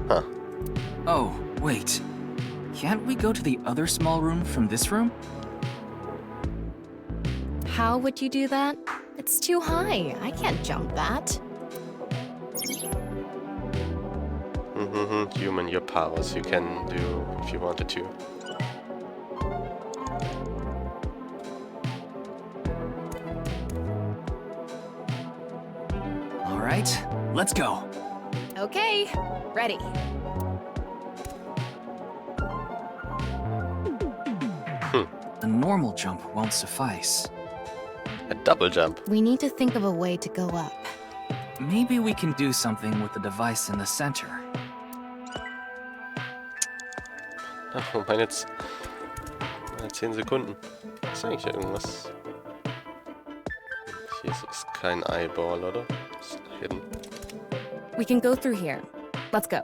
S1: Huh.
S16: Oh, wait. Can't we go to the other small room from this room?
S8: How would you do that? It's too high. I can't jump that.
S1: Human, your powers. You can do if you wanted to.
S16: All right, let's go.
S8: Okay, ready.
S16: A normal jump won't suffice.
S1: A double jump?
S8: We need to think of a way to go up.
S16: Maybe we can do something with the device in the center.
S1: Ach, meine 10 Sekunden. Ist eigentlich irgendwas? Hier ist kein Eyeball, oder? Ist hidden.
S8: We can go through here. Let's go.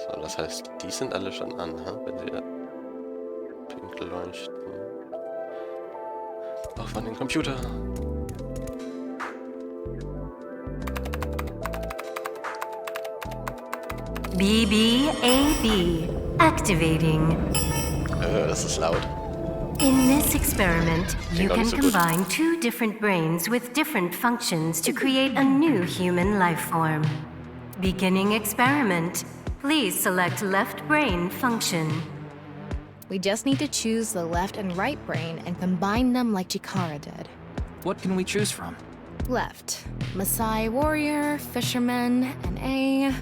S1: So, das heißt, die sind alle schon an, wenn sie pink leuchten. Auf an den Computer.
S23: BBAB. Activating.
S1: Das ist laut.
S23: In this experiment, you can combine two different brains with different functions to create a new human life form. Beginning experiment. Please select left brain function.
S8: We just need to choose the left and right brain and combine them like Chikara did.
S16: What can we choose from?
S8: Left, Maasai warrior, fisherman, and A.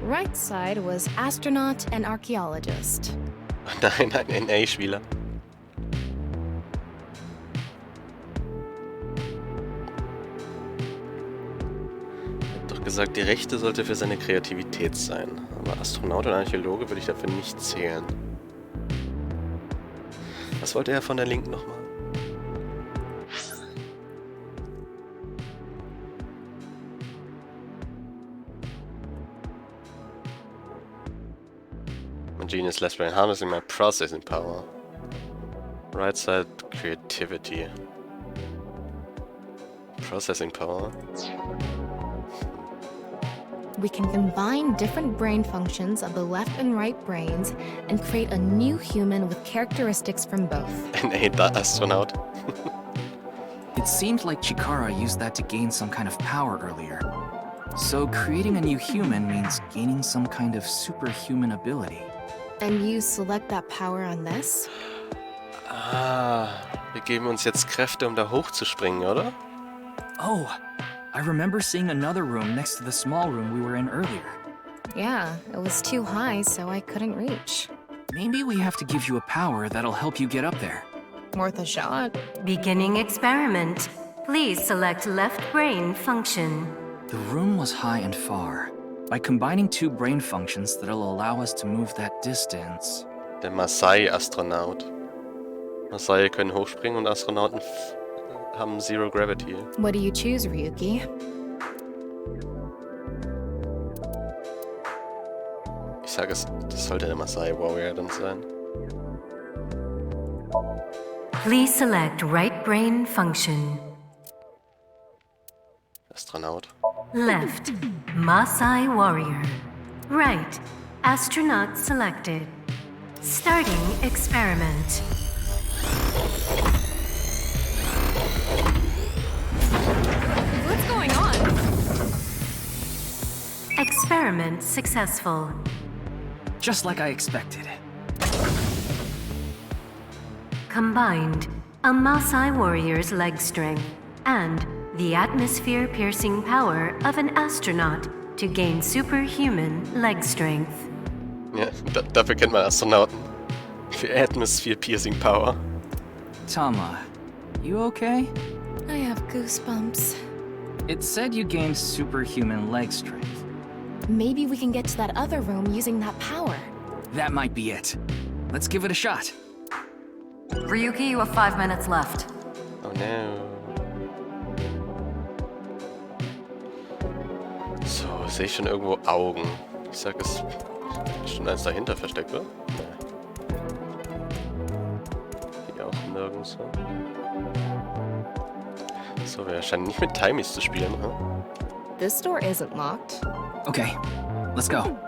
S8: Right side was astronaut and archaeologist.
S1: Nein, ein NA-Spieler. Gesagt, die rechte sollte für seine Kreativität sein. Aber Astronaut und Archäologe würde ich dafür nicht zählen. Was wollte er von der linken nochmal? My genius left brain harnessing my processing power. Right side creativity. Processing power.
S8: We can combine different brain functions of the left and right brains and create a new human with characteristics from both.
S1: An astronaut.
S16: It seemed like Chikara used that to gain some kind of power earlier. So creating a new human means gaining some kind of superhuman ability.
S8: And you select that power on this?
S1: Wir geben uns jetzt Kräfte, um da hochzuspringen, oder?
S16: Oh, I remember seeing another room next to the small room we were in earlier.
S8: Yeah, it was too high, so I couldn't reach.
S16: Maybe we have to give you a power that'll help you get up there.
S8: Worth a shot.
S23: Beginning experiment. Please select left brain function.
S16: The room was high and far. By combining two brain functions that'll allow us to move that distance.
S1: Der Maasai-Astronaut. Maasai können hochspringen und Astronauten haben Zero Gravity.
S8: What do you choose, Ryuki?
S1: Ich sage es, das sollte der Maasai Warrior dann sein.
S23: Please select right brain function.
S1: Astronaut.
S23: Left, Maasai warrior. Right, astronaut selected. Starting experiment.
S10: What's going on?
S23: Experiment successful.
S16: Just like I expected.
S23: Combined, a Maasai warrior's leg strength and the atmosphere-piercing power of an astronaut to gain superhuman leg strength.
S1: Ja, dafür kennt man Astronauten. Für Atmosphere-Piercing Power.
S16: Tama, you okay?
S8: I have goosebumps.
S16: It said you gained superhuman leg strength.
S8: Maybe we can get to that other room using that power.
S16: That might be it. Let's give it a shot.
S3: Ryuki, you have 5 minutes left.
S1: Oh no. So, sehe ich schon irgendwo Augen. Ich sag, es ist schon eins dahinter versteckt, oder? Nee. Hier auch nirgends. So, wir scheinen nicht mit Timies zu spielen, huh?
S8: This door isn't locked.
S16: Okay, let's go.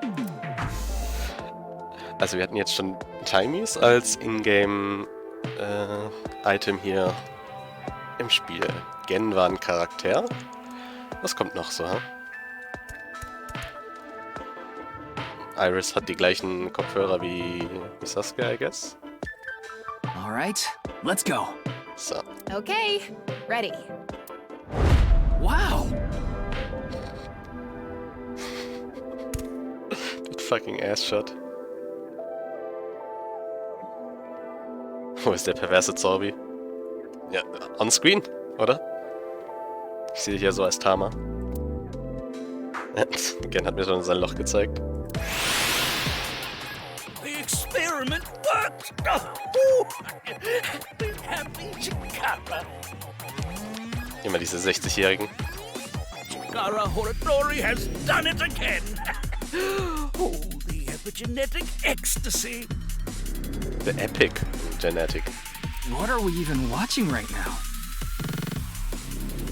S1: Also wir hatten jetzt schon Timies als Ingame Item hier im Spiel. Gen war ein Charakter. Was kommt noch so, huh? Iris hat die gleichen Kopfhörer wie Saskia, I guess.
S16: Alright, let's go.
S1: So.
S10: Okay, ready.
S16: Wow!
S1: That fucking ass shot. Wo ist der perverse Zorbi? Ja, on-screen, oder? Ich sehe dich ja so als Tama. Gen hat mir schon sein Loch gezeigt.
S20: The experiment worked!
S1: Immer diese 60-Jährigen.
S20: Chikara Horadori has done it again! Oh, the epigenetic ecstasy!
S1: The epic genetic.
S16: What are we even watching right now?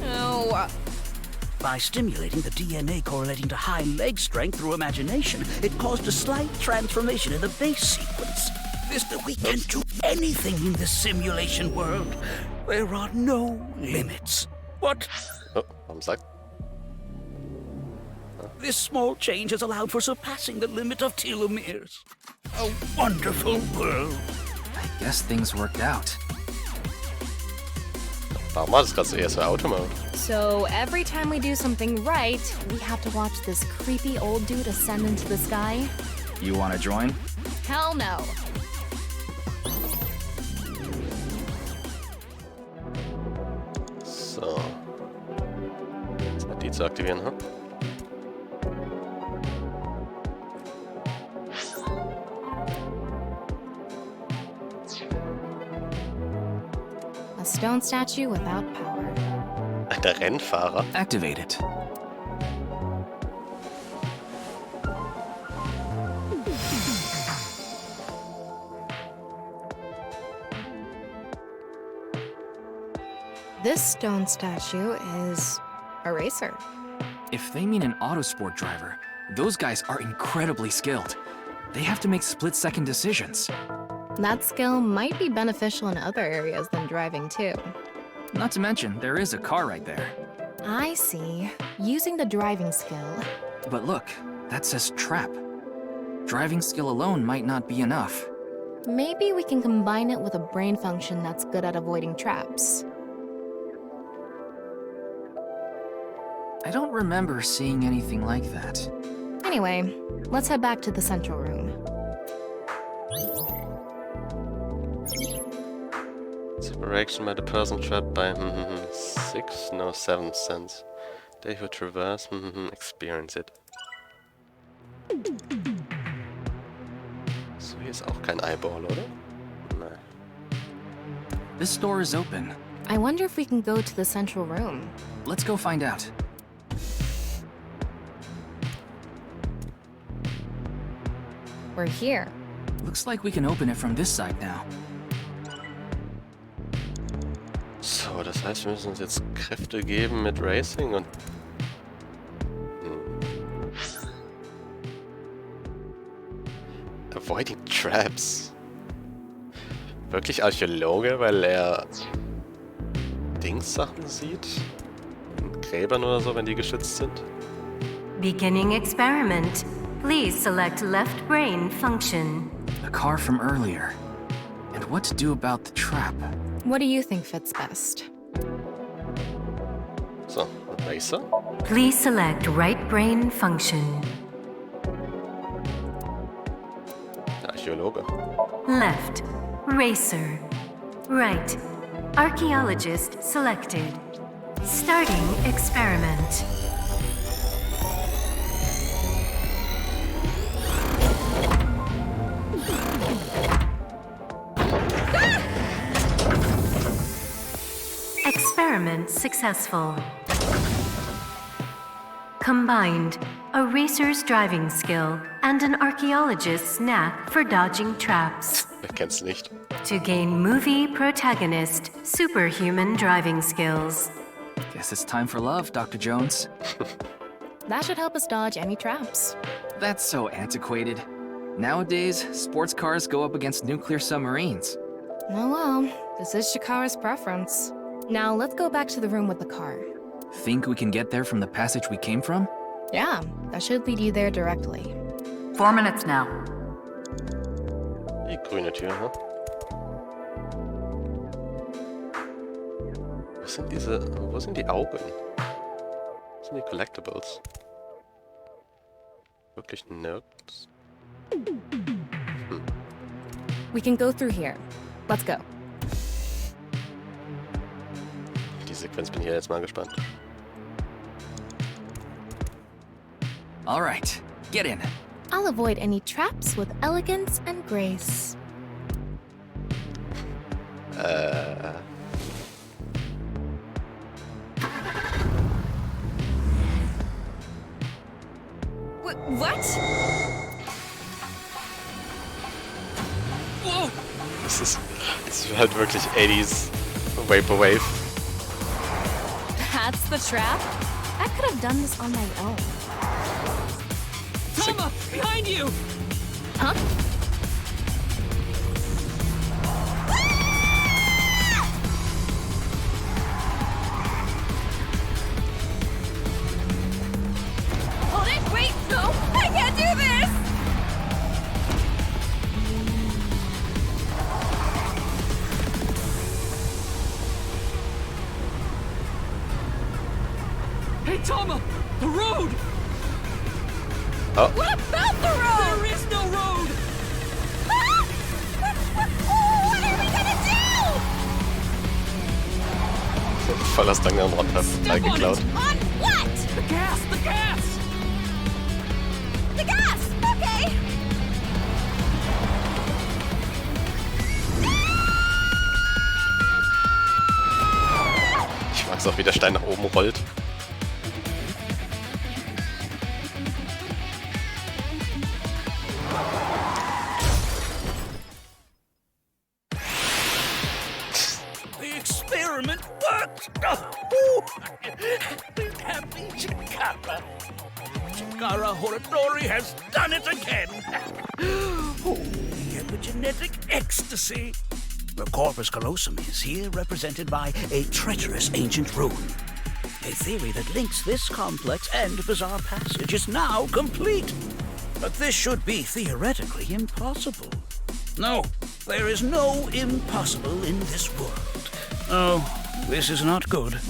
S10: Oh.
S20: By stimulating the DNA correlating to high leg strength through imagination, it caused a slight transformation in the base sequence. Mister, we can do anything in this simulation world. There are no limits. What?
S1: Oh, warum sagt?
S20: This small change has allowed for surpassing the limit of telomeres. A wonderful world.
S16: I guess things worked out.
S1: Warum war das gerade so eher so Automode?
S8: So every time we do something right, we have to watch this creepy old dude ascend into the sky?
S16: You wanna join?
S10: Hell no.
S1: So. Zeit, die zu aktivieren, huh?
S8: A stone statue without power.
S1: Der Rennfahrer.
S16: Activate it.
S8: This stone statue is a racer.
S16: If they mean an autosport driver, those guys are incredibly skilled. They have to make split-second decisions.
S8: That skill might be beneficial in other areas than driving too.
S16: Not to mention, there is a car right there.
S8: I see. Using the driving skill.
S16: But look, that says trap. Driving skill alone might not be enough.
S8: Maybe we can combine it with a brain function that's good at avoiding traps.
S16: I don't remember seeing anything like that.
S8: Anyway, let's head back to the central room.
S1: Reaction by the person trapped by 7 cents. They who traverse experience it. So hier ist auch kein Eyeball, oder? Nein.
S16: This door is open.
S8: I wonder if we can go to the central room.
S16: Let's go find out.
S8: We're here.
S16: Looks like we can open it from this side now.
S1: So, das heißt, wir müssen uns jetzt Kräfte geben mit Racing und... Avoiding Traps. Wirklich Archäologe, weil er... Dings-Sachen sieht? In Gräbern oder so, wenn die geschützt sind?
S23: Beginning experiment. Please select left brain function.
S16: The car from earlier. And what to do about the trap?
S8: What do you think fits best?
S1: So, Racer?
S23: Please select right brain function.
S1: Archäologe.
S23: Left. Racer. Right. Archaeologist selected. Starting experiment. experiment successful. Combined, a racer's driving skill and an archaeologist's knack for dodging traps.
S1: Wer kennt's nicht?
S23: To gain movie protagonist superhuman driving skills.
S16: Guess it's time for love, Dr. Jones.
S8: That should help us dodge any traps.
S16: That's so antiquated. Nowadays, sports cars go up against nuclear submarines.
S8: Oh well, this is Shikara's preference. Now let's go back to the room with the car.
S16: Think we can get there from the passage we came from?
S8: Yeah, that should lead you there directly.
S3: 4 minutes now.
S1: Die grüne Tür, ha? Wo sind die Augen? Wo sind die Collectibles? Wirklich nirgends?
S8: We can go through here. Let's go.
S1: Die Sequenz bin ich ja jetzt mal gespannt.
S16: All right, get in.
S8: I'll avoid any traps with elegance and grace.
S10: What?
S1: Whoa! Das ist halt wirklich 80s Vaporwave.
S8: That's the trap? I could have done this on my own.
S18: Toma, behind you!
S8: Huh?
S10: Hold it! Wait! No! I can't do this!
S18: Hey, Toma! The road!
S1: Oh.
S10: What about the road?
S18: There is no road!
S10: Ah! What are we gonna do?
S1: Voller Stangenrad geklaut.
S10: On what?
S18: The gas! The gas!
S10: The gas! Okay!
S1: Ich mag's auch, wie der Stein nach oben rollt.
S20: The experiment worked! Happy Chikara! Chikara Horadori has done it again! Oh, the epigenetic ecstasy! The corpus callosum is here represented by a treacherous ancient rune. A theory that links this complex and bizarre passage is now complete. But this should be theoretically impossible. No, there is no impossible in this world. Oh, this is not good.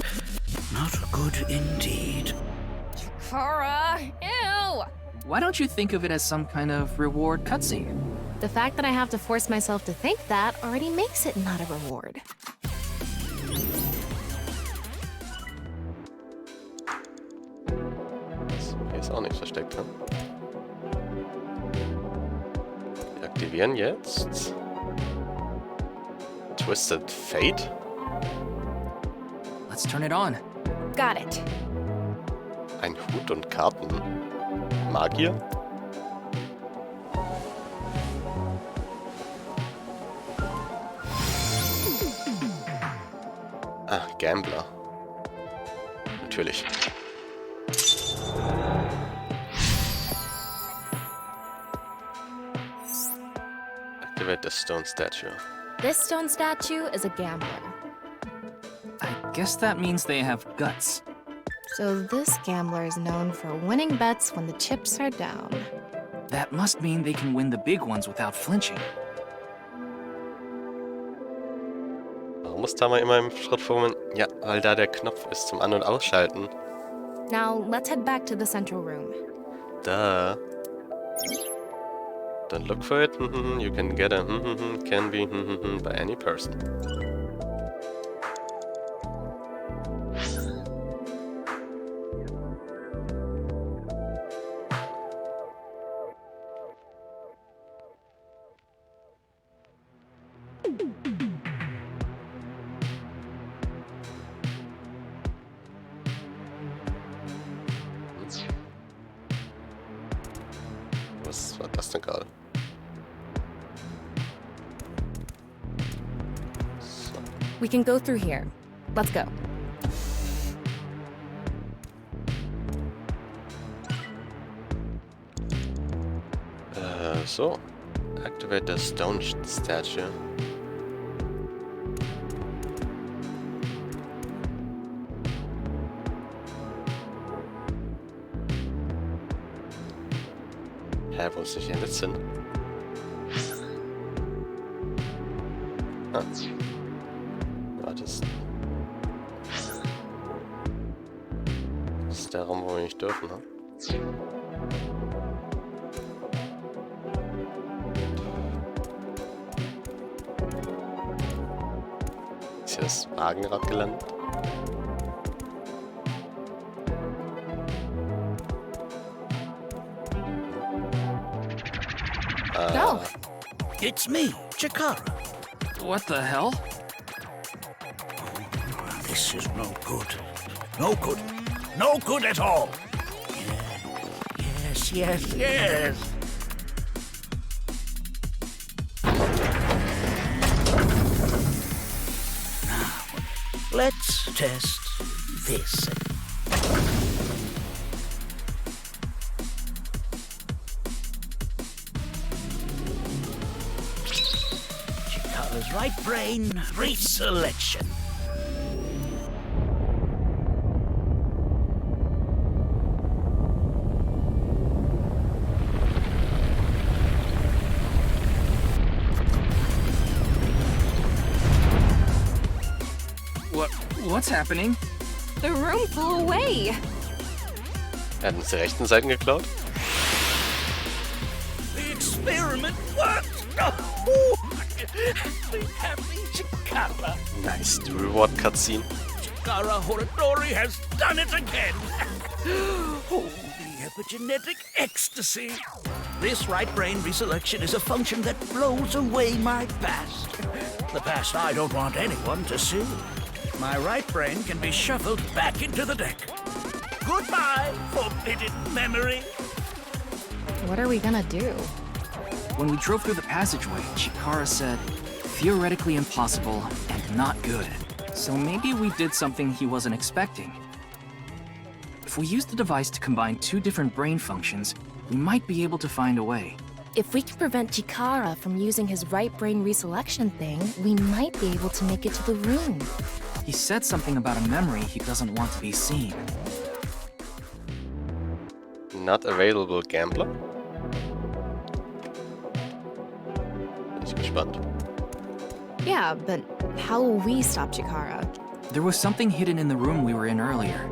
S20: Not good indeed.
S10: Kara! Ew!
S16: Why don't you think of it as some kind of reward cutscene?
S8: The fact that I have to force myself to think that already makes it not a reward.
S1: Hier ist auch nichts versteckt, ne? Wir aktivieren jetzt Twisted Fate.
S16: Let's turn it on.
S8: Got it.
S1: Ein Hut und Karten. Magier? Ah, Gambler. Natürlich. Activate the stone statue.
S8: This stone statue is a gambler.
S16: I guess that means they have guts.
S8: So this gambler is known for winning bets when the chips are down.
S16: That must mean they can win the big ones without flinching.
S1: Warum muss Tama immer im Schritt vorwärts? Ja, weil da der Knopf ist zum An- und Ausschalten.
S8: Now let's head back to the central room.
S1: Da. Don't look for it. You can get a can be by any person. ist egal.
S10: We can go through here. Let's go.
S1: So. Activate the stone statue. Hä, wo ist denn jetzt hin? Ah. Ja, das ist der Raum, wo wir nicht dürfen, ne? Ist hier das Wagenrad gelandet?
S20: Go! It's me, Chikara.
S16: What the hell?
S20: This is no good. No good. No good at all. Yes, yes, yes. Now, let's test this. Chikara's right brain reselection.
S16: What's happening?
S10: The room flew away.
S1: Er hat uns die rechten Seiten geklaut?
S20: The experiment worked! Oh, happy Chikara.
S1: Nice, the reward cutscene.
S20: Chikara Horadori has done it again! Oh, the epigenetic ecstasy! This right brain reselection is a function that blows away my past. The past I don't want anyone to see. My right brain can be shuffled back into the deck. Goodbye, forbidden memory!
S8: What are we gonna do?
S16: When we drove through the passageway, Chikara said, theoretically impossible and not good. So maybe we did something he wasn't expecting. If we use the device to combine two different brain functions, we might be able to find a way.
S10: If we can prevent Chikara from using his right brain reselection thing, we might be able to make it to the room.
S16: He said something about a memory he doesn't want to be seen.
S1: Not available gambler? Bin ich gespannt.
S8: Yeah, but how will we stop Chikara?
S16: There was something hidden in the room we were in earlier.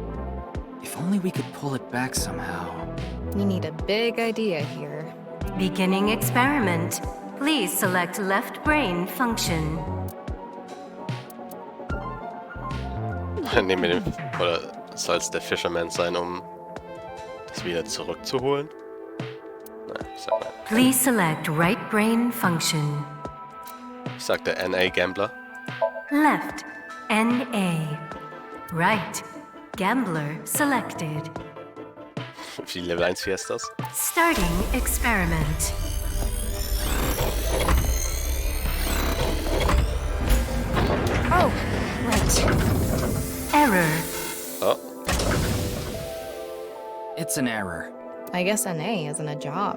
S16: If only we could pull it back somehow.
S8: We need a big idea here.
S23: Beginning experiment. Please select left brain function.
S1: Nehmen wir den, oder soll es der Fisherman sein, um das wieder zurückzuholen? Nein, ich sag mal.
S23: Please select right brain function.
S1: Ich sag der NA Gambler.
S23: Left, NA. Right, Gambler selected.
S1: Wie Level 1 Fiestas?
S23: Starting experiment.
S10: Oh, right.
S23: Error.
S1: Oh.
S16: It's an error.
S8: I guess NA isn't a job.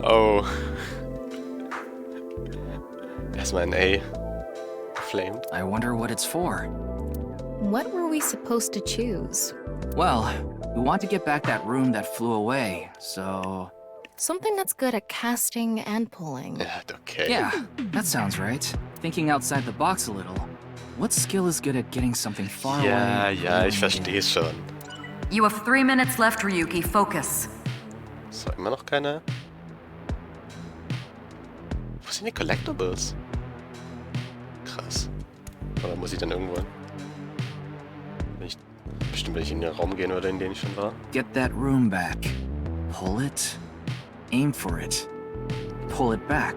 S1: Oh. Erstmal ein A. Flamed.
S16: I wonder what it's for.
S8: What were we supposed to choose?
S16: Well, we want to get back that room that flew away, so...
S8: Something that's good at casting and pulling.
S1: Okay.
S16: Yeah, that sounds right. Thinking outside the box a little. What skill is good at getting something far away?
S1: Ja, ich verstehe schon.
S12: You have 3 minutes left, Ryuki. Focus.
S1: So, immer noch keine... Wo sind die Collectibles? Krass. Oder muss ich dann irgendwo hin? Bestimmt, wenn ich in den Raum gehen würde, in den ich schon war.
S16: Get that room back. Pull it. Aim for it. Pull it back.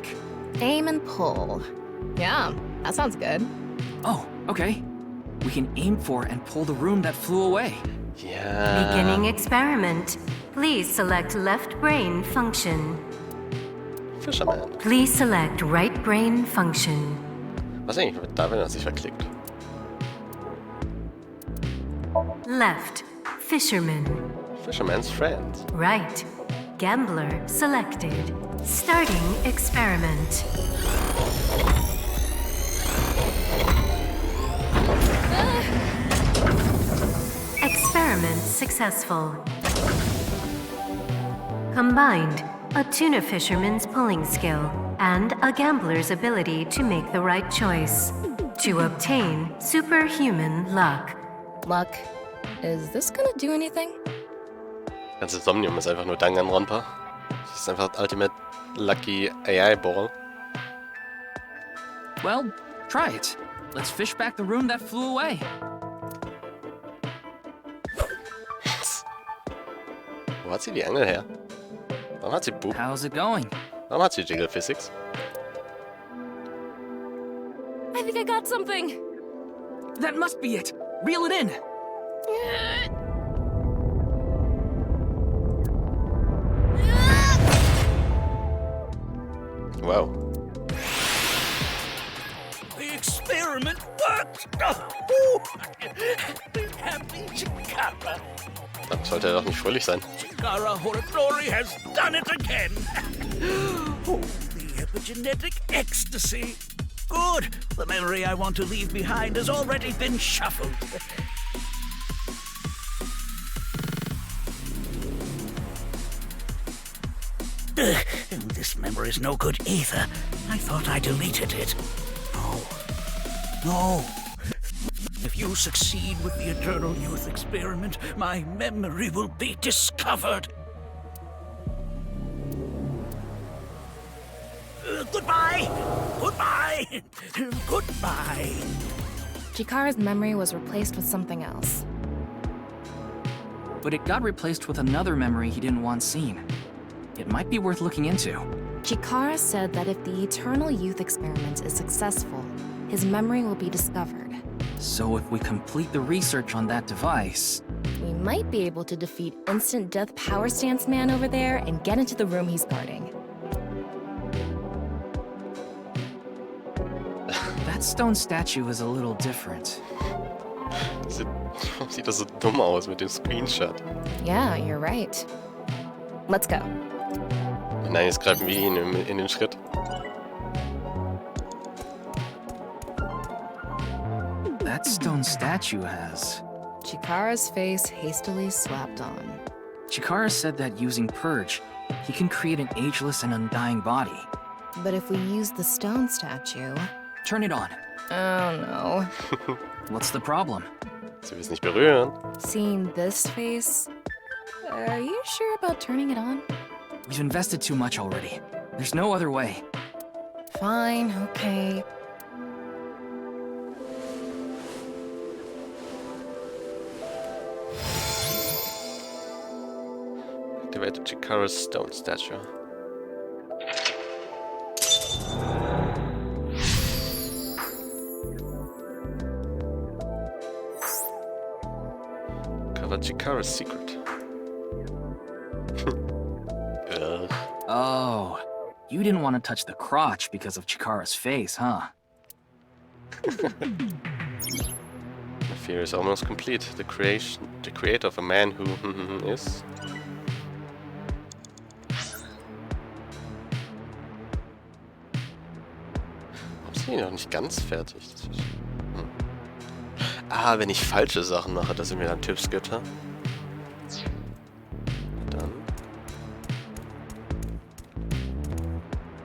S8: Aim and pull. Yeah, that sounds good.
S16: Oh, okay. We can aim for and pull the room that flew away.
S1: Ja.
S23: Beginning experiment. Please select left brain function.
S1: Fisherman.
S23: Please select right brain function.
S1: Was eigentlich mit da, wenn er sich verklickt?
S23: Left. Fisherman.
S1: Fisherman's friend.
S23: Right. Gambler selected. Starting experiment. Experiment successful. Combined, a tuna fisherman's pulling skill and a gambler's ability to make the right choice to obtain superhuman luck.
S8: Luck? Is this gonna do anything?
S1: Das ganze SOMNIUM ist einfach nur Danganronpa. Das ist einfach Ultimate Lucky AI Ball.
S16: Well, try it. Let's fish back the rune that flew away.
S1: Wo hat sie die Angel her? Warum hat sie Bub?
S16: How's it going?
S1: Warum hat sie Jiggle Physics?
S8: I think I got something.
S16: That must be it. Reel it in.
S1: Wow.
S20: The experiment worked! Happy Chikara!
S1: Das sollte doch nicht fröhlich sein.
S20: Chikara Horodori has done it again! Oh, the epigenetic ecstasy! Good! The memory I want to leave behind has already been shuffled. This memory's no good either. I thought I deleted it. No. If you succeed with the Eternal Youth experiment, my memory will be discovered. Goodbye! Goodbye! Goodbye!
S8: Chikara's memory was replaced with something else.
S16: But it got replaced with another memory he didn't want seen. It might be worth looking into.
S8: Chikara said that if the Eternal Youth experiment is successful, his memory will be discovered.
S16: So if we complete the research on that device...
S8: we might be able to defeat Instant Death Power Stance Man over there and get into the room he's guarding.
S16: That stone statue is a little different.
S1: Sieht das so dumm aus mit dem Screenshot.
S8: Yeah, you're right. Let's go.
S1: Nein, jetzt greifen wir ihn in den Schritt.
S16: That stone statue has...
S8: Chikara's face hastily slapped on.
S16: Chikara said that using Purge, he can create an ageless and undying body.
S8: But if we use the stone statue...
S16: Turn it on.
S8: Oh no.
S16: What's the problem?
S1: Sie will es nicht berühren.
S8: Seeing this face... are you sure about turning it on?
S16: We've invested too much already. There's no other way.
S8: Fine, okay.
S1: Activate Chikara's stone statue. Cover Chikara's secret. Ugh.
S16: Oh, you didn't want to touch the crotch because of Chikara's face, huh?
S1: The fear is almost complete. The creator of a man who is. Warum sind die noch nicht ganz fertig? Ah, wenn ich falsche Sachen mache, dass er mir dann Tipps gibt, ha? Dann.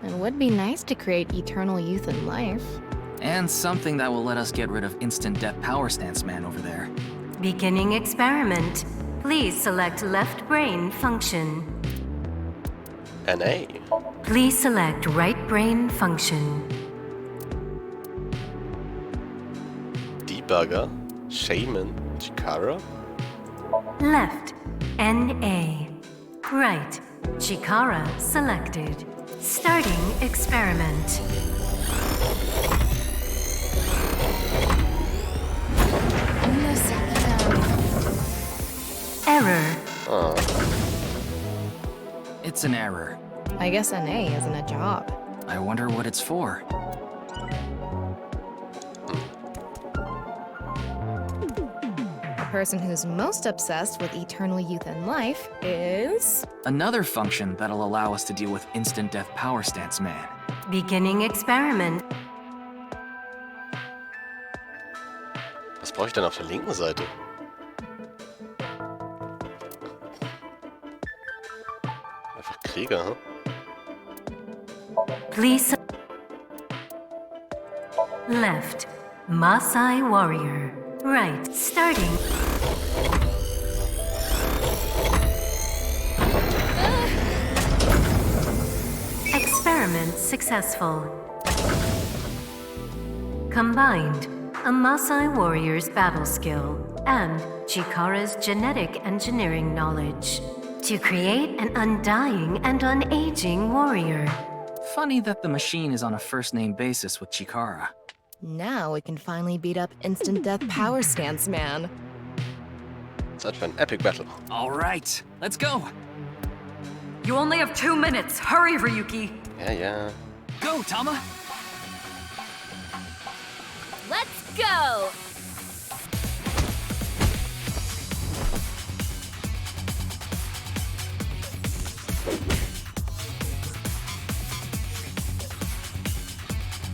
S8: It would be nice to create eternal youth in life.
S16: And something that will let us get rid of Instant Death Power Stance Man over there.
S23: Beginning experiment. Please select left brain function.
S1: NA.
S23: Please select right brain function.
S1: Debugger. Shaman. Chikara.
S23: Left. NA. Right. Chikara selected. Starting experiment. Error.
S1: Oh.
S16: It's an error.
S8: I guess NA isn't a job.
S16: I wonder what it's for.
S8: The person who's most obsessed with eternal youth and life is...
S16: Another function that'll allow us to deal with instant death power stance man.
S23: Beginning experiment.
S1: Was brauche ich denn auf der linken Seite? Einfach Krieger, hm?
S23: Please. Left. Maasai warrior. Right. Starting. Experiment successful. Combined. A Maasai warrior's battle skill and Chikara's genetic engineering knowledge to create an undying and unaging warrior.
S16: Funny that the machine is on a first-name basis with Chikara.
S8: Now we can finally beat up instant death power stance man.
S1: Zeit für ein epic battle.
S16: All right, let's go.
S12: You only have 2 minutes. Hurry, Ryuki.
S1: Ja.
S16: Go, Tama.
S6: Let's go!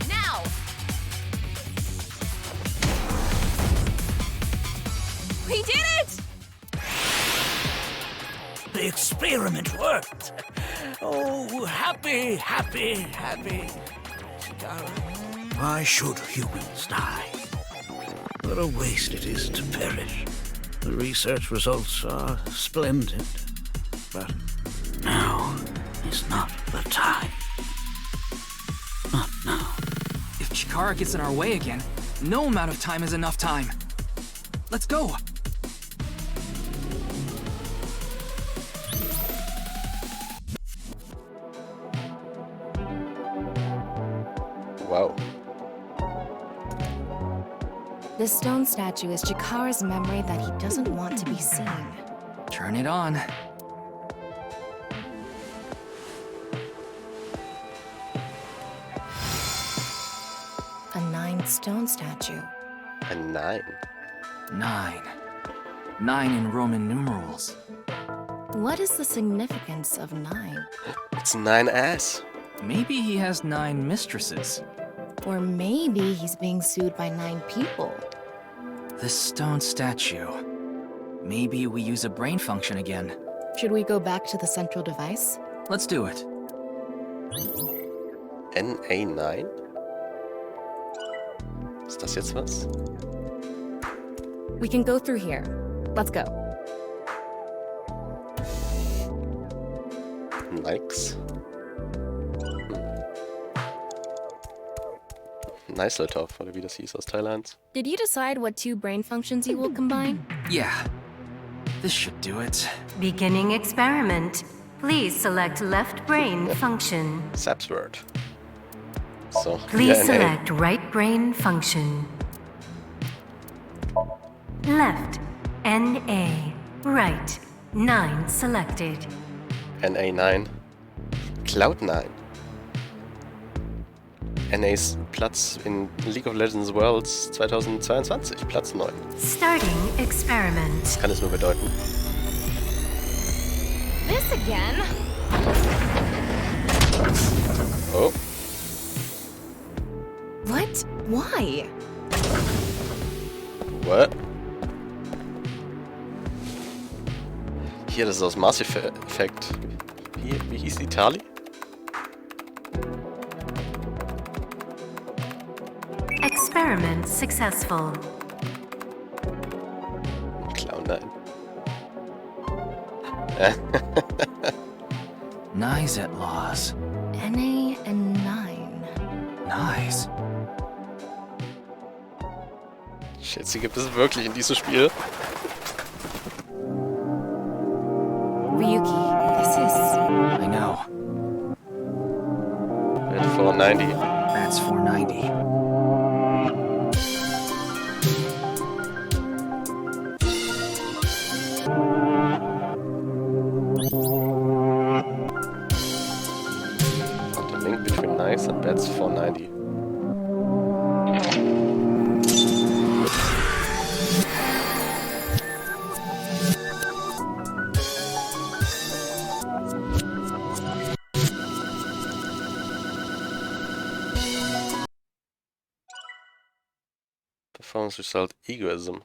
S6: Now! We did it!
S20: The experiment worked. Oh, happy, happy, happy. Chikara, why should humans die? What a waste it is to perish. The research results are splendid, but now is not the time. Not now.
S16: If Chikara gets in our way again, no amount of time is enough time. Let's go.
S1: Wow.
S8: This stone statue is Chikara's memory that he doesn't want to be seen.
S16: Turn it on.
S8: A 9 stone statue.
S1: A 9.
S16: 9. 9 in Roman numerals.
S8: What is the significance of 9?
S1: It's 9 ass.
S16: Maybe he has 9 mistresses.
S8: Or maybe he's being sued by 9 people.
S16: This stone statue. Maybe we use a brain function again.
S8: Should we go back to the central device?
S16: Let's do it.
S1: NA9? Ist das jetzt was?
S8: We can go through here. Let's go.
S1: Nikes. Nice Top, oder wie das hieß aus Thailand.
S8: Did you decide what 2 brain functions you will combine?
S16: Yeah. This should do it.
S23: Beginning experiment. Please select left brain function.
S1: Sap's word. So,
S23: Please
S1: ja,
S23: select right brain function. Left. NA. Right. 9 selected.
S1: NA9. Cloud9. NAs Platz in League of Legends Worlds 2022, Platz 9.
S23: Starting experiment.
S1: Das kann es nur bedeuten.
S8: This again?
S1: Oh.
S8: What? Why?
S1: What? Hier, das ist aus Mass Effect. Wie hieß die Tali?
S23: Experiment successful.
S1: Cloud9.
S16: Nice at laws.
S8: NA and 9.
S16: Nice.
S1: Shit, sie gibt es wirklich in diesem Spiel.
S8: Ryuki, this is...
S16: I know.
S1: At 490.
S16: That's 490.
S1: It's a Bats 490. Performance result egoism.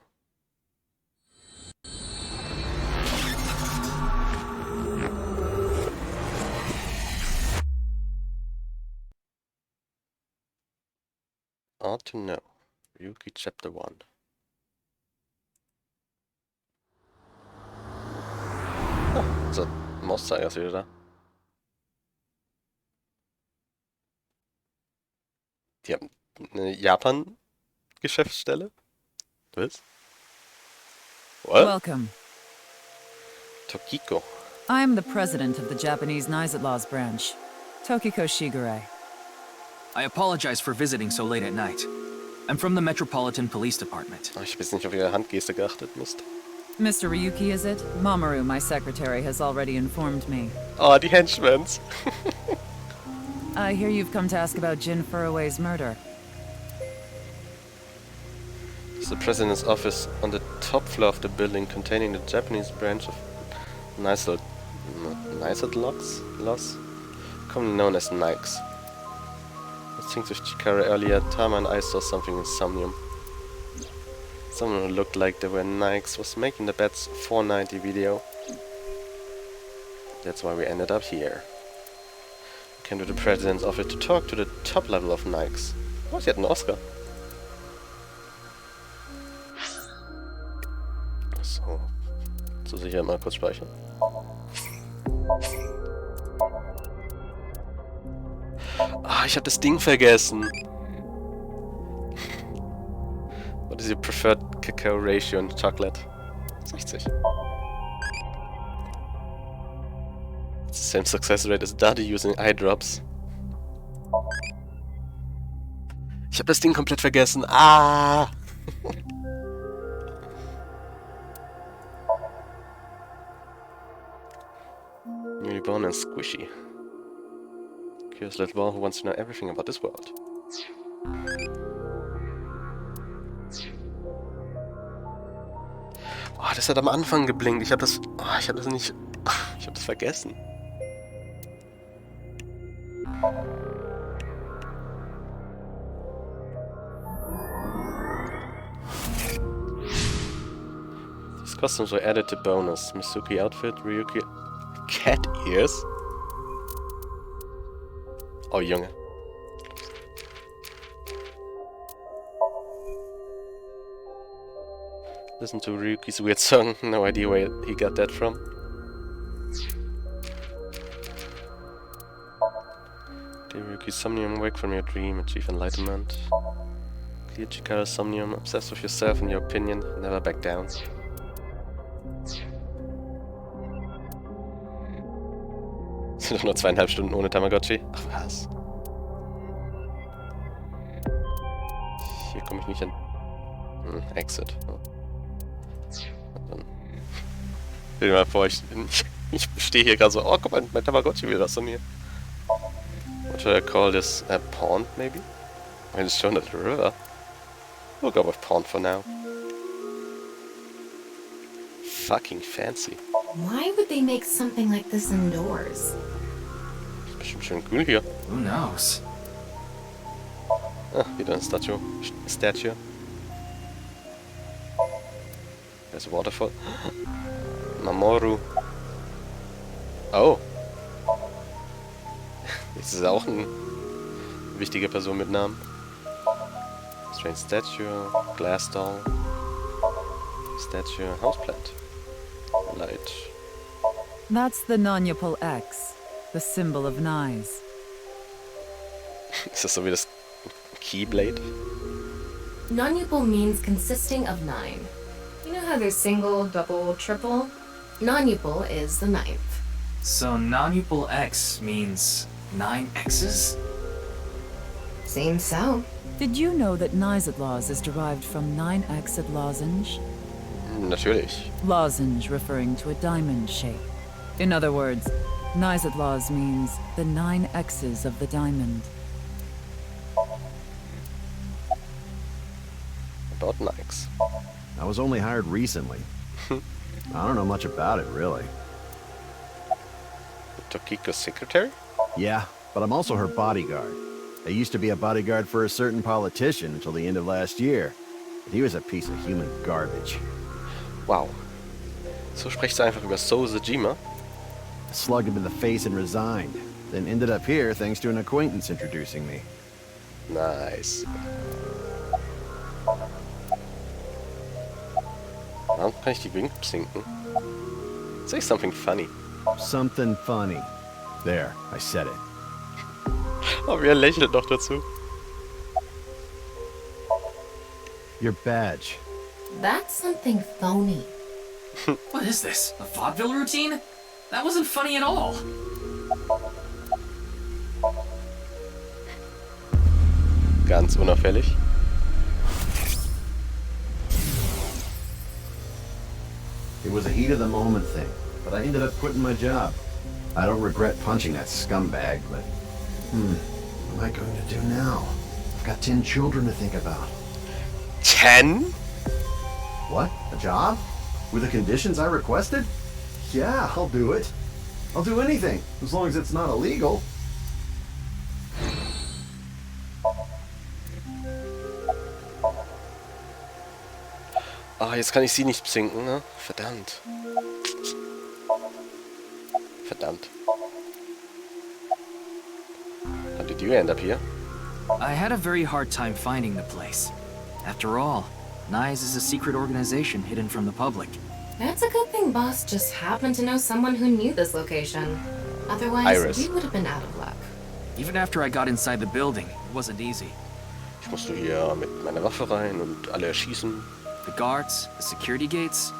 S1: Ought to know. Ryuki Chapter 1. Ah, unser Mauszeiger ist wieder da. Die haben eine Japan-Geschäftsstelle? Was? What?
S3: Welcome.
S1: Tokiko.
S3: I am the president of the Japanese Nizet Laws branch, Tokiko Shigure.
S16: I apologize for visiting so late at night. I'm from the Metropolitan Police Department.
S1: Oh, ich habe jetzt nicht auf ihre Handgeste geachtet, Mist.
S3: Mr. Ryuki, is it? Mamoru, my secretary, has already informed me.
S1: Oh, die Henchmans.
S3: I hear you've come to ask about Jin Furuway's murder.
S1: It's the president's office on the top floor of the building containing the Japanese branch of Nizet Laws, commonly known as Nikes. I think with Chikara earlier, Tama and I saw something in SOMNIUM. Someone who looked like they were Nikes was making the Bats 490 video. That's why we ended up here. We came to the president's office to talk to the top level of Nikes. Oh, sie hat einen Oscar. So. Zur Sicherheit mal kurz speichern. Ah, ich hab das Ding vergessen. What is your preferred cacao ratio in chocolate? 60. It's the same success rate as Daddy using eye drops. Ich hab das Ding komplett vergessen. Ah! Newly born and squishy. Curious little boy who wants to know everything about this world. Oh, das hat am Anfang geblinkt. Ich hab das nicht... Ich hab das vergessen. These costumes were added to bonus. Misuki outfit, Ryuki cat ears. Oh, Junge. Listen to Ryuki's weird song. No idea where he got that from. Dear Ryuki, SOMNIUM, wake from your dream, achieve enlightenment. Clear Chikara SOMNIUM, obsessed with yourself and your opinion, never back down. Sind doch nur 2,5 Stunden ohne Tamagotchi. Ach was. Hier komme ich nicht hin. Exit. Oh. Dann. Stell dir mal vor, ich stehe hier gerade so, oh guck mal, mein Tamagotchi will das von mir. What should I call this? A pond, maybe? I mean, it's shown at the river. We'll go with pond for now. Fucking fancy.
S9: Why would they make something like this indoors?
S1: Ist bestimmt schön cool hier.
S16: Who knows?
S1: Ah, wieder ein Statue. There's a waterfall. Mamoru. Oh. Jetzt ist auch eine wichtige Person mit Namen. Strange statue, glass doll, statue, houseplant, light.
S3: That's the Nonyapal X, the symbol of Nyes.
S1: Ist das so wie das Keyblade?
S9: Nonyupal means consisting of 9. You know how there's single, double, triple? Nonyupal is the 9th.
S7: So Nonyupal X means 9 X's?
S9: Seems so.
S3: Did you know that Nizet Laws is derived from 9-exed lozenge?
S1: Natürlich.
S3: Lozenge referring to a diamond shape. In other words, Nizet Laws means the 9 X's of the diamond.
S1: About Nikes.
S5: I was only hired recently. I don't know much about it, really.
S1: Tokiko's secretary?
S5: Yeah, but I'm also her bodyguard. I used to be a bodyguard for a certain politician until the end of last year. But he was a piece of human garbage.
S1: Wow. So sprichst du einfach über So Sejima?
S5: I slugged him in the face and resigned. Then ended up here thanks to an acquaintance introducing me.
S1: Nice. Warum kann ich die Wing sinken? Say something funny.
S5: Something funny. There, I said it.
S1: Oh, wie lächelt noch dazu.
S5: Your badge.
S10: That's something phony.
S7: What is this? A vaudeville routine? That wasn't funny at all.
S1: Ganz unauffällig.
S5: It was a heat of the moment thing, but I ended up quitting my job. I don't regret punching that scumbag, but... what am I going to do now? I've got 10 children to think about.
S1: 10?
S5: What? A job? With the conditions I requested? Yeah, I'll do it. I'll do anything, as long as it's not illegal.
S1: Ah, jetzt kann ich sie nicht besinken, ne? Verdammt. Verdammt. How did you end up here?
S16: I had a very hard time finding the place. After all, NICE is a secret organization hidden from the public.
S9: That's a good thing Boss just happened to know someone who knew this location. Otherwise,
S1: Iris.
S9: we would have been out of luck.
S16: Even after I got inside the building, it wasn't easy.
S1: Ich musste hier mit meiner Waffe rein und alle erschießen.
S16: The guards, the security gates.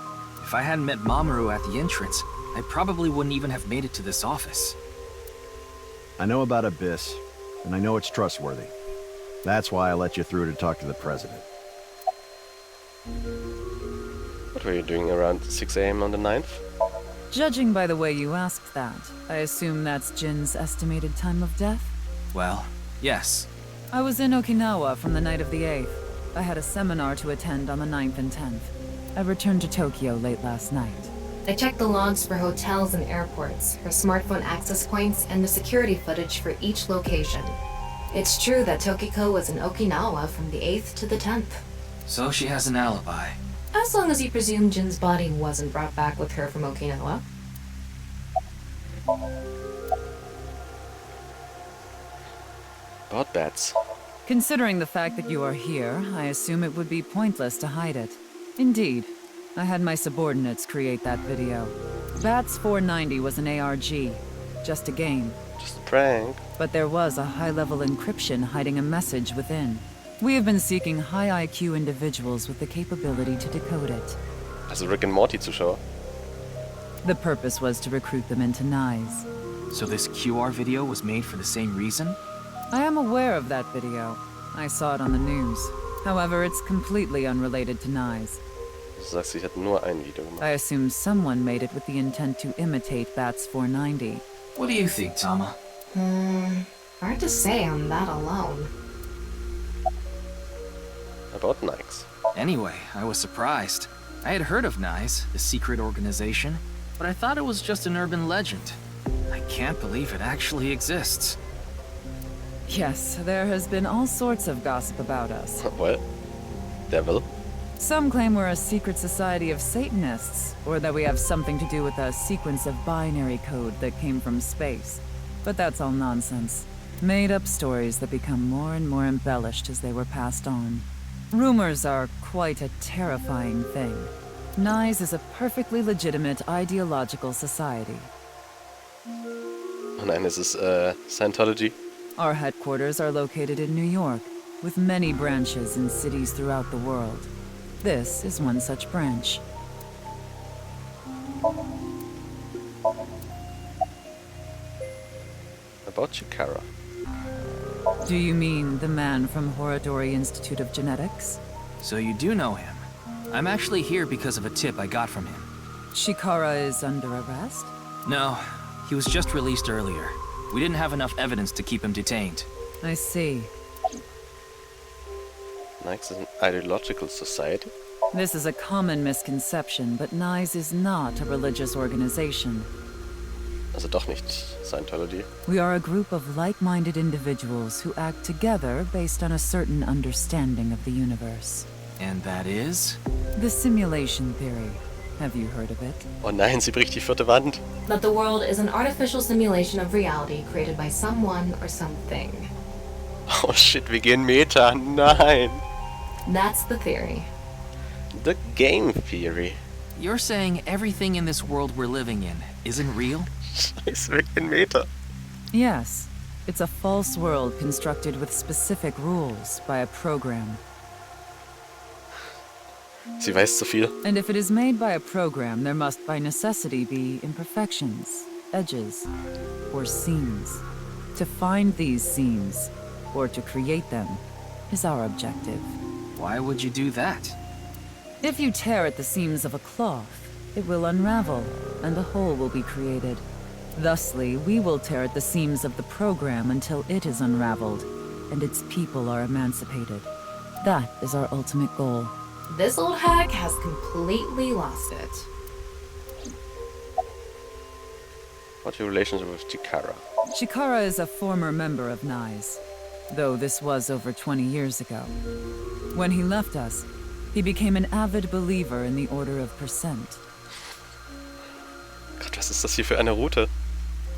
S16: If I hadn't met Mamoru at the entrance, I probably wouldn't even have made it to this office.
S5: I know about Abyss, and I know it's trustworthy. That's why I let you through to talk to the president.
S1: What were you doing around 6 AM on the 9th?
S3: Judging by the way you asked that, I assume that's Jin's estimated time of death?
S16: Well, yes.
S3: I was in Okinawa from the night of the 8th. I had a seminar to attend on the 9th and 10th. I returned to Tokyo late last night.
S9: I checked the logs for hotels and airports, her smartphone access points, and the security footage for each location. It's true that Tokiko was in Okinawa from the 8th to the 10th.
S16: So she has an alibi.
S9: As long as you presume Jin's body wasn't brought back with her from Okinawa.
S1: About bats.
S3: Considering the fact that you are here, I assume it would be pointless to hide it. Indeed. I had my subordinates create that video. Bats 490 was an ARG. Just a game.
S1: Just a prank.
S3: But there was a high-level encryption hiding a message within. We have been seeking high IQ individuals with the capability to decode it.
S1: Also Rick and Morty Zuschauer.
S3: The purpose was to recruit them into NICE.
S16: So this QR video was made for the same reason?
S3: I am aware of that video. I saw it on the news. However, it's completely unrelated to NICE.
S1: Du sagst, ich hätte nur ein Video gemacht.
S3: I assume someone made it with the intent to imitate Bats 490.
S7: What do you think, Tama?
S9: Hard to say on that alone.
S1: About Nikes.
S16: Anyway, I was surprised. I had heard of NICE, the secret organization, but I thought it was just an urban legend. I can't believe it actually exists.
S3: Yes, there has been all sorts of gossip about us.
S1: What? Devil?
S3: Some claim we're a secret society of Satanists, or that we have something to do with a sequence of binary code that came from space. But that's all nonsense. Made-up stories that become more and more embellished as they were passed on. Rumors are quite a terrifying thing. NICE is a perfectly legitimate ideological society.
S1: Oh nein, es ist Scientology.
S3: Our headquarters are located in New York, with many branches in cities throughout the world. This is one such branch.
S1: About Chikara.
S3: Do you mean the man from Horodori Institute of Genetics?
S16: So you do know him. I'm actually here because of a tip I got from him.
S3: Chikara is under arrest?
S16: No, he was just released earlier. We didn't have enough evidence to keep him detained.
S3: I see.
S1: Nix is an ideological society?
S3: This is a common misconception, but NICE is not a religious organization.
S1: Also doch nicht Scientology.
S3: We are a group of like-minded individuals who act together based on a certain understanding of the universe.
S16: And that is?
S3: The simulation theory. Have you heard of it?
S1: Oh nein, sie bricht die vierte Wand.
S9: That the world is an artificial simulation of reality created by someone or something.
S1: Oh shit, wir gehen Meta. Nein.
S9: That's the theory.
S1: The game theory.
S16: You're saying everything in this world we're living in isn't real?
S1: Scheiß, wir gehen Meta.
S3: Yes. It's a false world constructed with specific rules by a program.
S1: Sie weiß zu viel.
S3: And if it is made by a program, there must by necessity be imperfections, edges, or seams. To find these seams, or to create them, is our objective.
S16: Why would you do that?
S3: If you tear at the seams of a cloth, it will unravel, and a hole will be created. Thusly, we will tear at the seams of the program until it is unraveled, and its people are emancipated. That is our ultimate goal.
S9: This old hack has completely lost it.
S1: What's your relationship with Chikara?
S3: Chikara is a former member of NICE, though this was over 20 years ago. When he left us, he became an avid believer in the Order of Percent.
S1: Gott, was ist das hier für eine Route?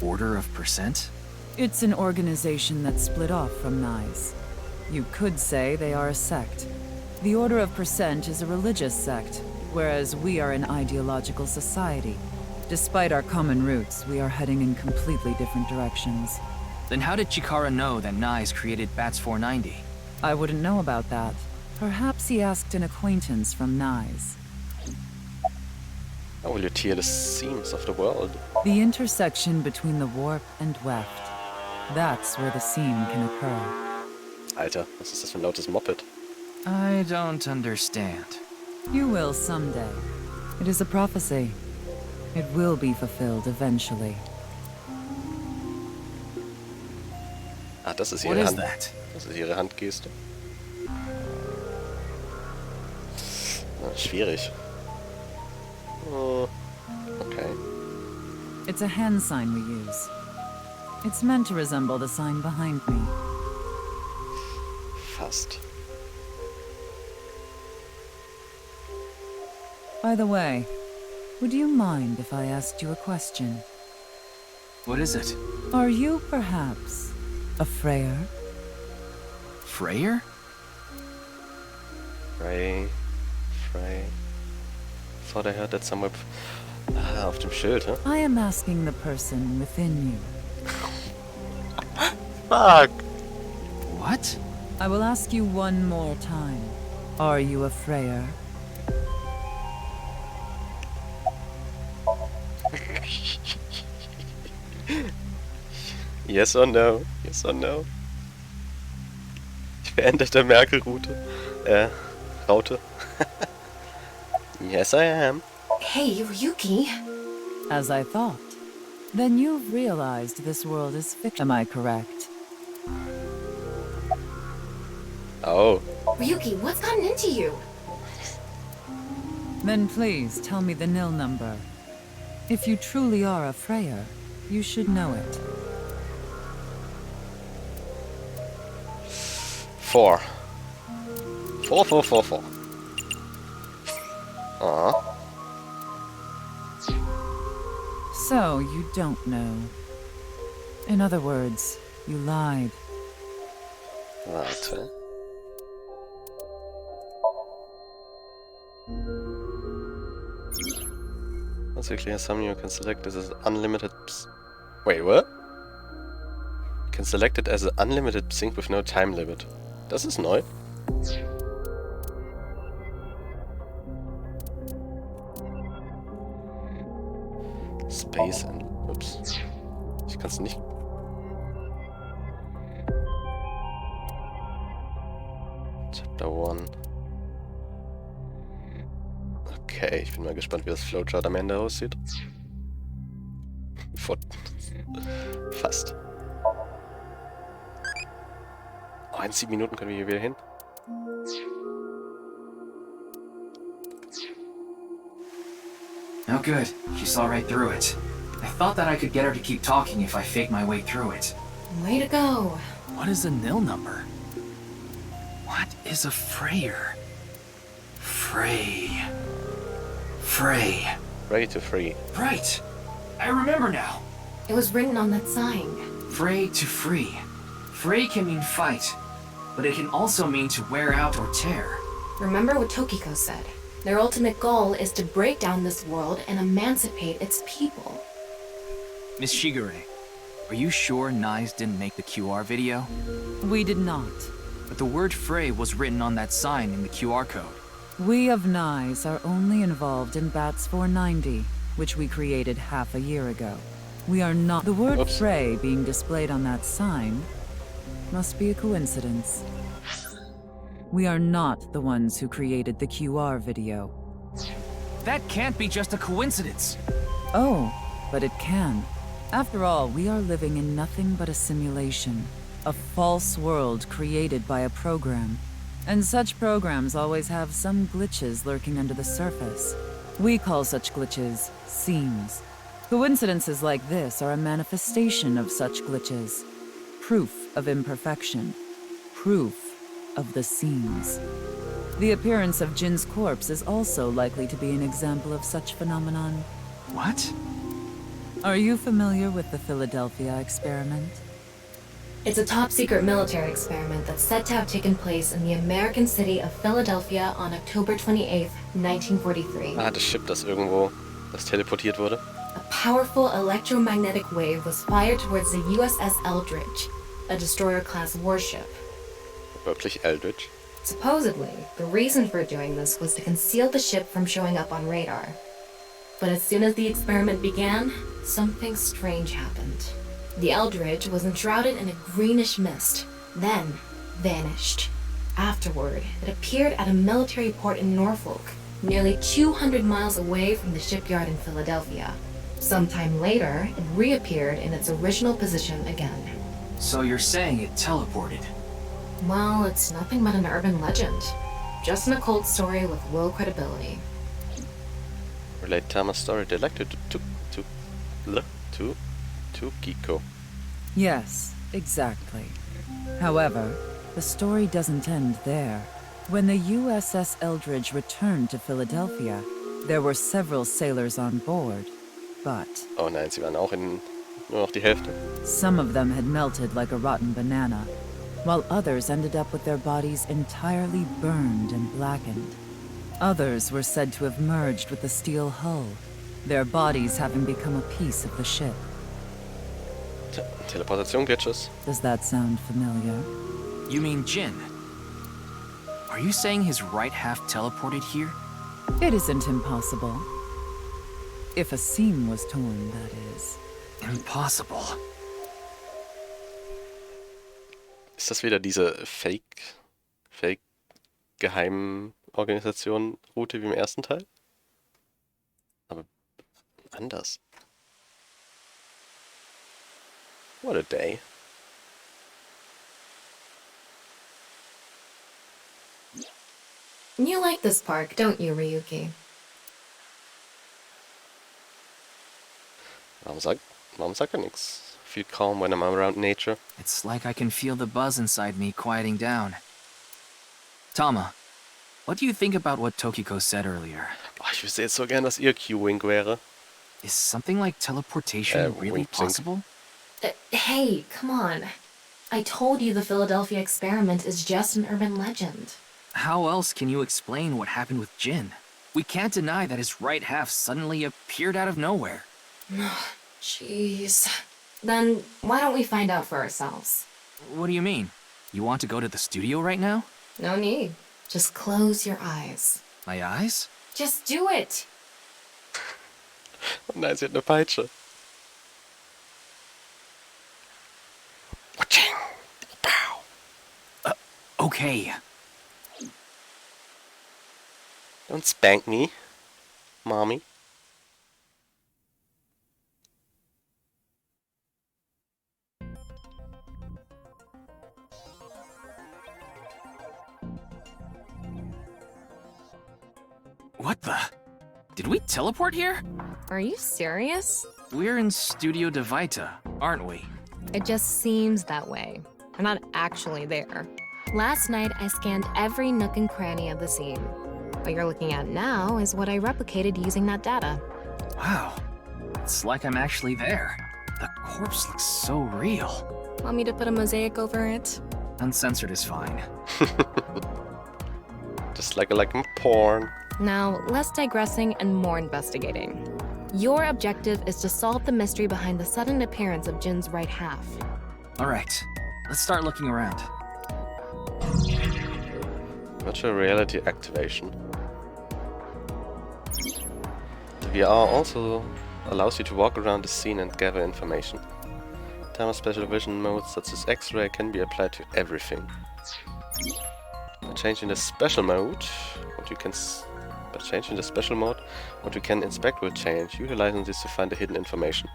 S16: Order of Percent?
S3: It's an organization that split off from NICE. You could say they are a sect. The Order of Percent is a religious sect, whereas we are an ideological society. Despite our common roots, we are heading in completely different directions.
S16: Then how did Chikara know that NICE created Bats 490?
S3: I wouldn't know about that. Perhaps he asked an acquaintance from NICE.
S1: How will you tear the seams of the world?
S3: The intersection between the warp and weft. That's where the seam can occur.
S1: Alter, was ist das für ein lautes Moped?
S16: I don't understand.
S3: You will someday. It is a prophecy. It will be fulfilled eventually.
S1: Ah, das ist
S16: What
S1: ihre
S16: is
S1: Hand.
S16: that?
S1: Das ist ihre Handgeste. Ah, schwierig. Oh, okay.
S3: It's a hand sign we use. It's meant to resemble the sign behind me.
S1: Fast.
S3: By the way, would you mind if I asked you a question?
S16: What is it?
S3: Are you perhaps a Freyer?
S16: Freyer?
S1: Frey. Thought I heard that somewhere auf dem Schild, huh?
S3: I am asking the person within you.
S1: Fuck!
S16: What?
S3: I will ask you one more time. Are you a Freyer?
S1: Yes or no? Yes or no? Veränderte Merkel-Route. Raute. Yes, I am.
S9: Hey, Ryuki.
S3: As I thought. Then you've realized this world is fiction. Am I correct?
S1: Oh.
S9: Ryuki, what's gotten into you?
S3: Then please tell me the nil number. If you truly are a Freyer, you should know it.
S1: 4. 4, 4, 4, 4. Aw.
S3: So, you don't know. In other words, you lied.
S1: Warte. Once you clear SOMNIUM, you can select this as unlimited... Wait, what? You can select it as an unlimited sync with no time limit. Das ist neu. Space and... Ups. Ich kann's nicht... Chapter 1. Okay, ich bin mal gespannt, wie das Flowchart am Ende aussieht. Fast. Oh, in 7 Minuten können wir hier wieder hin.
S16: Oh good, she saw right through it. I thought that I could get her to keep talking if I faked my way through it.
S9: Way to go.
S16: What is a nil number? What is a Freyer? Frey.
S1: Ready to free.
S16: Right! I remember now.
S9: It was written on that sign.
S16: Frey to free. Frey can mean fight, but it can also mean to wear out or tear.
S9: Remember what Tokiko said. Their ultimate goal is to break down this world and emancipate its people.
S16: Miss Shigure, are you sure Nyes didn't make the QR video?
S3: We did not.
S16: But the word Frey was written on that sign in the QR code.
S3: We of Nyes are only involved in Bats 490, which we created half a year ago. We are not. The word Frey being displayed on that sign must be a coincidence. We are not the ones who created the QR video.
S16: That can't be just a coincidence.
S3: Oh, but it can. After all, we are living in nothing but a simulation. A false world created by a program. And such programs always have some glitches lurking under the surface. We call such glitches seams. Coincidences like this are a manifestation of such glitches. Proof of imperfection. Proof of the seams. The appearance of Jin's corpse is also likely to be an example of such phenomenon.
S16: What?
S3: Are you familiar with the Philadelphia experiment?
S9: It's a top-secret military experiment that's said to have taken place in the American city of Philadelphia on October 28, 1943.
S1: Ah, das Ship, das teleportiert wurde.
S9: A powerful electromagnetic wave was fired towards the USS Eldridge, a destroyer-class warship.
S1: Wirklich Eldritch?
S9: Supposedly, the reason for doing this was to conceal the ship from showing up on radar. But as soon as the experiment began, something strange happened. The Eldridge was enshrouded in a greenish mist, then vanished. Afterward, it appeared at a military port in Norfolk, nearly 200 miles away from the shipyard in Philadelphia. Sometime later, it reappeared in its original position again.
S16: So you're saying it teleported?
S9: Well, it's nothing but an urban legend. Just an occult story with low credibility.
S1: Relate Tama's story directly to Giko.
S3: Yes, exactly. However, the story doesn't end there. When the USS Eldridge returned to Philadelphia, there were several sailors on board, but...
S1: Oh nein, sie waren auch in nur noch die Hälfte.
S3: Some of them had melted like a rotten banana, while others ended up with their bodies entirely burned and blackened. Others were said to have merged with the steel hull, their bodies having become a piece of the ship.
S1: Teleportation glitches.
S3: Does that sound familiar?
S16: You mean Jin? Are you saying his right half teleported here?
S3: It isn't impossible. If a seam was torn, that is.
S16: Impossible.
S1: Ist das wieder diese Geheimorganisation-Route wie im ersten Teil? Aber anders. What a day.
S9: You like this park, don't you, Ryuki?
S1: Warum sagt er nichts? Feel calm when I'm around nature.
S16: It's like I can feel the buzz inside me quieting down. Tama, what do you think about what Tokiko said earlier?
S1: Oh, ich wüsste jetzt so gern, was ihr Q-Wink wäre.
S16: Is something like teleportation really possible?
S9: Hey, come on. I told you the Philadelphia experiment is just an urban legend.
S16: How else can you explain what happened with Jin? We can't deny that his right half suddenly appeared out of nowhere.
S9: Jeez. Then why don't we find out for ourselves?
S16: What do you mean? You want to go to the studio right now?
S9: No need. Just close your eyes.
S16: My eyes?
S9: Just do it!
S1: Oh nein, sie hat eine Peitsche.
S16: Okay.
S1: Don't spank me, mommy.
S16: What the? Did we teleport here?
S8: Are you serious?
S16: We're in Studio Devita, aren't we?
S8: It just seems that way. We're not actually there. Last night, I scanned every nook and cranny of the scene. What you're looking at now is what I replicated using that data.
S16: Wow. It's like I'm actually there. The corpse looks so real.
S8: Want me to put a mosaic over it?
S16: Uncensored is fine.
S1: Just like porn.
S8: Now, less digressing and more investigating. Your objective is to solve the mystery behind the sudden appearance of Jin's right half.
S16: All right, let's start looking around.
S1: Virtual reality activation. The VR also allows you to walk around the scene and gather information. Timer special vision modes such as X-ray can be applied to everything. By changing the special mode, what you can inspect will change, utilizing this to find the hidden information.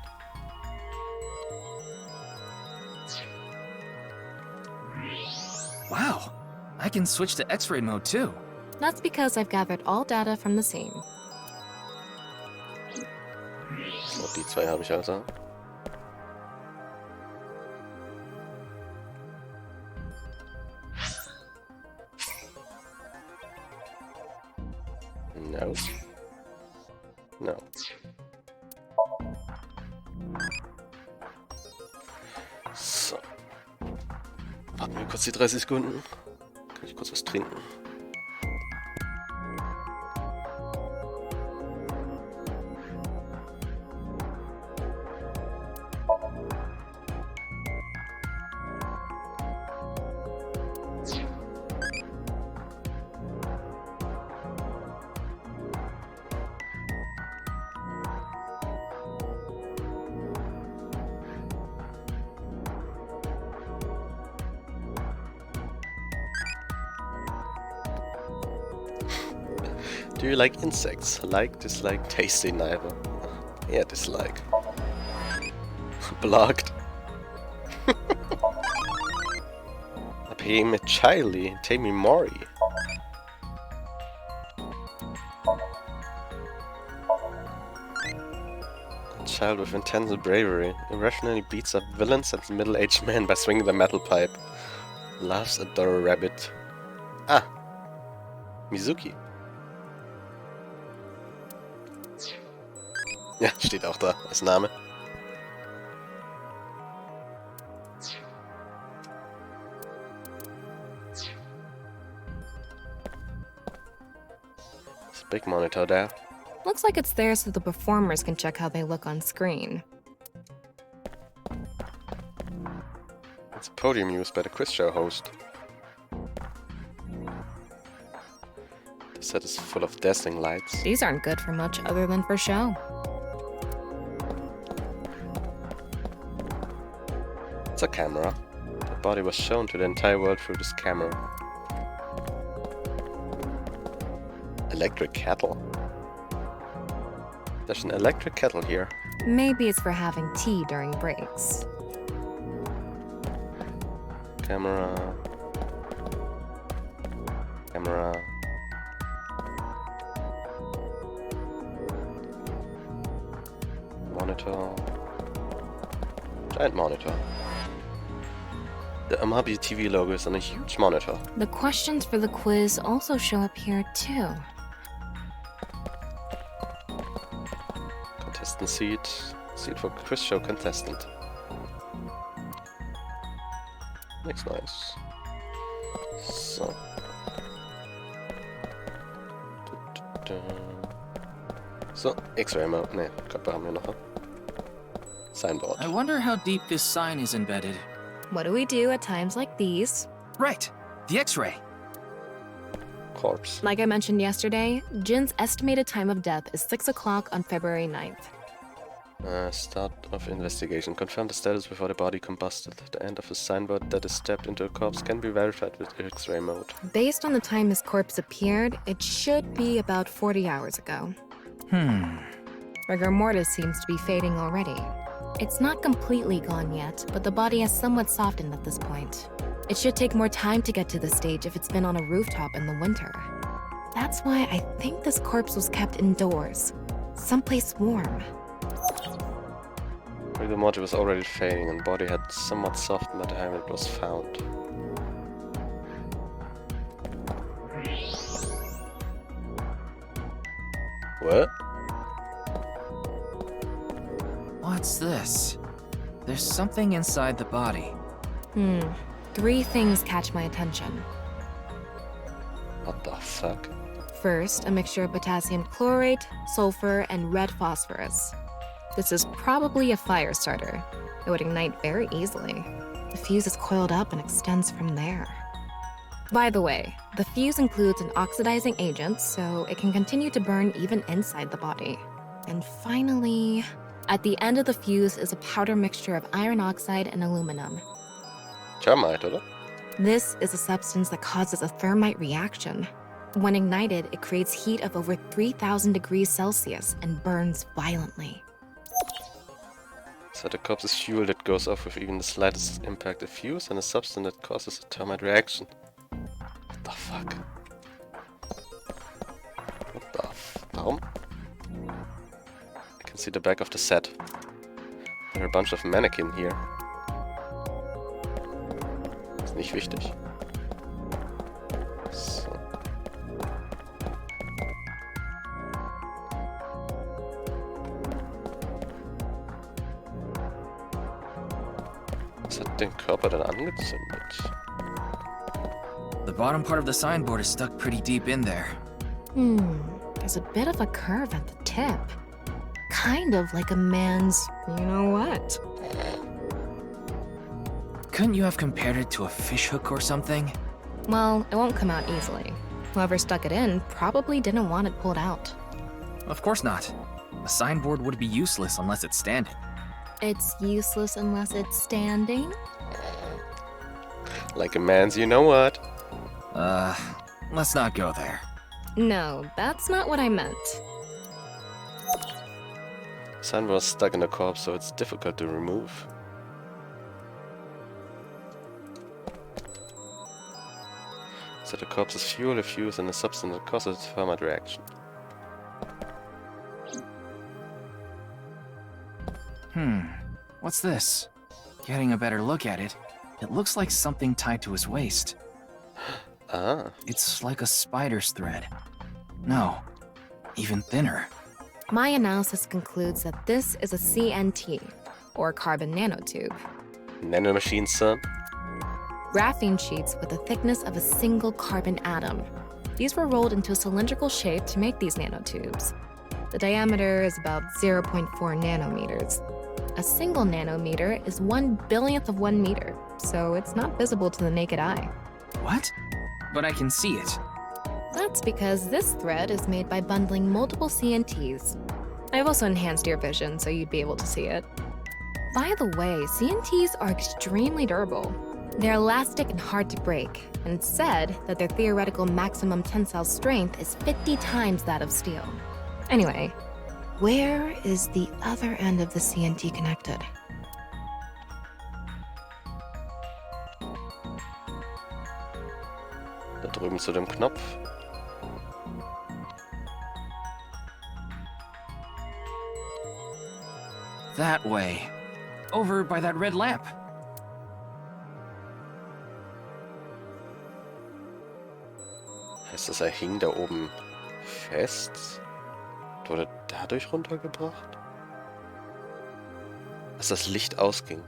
S16: Wow, I can switch to X-ray mode too.
S8: That's because I've gathered all data from the scene.
S1: So, die zwei habe ich also. No. No. So. Warten wir kurz die 30 Sekunden. Kann ich kurz was trinken? Do you like insects? Like, dislike, tasty, neither. Yeah, dislike. Blocked. Apime Chiley, Tammy Mori. A child with intense bravery irrationally beats up villains and middle-aged men by swinging the metal pipe. Loves a Dora rabbit. Ah! Mizuki. Ja, steht auch da als Name. There's a big monitor there.
S8: Looks like it's there so the performers can check how they look on screen.
S1: It's a podium used by the quiz show host. The set is full of dazzling lights.
S8: These aren't good for much other than for show.
S1: It's a camera. The body was shown to the entire world through this camera. Electric kettle. There's an electric kettle here.
S8: Maybe it's for having tea during breaks.
S1: Camera. Camera. Monitor. Giant monitor. The Amabi TV logo is on a huge monitor.
S8: The questions for the quiz also show up here too.
S1: Contestant seat. Seat for quiz show contestant. Looks nice. So. So, X-ray mode. Ne, Körper haben wir noch. Signboard.
S16: I wonder how deep this sign is embedded.
S8: What do we do at times like these?
S16: Right, the X-ray.
S1: Corpse.
S8: Like I mentioned yesterday, Jin's estimated time of death is 6 o'clock on February 9th.
S1: Start of investigation. Confirm the status before the body combusted. The end of a signboard that is stepped into a corpse can be verified with X-ray mode.
S8: Based on the time his corpse appeared, it should be about 40 hours ago. Rigor mortis seems to be fading already. It's not completely gone yet, but the body has somewhat softened at this point. It should take more time to get to this stage if it's been on a rooftop in the winter. That's why I think this corpse was kept indoors. Someplace warm.
S1: Rigor mortis was already fading and body had somewhat softened by the time it was found. What?
S16: What's this? There's something inside the body.
S8: 3 things catch my attention.
S1: What the fuck?
S8: First, a mixture of potassium chlorate, sulfur, and red phosphorus. This is probably a fire starter. It would ignite very easily. The fuse is coiled up and extends from there. By the way, the fuse includes an oxidizing agent, so it can continue to burn even inside the body. And finally, at the end of the fuse is a powder mixture of iron oxide and aluminum.
S1: Thermite, oder?
S8: This is a substance that causes a thermite reaction. When ignited, it creates heat of over 3,000 degrees Celsius and burns violently.
S1: So the corpse's fuel that goes off with even the slightest impact of fuse and a substance that causes a thermite reaction. What the fuck? What the warum? I can see the back of the set. There are a bunch of mannequin here. Ist nicht wichtig. So. Was hat den Körper dann angezündet?
S16: The bottom part of the signboard is stuck pretty deep in there.
S8: There's a bit of a curve at the tip. Kind of like a man's, you know what?
S16: Couldn't you have compared it to a fishhook or something?
S8: Well, it won't come out easily. Whoever stuck it in probably didn't want it pulled out.
S16: Of course not. A signboard would be useless unless it's standing.
S8: It's useless unless it's standing?
S1: Like a man's you know what?
S16: Let's not go there.
S8: No, that's not what I meant.
S1: Sign was stuck in the corpse, so it's difficult to remove. So the corpse's fuel, a fuse, and a substance that causes a thermite reaction.
S16: What's this? Getting a better look at it, it looks like something tied to his waist.
S1: Ah.
S16: It's like a spider's thread. No, even thinner.
S8: My analysis concludes that this is a CNT, or carbon nanotube.
S1: Nanomachine, son?
S8: Graphene sheets with a thickness of a single carbon atom. These were rolled into a cylindrical shape to make these nanotubes. The diameter is about 0.4 nanometers. A single nanometer is 1/1000th of 1 meter, so it's not visible to the naked eye.
S16: What? But I can see it.
S8: That's because this thread is made by bundling multiple CNTs. I've also enhanced your vision so you'd be able to see it. By the way, CNTs are extremely durable. They're elastic and hard to break, and it's said that their theoretical maximum tensile strength is 50 times that of steel. Anyway, where is the other end of the CNT connected?
S1: Da drüben zu dem Knopf.
S16: That way. Over by that red lamp.
S1: Heißt das, er hing da oben fest? Wurde dadurch runtergebracht? Dass das Licht ausging.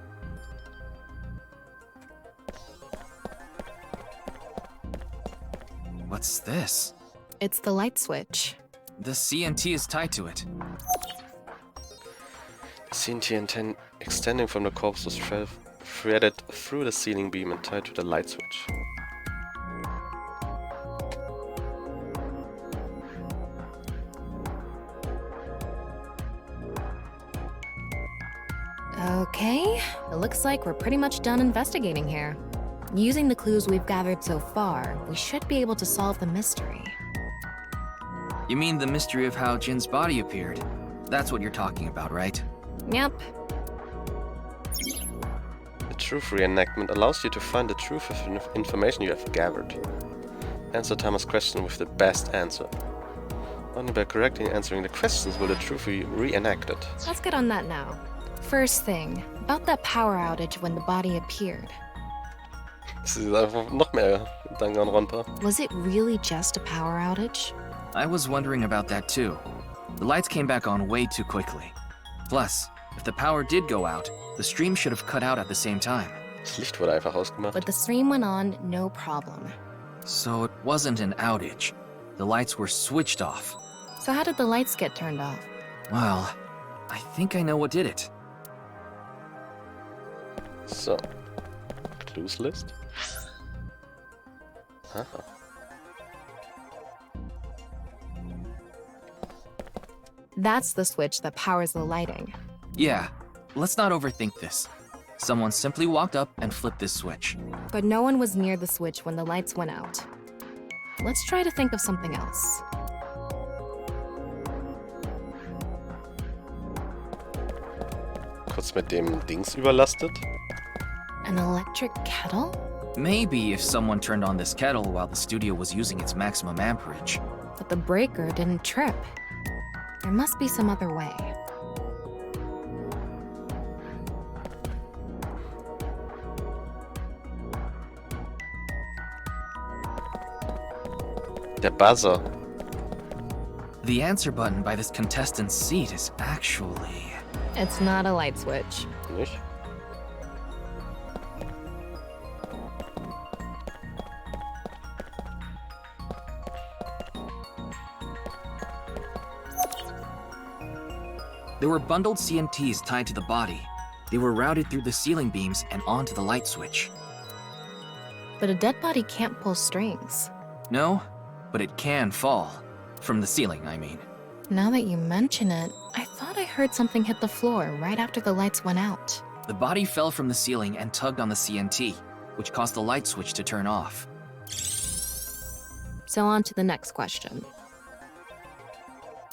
S16: What's this?
S8: It's the light switch.
S16: The CNT is tied to it.
S1: The CNT extending from the corpse was threaded through the ceiling beam and tied to the light switch.
S8: Okay, it looks like we're pretty much done investigating here. Using the clues we've gathered so far, we should be able to solve the mystery.
S16: You mean the mystery of how Jin's body appeared? That's what you're talking about, right?
S8: Yep.
S1: The truth reenactment allows you to find the truth of information you have gathered. Answer Tama's question with the best answer. Only by correctly answering the questions will the truth be reenacted.
S8: Let's get on that now. First thing, about that power outage when the body appeared.
S1: Das ist einfach noch mehr Danganronpa.
S8: Was it really just a power outage?
S16: I was wondering about that too. The lights came back on way too quickly. Plus, if the power did go out, the stream should have cut out at the same time.
S1: Das Licht wurde einfach ausgemacht.
S8: But the stream went on, no problem.
S16: So it wasn't an outage. The lights were switched off.
S8: So how did the lights get turned off?
S16: Well, I think I know what did it.
S1: So. Clues list. Aha.
S8: That's the switch that powers the lighting.
S16: Yeah, let's not overthink this. Someone simply walked up and flipped this switch.
S8: But no one was near the switch when the lights went out. Let's try to think of something else.
S1: Kurz mit dem Dings überlastet.
S8: An electric kettle?
S16: Maybe if someone turned on this kettle while the studio was using its maximum amperage.
S8: But the breaker didn't trip. There must be some other way.
S1: Der Buzzer.
S16: The answer button by this contestant's seat is actually...
S8: It's not a light switch.
S1: Nicht?
S16: There were bundled CNTs tied to the body. They were routed through the ceiling beams and onto the light switch.
S8: But a dead body can't pull strings.
S16: No, but it can fall. From the ceiling, I mean.
S8: Now that you mention it, I thought I heard something hit the floor right after the lights went out.
S16: The body fell from the ceiling and tugged on the CNT, which caused the light switch to turn off.
S8: So on to the next question.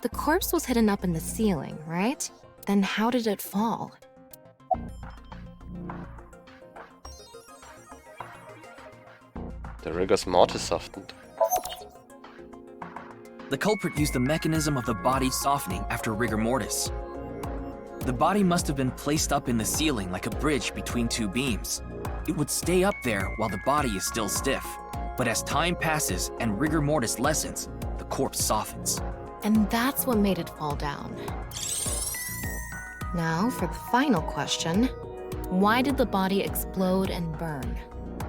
S8: The corpse was hidden up in the ceiling, right? Then how did it fall?
S1: Der Rigors Mortis softened.
S16: The culprit used the mechanism of the body softening after rigor mortis. The body must have been placed up in the ceiling like a bridge between two beams. It would stay up there while the body is still stiff. But as time passes and rigor mortis lessens, the corpse softens.
S8: And that's what made it fall down. Now, for the final question. Why did the body explode and burn?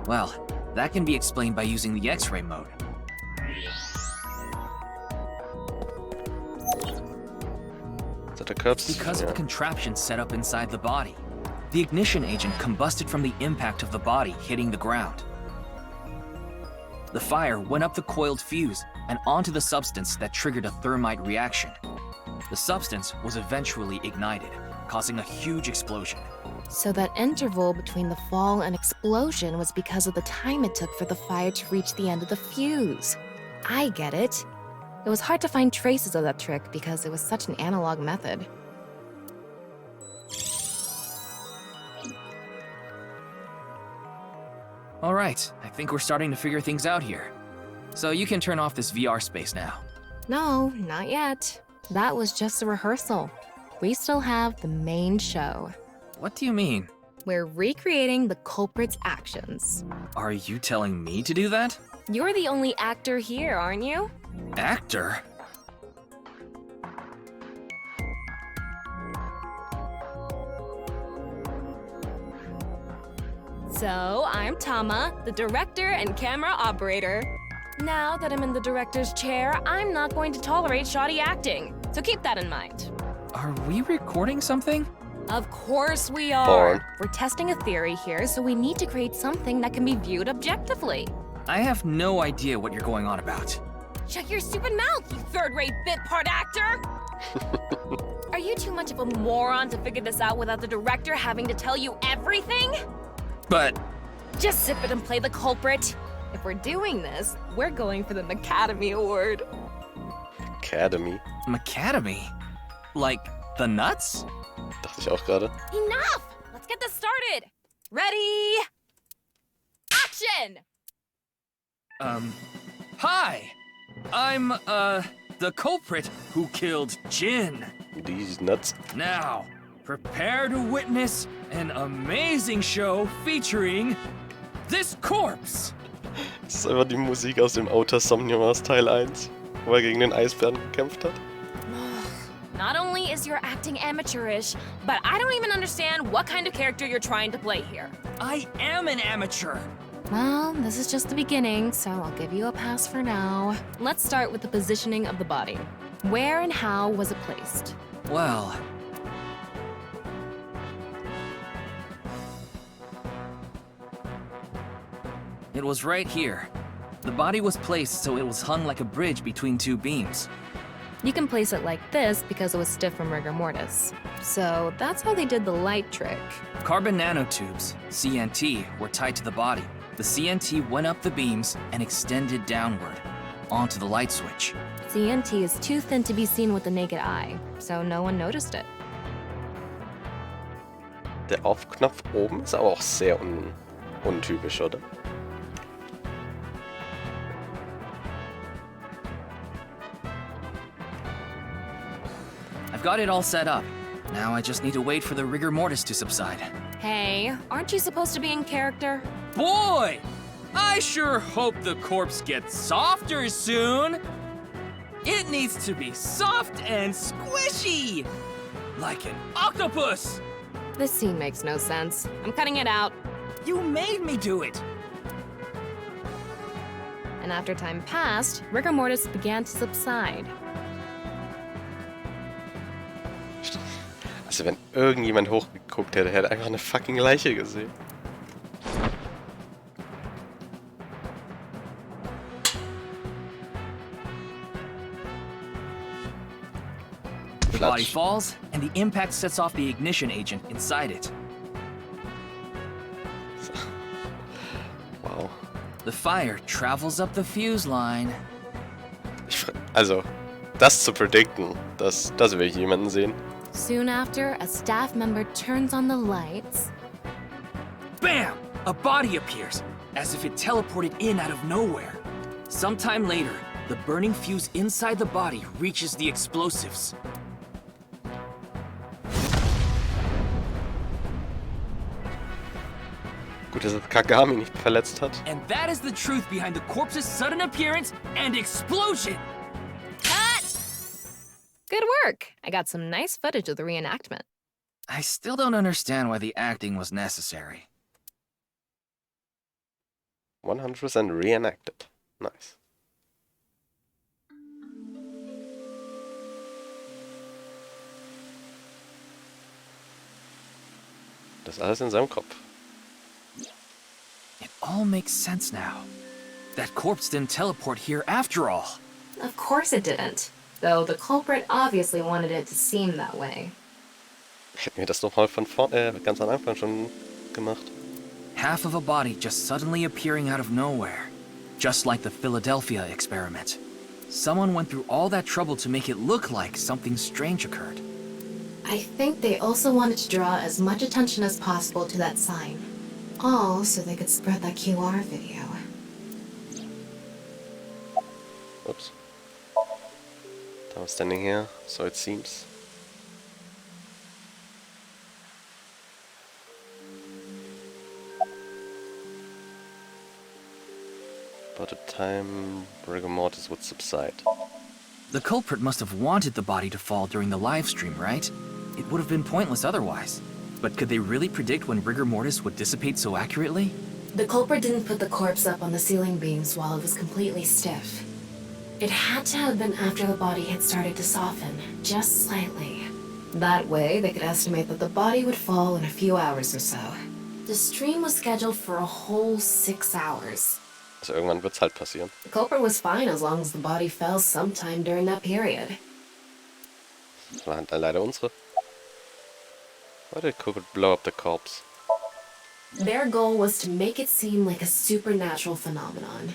S16: Well, that can be explained by using the X-ray mode. Because of a contraption set up inside the body. The ignition agent combusted from the impact of the body hitting the ground. The fire went up the coiled fuse and onto the substance that triggered a thermite reaction. The substance was eventually ignited, causing a huge explosion.
S8: So that interval between the fall and explosion was because of the time it took for the fire to reach the end of the fuse. I get it. It was hard to find traces of that trick because it was such an analog method.
S16: All right, I think we're starting to figure things out here. So you can turn off this VR space now.
S8: No, not yet. That was just a rehearsal. We still have the main show.
S16: What do you mean?
S8: We're recreating the culprit's actions.
S16: Are you telling me to do that?
S8: You're the only actor here, aren't you?
S16: Actor?
S8: So, I'm Tama, the director and camera operator. Now that I'm in the director's chair, I'm not going to tolerate shoddy acting. So keep that in mind.
S16: Are we recording something?
S8: Of course we are.
S1: Born.
S8: We're testing a theory here, so we need to create something that can be viewed objectively.
S16: I have no idea what you're going on about.
S8: Shut your stupid mouth, you third-rate bit part actor! Are you too much of a moron to figure this out without the director having to tell you everything?
S16: But...
S8: Just sip it and play the culprit. If we're doing this, we're going for the Macademy Award.
S1: Academy?
S16: Macademy? Like, the nuts?
S1: Dachte ich auch gerade.
S8: Enough! Let's get this started! Ready... Action!
S16: Hi! I'm, the culprit who killed Jin.
S1: These nuts.
S16: Now, prepare to witness an amazing show featuring this corpse.
S1: Das ist einfach die Musik aus dem Outer Somnium aus Teil 1, wo er gegen den Eisbären gekämpft hat.
S21: Not only is your acting amateurish, but I don't even understand what kind of character you're trying to play here.
S16: I am an amateur.
S8: Well, this is just the beginning, so I'll give you a pass for now. Let's start with the positioning of the body. Where and how was it placed?
S16: Well... It was right here. The body was placed so it was hung like a bridge between two beams.
S8: You can place it like this because it was stiff from rigor mortis. So that's how they did the light trick.
S16: Carbon nanotubes, CNT, were tied to the body. The CNT went up the beams and extended downward, onto the light switch.
S8: CNT is too thin to be seen with the naked eye, so no one noticed it.
S1: Der Aufknopf oben ist aber auch sehr untypisch, oder?
S16: I've got it all set up. Now I just need to wait for the rigor mortis to subside.
S8: Hey, aren't you supposed to be in character?
S16: Boy! I sure hope the corpse gets softer soon! It needs to be soft and squishy! Like an octopus!
S8: This scene makes no sense. I'm cutting it out.
S16: You made me do it!
S8: And after time passed, rigor mortis began to subside.
S1: Also wenn irgendjemand hochgeguckt hätte, hätte einfach eine fucking Leiche gesehen.
S16: The body falls, and the impact sets off the ignition agent inside it.
S1: Wow.
S16: The fire travels up the fuse line.
S1: Also, das zu predikten, das will ich jemanden sehen.
S8: Soon after, a staff member turns on the lights.
S16: Bam! A body appears, as if it teleported in out of nowhere. Sometime later, the burning fuse inside the body reaches the explosives.
S1: Gut, dass Kagami nicht verletzt hat.
S16: And that is the truth behind the corpse's sudden appearance and explosion!
S8: Good work! I got some nice footage of the reenactment.
S16: I still don't understand why the acting was necessary.
S1: 100% reenacted. Nice. Das alles in seinem Kopf.
S16: It all makes sense now. That corpse didn't teleport here after all.
S9: Of course it didn't. Though the culprit obviously wanted it to seem that way.
S1: Hätten wir das nochmal von vorne, ganz am Anfang schon gemacht.
S16: Half of a body just suddenly appearing out of nowhere. Just like the Philadelphia experiment. Someone went through all that trouble to make it look like something strange occurred.
S9: I think they also wanted to draw as much attention as possible to that sign. All so they could spread that QR video.
S1: Oops. I was standing here, so it seems. By the time rigor mortis would subside.
S16: The culprit must have wanted the body to fall during the live stream, right? It would have been pointless otherwise. But could they really predict when rigor mortis would dissipate so accurately?
S9: The culprit didn't put the corpse up on the ceiling beams while it was completely stiff. It had to have been after the body had started to soften, just slightly. That way, they could estimate that the body would fall in a few hours or so. The stream was scheduled for a whole 6 hours.
S1: Also irgendwann wird's halt passieren.
S9: The culprit was fine as long as the body fell sometime during that period.
S1: Das war halt leider unsere. Why did culprit blow up the corpse?
S9: Their goal was to make it seem like a supernatural phenomenon.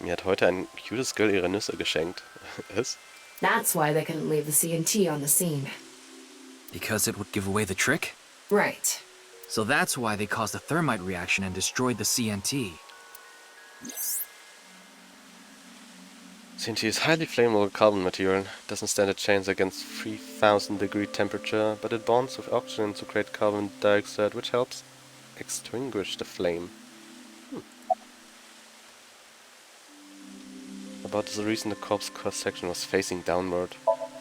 S1: Mir hat heute ein cutes Girl ihre Nüsse geschenkt. Ist?
S9: That's why they couldn't leave the CNT on the scene.
S16: Because it would give away the trick?
S9: Right.
S16: So that's why they caused a thermite reaction and destroyed the CNT.
S1: CNT is highly flammable carbon material. It doesn't stand a chance against 3000 degree temperature, but it bonds with oxygen to create carbon dioxide, which helps extinguish the flame. About the reason the corpse cross-section was facing downward.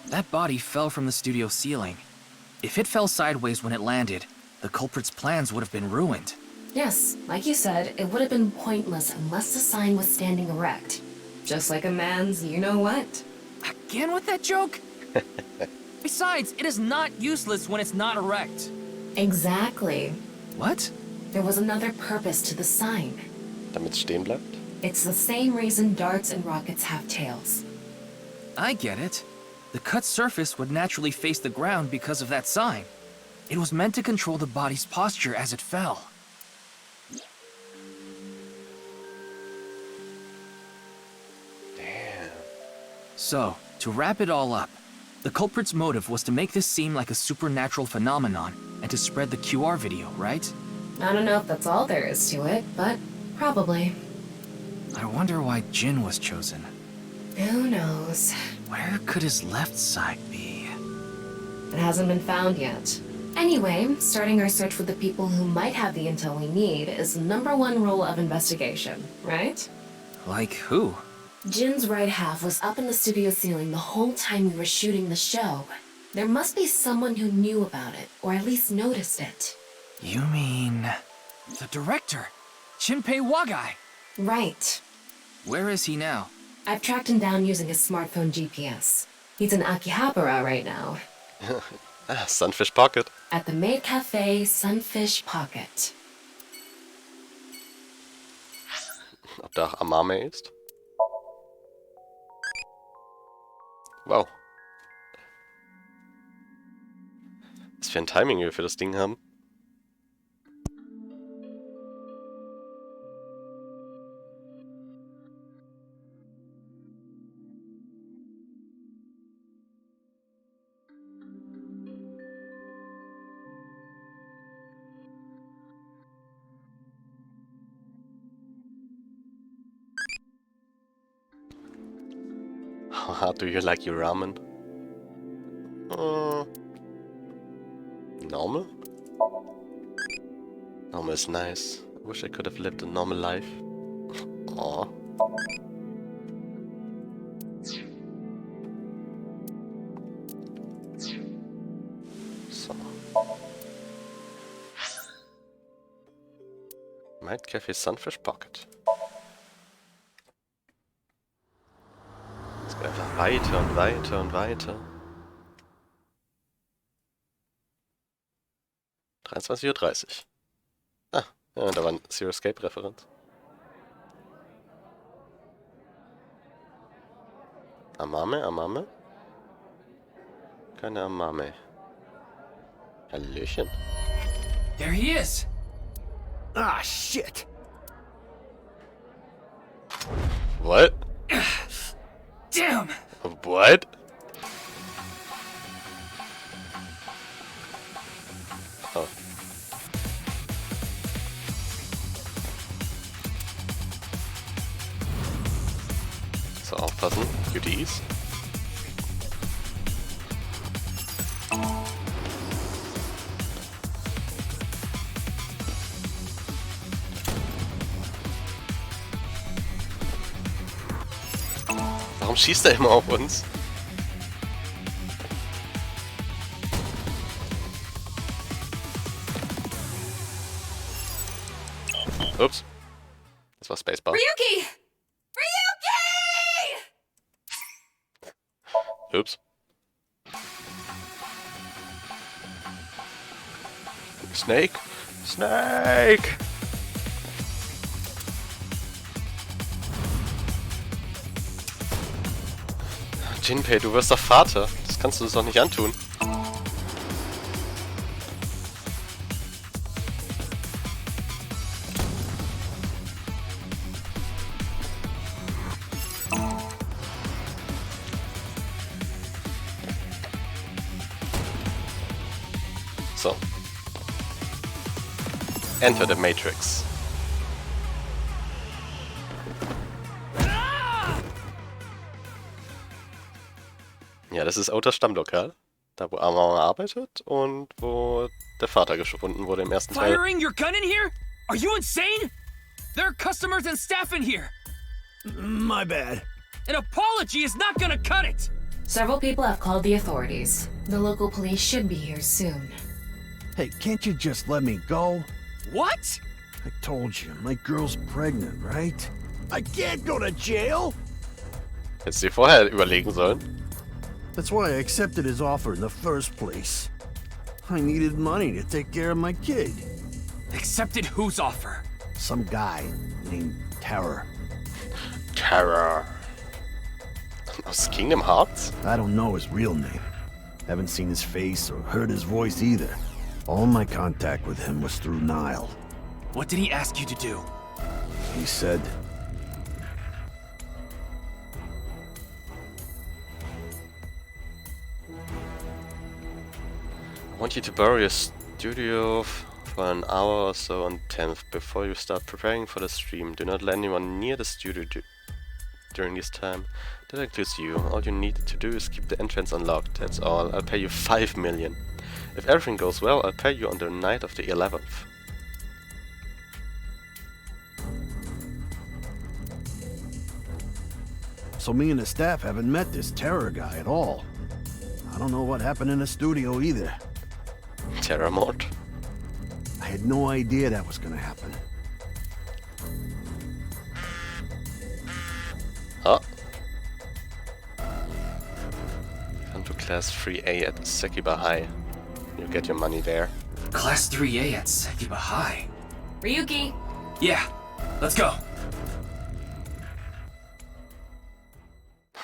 S16: That body fell from the studio ceiling. If it fell sideways when it landed, the culprit's plans would have been ruined.
S9: Yes, like you said, it would have been pointless unless the sign was standing erect. Just like a man's you-know-what.
S16: Again with that joke? Besides, it is not useless when it's not erect.
S9: Exactly.
S16: What?
S9: There was another purpose to the sign.
S1: Damit es stehen bleibt?
S9: It's the same reason darts and rockets have tails.
S16: I get it. The cut surface would naturally face the ground because of that sign. It was meant to control the body's posture as it fell.
S1: Damn.
S16: So, to wrap it all up, the culprit's motive was to make this seem like a supernatural phenomenon and to spread the QR video, right?
S9: I don't know if that's all there is to it, but probably.
S16: I wonder why Jin was chosen.
S9: Who knows?
S16: Where could his left side be?
S9: It hasn't been found yet. Anyway, starting our search for the people who might have the intel we need is the #1 rule of investigation, right?
S16: Like who?
S9: Jin's right half was up in the studio ceiling the whole time we were shooting the show. There must be someone who knew about it, or at least noticed it.
S16: You mean... the director? Shinpei Wagai?
S9: Right.
S16: Where is he now?
S9: I've tracked him down using his smartphone GPS. He's in Akihabara right now.
S1: Sunfish Pocket.
S9: At the maid cafe, Sunfish Pocket.
S1: Ob da Amame ist? Wow. Was für ein Timing wir für das Ding haben. How do you like your ramen? Normal? Normal is nice. I wish I could have lived a normal life. Aww. So. Night Cafe Sunfish Pocket. Es geht einfach weiter und weiter und weiter. 23:30 Uhr. Ah, ja, da war ein Zero Escape Referenz. Amame, Amame? Keine Amame. Hallöchen.
S7: There he is.
S20: Ah, shit.
S1: What?
S7: Damn.
S1: What? Oh. So, aufpassen. QTEs. Warum schießt er immer auf uns? Ups. Das war Spacebar.
S9: Ryuki! Ryuki!
S1: Ups. Snake? Snake! Jinpei, du wirst doch Vater. Das kannst du uns doch nicht antun. So. Enter the Matrix. Ja, das ist Otas Stammlokal. Da, wo Amara arbeitet und wo der Vater gefunden wurde im ersten Teil.
S18: Firing your gun in here? Are you insane? There are customers and staff in here.
S20: My bad.
S18: An apology is not gonna cut it.
S9: Several people have called the authorities. The local police should be here soon.
S5: Hey, can't you just let me go?
S18: What?
S5: I told you, my girl's pregnant, right? I can't go to jail!
S1: Hättest du dir vorher überlegen sollen.
S5: That's why I accepted his offer in the first place. I needed money to take care of my kid.
S18: Accepted whose offer?
S5: Some guy named Terror.
S1: Terror. Aus Kingdom Hearts?
S5: I don't know his real name. Haven't seen his face or heard his voice either. All my contact with him was through Nile.
S18: What did he ask you to do?
S5: He said...
S1: I want you to borrow your studio for an hour or so on 10th before you start preparing for the stream. Do not let anyone near the studio during this time. That includes you. All you need to do is keep the entrance unlocked. That's all. I'll pay you 5 million. If everything goes well, I'll pay you on the night of the 11th.
S5: So me and the staff haven't met this Terror guy at all. I don't know what happened in the studio either.
S1: Terror Mort?
S5: I had no idea that was gonna happen.
S1: Oh. Come to Class 3A at Sekiba High. You get your money there.
S7: Class 3A at Sekiba High.
S8: Ryuki!
S7: Yeah, let's go.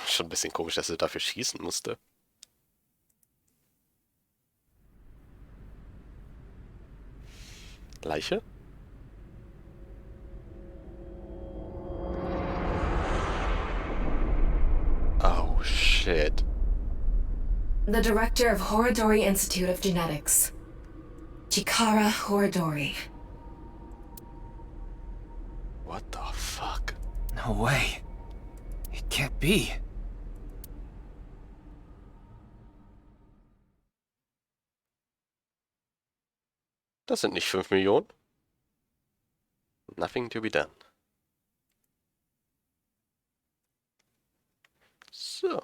S1: Schon ein bisschen komisch, dass er dafür schießen musste. Leiche? Oh, shit.
S9: The director of Horodori Institute of Genetics. Chikara Horodori.
S1: What the fuck?
S7: No way. It can't be.
S1: Das sind nicht 5 Millionen. Nothing to be done. So.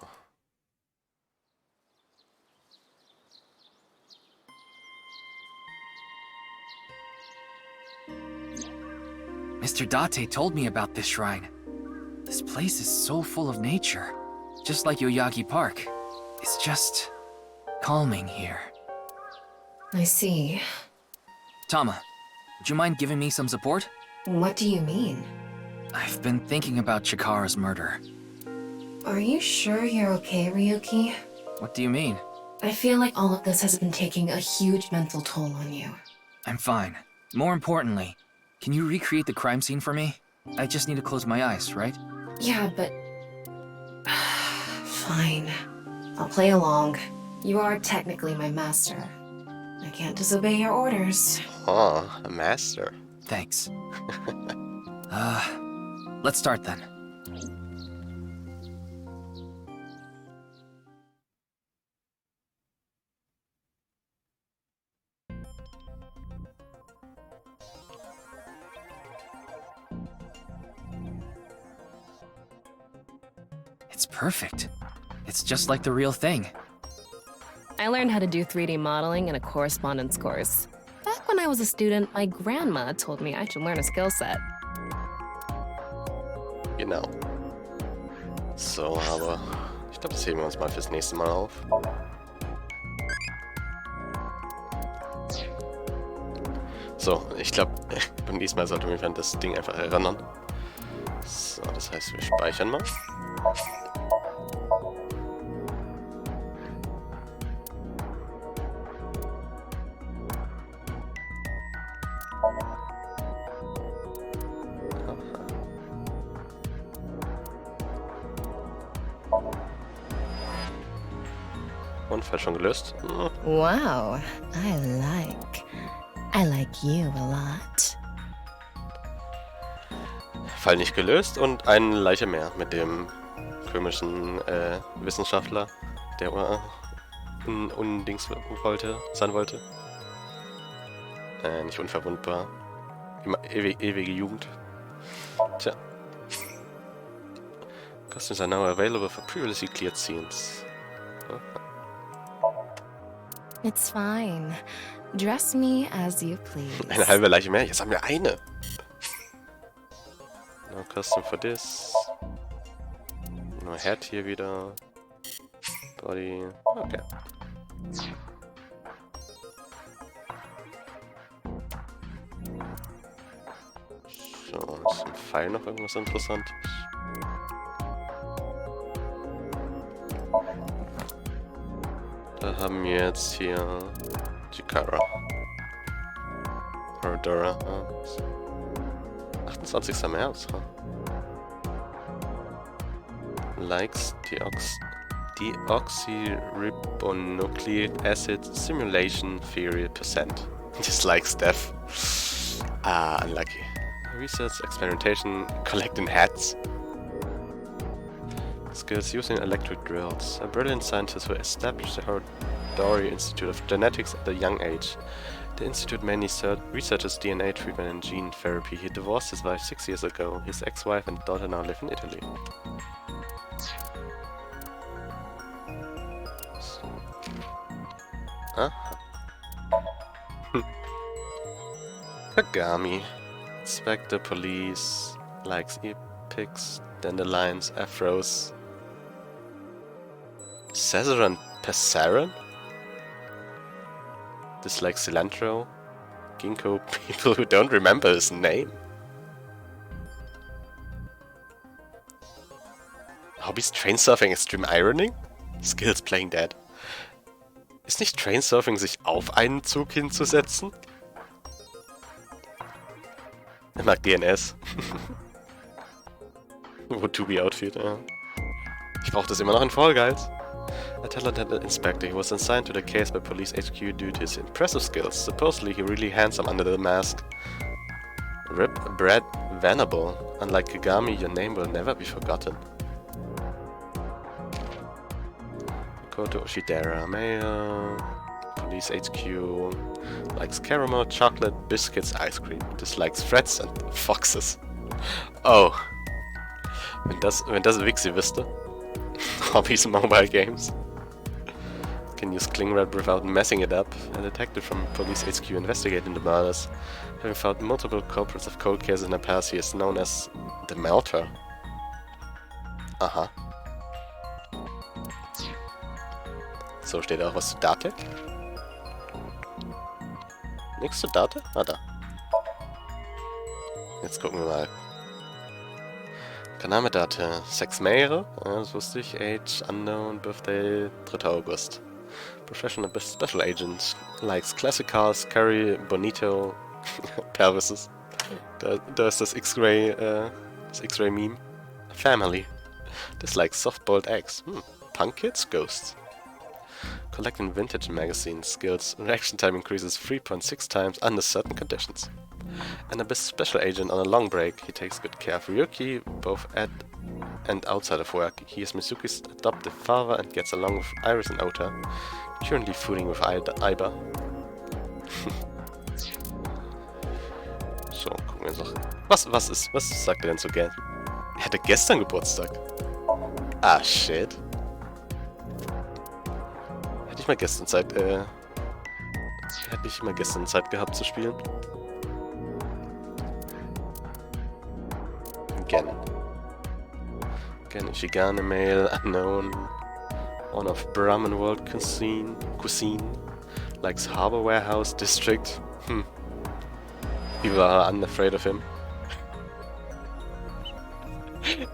S16: Mr. Date told me about this shrine. This place is so full of nature. Just like Yoyagi Park. It's just... calming here.
S9: I see.
S16: Tama, would you mind giving me some support?
S9: What do you mean?
S16: I've been thinking about Chikara's murder.
S9: Are you sure you're okay, Ryuki?
S16: What do you mean?
S9: I feel like all of this has been taking a huge mental toll on you.
S16: I'm fine. More importantly, can you recreate the crime scene for me? I just need to close my eyes, right?
S9: Yeah, but... Fine. I'll play along. You are technically my master. I can't disobey your orders.
S1: Oh, a master.
S16: Thanks. Let's start then. It's perfect. It's just like the real thing.
S8: I learned how to do 3D modeling in a correspondence course. Back when I was a student, my grandma told me I should learn a skill set.
S1: Genau. So, aber ich glaube, das heben wir uns mal fürs nächste Mal auf. So, ich glaube, beim nächsten Mal sollten wir das Ding einfach erinnern. So, das heißt, wir speichern mal. Unfall schon gelöst.
S10: Wow, I like. I like you a lot.
S1: Fall nicht gelöst und eine Leiche mehr mit dem komischen Wissenschaftler, der undings sein wollte. Nicht unverwundbar. Immer ewige Jugend. Tja. Costumes are now available for previously cleared scenes. Oh.
S10: It's fine. Dress me as you please.
S1: Eine halbe Leiche mehr? Jetzt haben wir eine. No custom for this. No Head hier wieder. Body. Okay. So, ist im Pfeil noch irgendwas Interessantes? Da haben wir jetzt hier Chikara. Rodora. 28. März. Likes deoxyribonucleic acid simulation theory %. Dislikes death. Ah, unlucky. Research, experimentation, collecting hats. Skills using electric drills. A brilliant scientist who established the Hodori Institute of Genetics at a young age. The institute mainly researches DNA treatment and gene therapy. He divorced his wife 6 years ago. His ex-wife and daughter now live in Italy. So. Aha. Kagami. Inspector police. Likes epics, dandelions, afros. Cesaran Passaran? Dislikes cilantro. Ginkgo people who don't remember his name. Hobbies train surfing, extreme ironing? Skills playing dead. Ist nicht Train Surfing sich auf einen Zug hinzusetzen? Er mag DNS. Wotubi Outfit, ja. Ich brauche das immer noch in Fall Guys. A talented inspector, he was assigned to the case by Police HQ due to his impressive skills. Supposedly, he really handsome under the mask. Rip Brad Venable. Unlike Kagami, your name will never be forgotten. Koto Ushidera, Mayor. Police HQ. Likes caramel, chocolate, biscuits, ice cream. Dislikes threats and foxes. Oh. Wenn das Wixi wüsste. Hobbies mobile games. Can use Klingrat without messing it up. A detective from Police HQ investigating the murders. Having found multiple culprits of cold cases in the past, he is known as the Melter. Aha. So, steht auch was zu Date? Nichts zu Date? Ah, da. Jetzt gucken wir mal. Name Date. 6 Meere, das wusste ich. Age, Unknown, Birthday, 3. August. Professional Special Agent. Likes Classic Cars, Curry, Bonito, Pelvises. Da ist das X-Ray Meme. Family. Dislikes Soft-Boiled Eggs. Punk Kids, Ghosts. Collecting vintage magazines. Skills. Reaction time increases 3.6 times under certain conditions. And a special agent on a long break. He takes good care of Ryuki, both at and outside of work. He is Mizuki's adoptive father and gets along with Iris and Ota, currently fooding with Aiba. So, gucken wir uns noch. Was sagt er denn so gern? Er hatte gestern Geburtstag. Ah, shit. Hätte ich mal gestern Zeit gehabt zu spielen. Again, Ishigane male, unknown. One of Brahmin world cuisine. Likes Harbor Warehouse District. People are unafraid of him.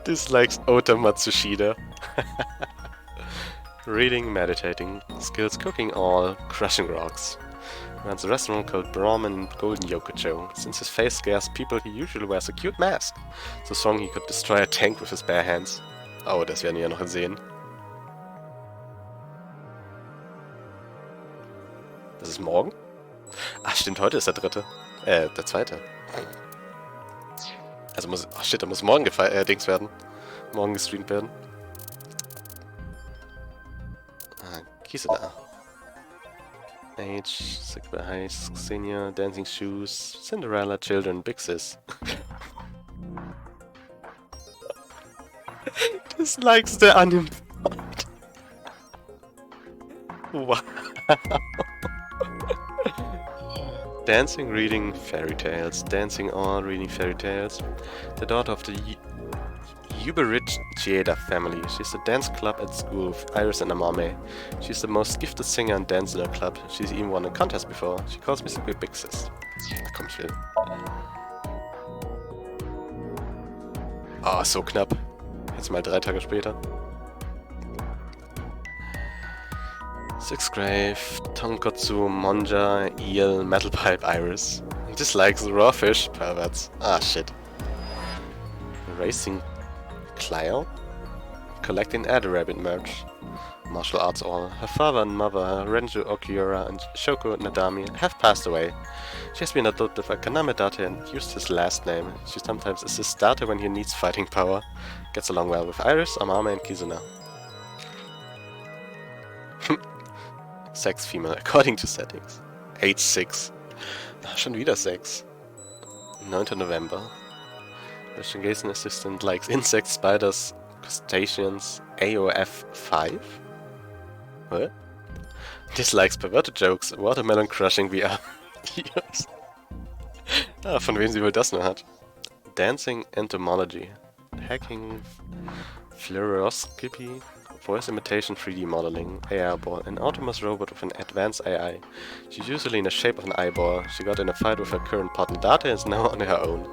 S1: Dislikes Ota Matsushita. Reading, meditating. Skills cooking all, crushing rocks. Runs a restaurant called Brahmin Golden Yokocho. Since his face scares people, he usually wears a cute mask. So strong he could destroy a tank with his bare hands. Oh, das werden wir ja noch sehen. Das ist morgen? Ach stimmt, heute ist der 3. Der 2. Also muss... Ach shit, da muss morgen Dings werden. Morgen gestreamt werden. Kisela. Age, Sigma High, Senior, Dancing Shoes, Cinderella, Children, Big Sis. Dislikes der Anime. Wow. Dancing, reading fairy tales. Dancing on, reading fairy tales. The daughter of the uber-rich Chieda family. She's the dance club at school with Iris and Amame. She's the most gifted singer and dancer in her club. She's even won a contest before. She calls me super big sis. Na komm, ich will. Oh, so knapp. Jetzt mal 3 Tage später. Sixth Grave, Tonkotsu, Monja, Eel, Metal Pipe, Iris. Dislikes raw fish, perverts. Ah, shit. Racing Clio? Collecting Ad Rabbit merch. Martial arts all. Her father and mother, Renju Okiura and Shoko Nadami, have passed away. She has been adopted by Kaname Date and used his last name. She sometimes assists Date when he needs fighting power. Gets along well with Iris, Amame and Kizuna. Sex female, according to settings. Age 6. Ach, schon wieder 6. 9. November. Investigation assistant likes insects, spiders, crustaceans. AOF 5? What? Dislikes perverted jokes, watermelon crushing VR. Ah, von wem sie wohl das nur hat. Dancing entomology. Hacking, fluoroscopy, voice imitation 3D modeling, AI ball, an autonomous robot with an advanced AI. She's usually in the shape of an eyeball. She got in a fight with her current partner Date and is now on her own.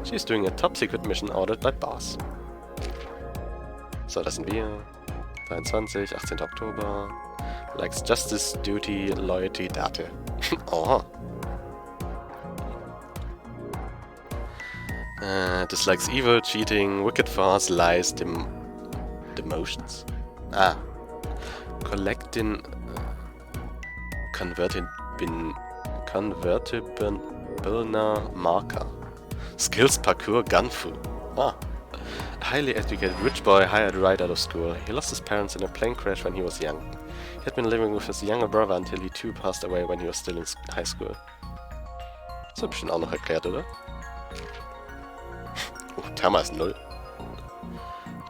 S1: She's doing a top secret mission ordered by Boss. So, das sind wir. 23, 18. Oktober. Likes justice, duty, loyalty, Date. Oh. Dislikes evil, cheating, wicked farce, lies, demotions. Ah. Collecting convertible marker. Skills parkour gunfu. Ah. A highly educated rich boy hired right out of school. He lost his parents in a plane crash when he was young. He had been living with his younger brother until he too passed away when he was still in high school. Das wird bestimmt auch noch erklärt, oder? Oh, Therma ist 0.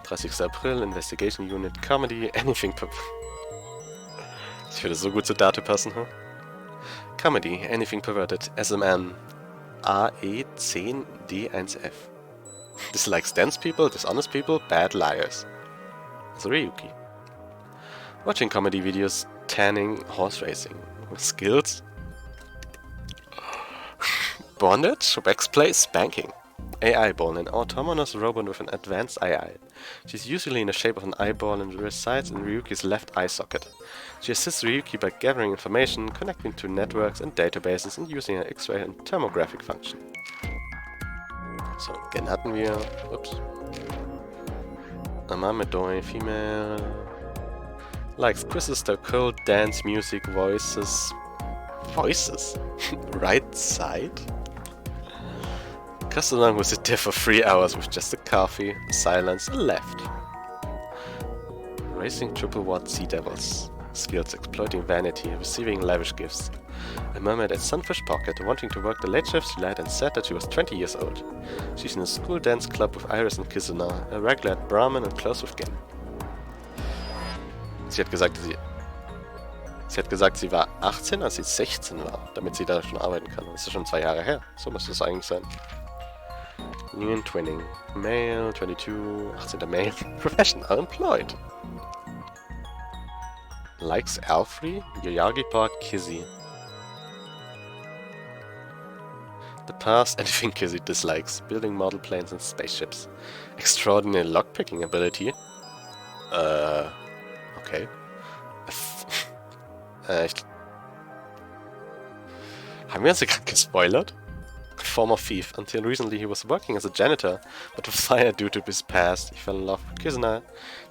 S1: 30. April, Investigation Unit, Comedy, Anything Das würde so gut zur Date passen, huh? Comedy, Anything Perverted, SMN, AE10D1F. Dislikes dense people, dishonest people, bad liars. Also Ryuki. Watching comedy videos, tanning, horse racing. Skills. Bondage, backplay, spanking. AI ball, an autonomous robot with an advanced AI. She's usually in the shape of an eyeball and resides in Ryuki's left eye socket. She assists Ryuki by gathering information, connecting to networks and databases and using her X-ray and thermographic function. So, again hatten wir... Ups. Amame Doi, female... Likes quizzes, the cold, dance, music, voices... Voices? Right side? Customer was sit there for 3 hours with just a coffee, silence, and left. Racing triple watt sea devils. Skills exploiting vanity, receiving lavish gifts. A mermaid at Sunfish Pocket, wanting to work the late shift, she lied and said that she was 20 years old. She's in a school dance club with Iris and Kizuna, a regular at Brahman and close with Gen. Sie hat gesagt, sie war 18, als sie 16 war, damit sie da schon arbeiten kann. Das ist schon 2 Jahre her. So müsste es eigentlich sein. New Twinning. Male, 22, 18. Male. Profession, unemployed. Likes Alfrey, Yoyagi Park, Kizzy. The past, anything Kizzy dislikes. Building model planes and spaceships. Extraordinary lockpicking ability. Okay. Haben wir uns hier gerade gespoilert? Former thief. Until recently he was working as a janitor, but was fired due to his past. He fell in love with Kizuna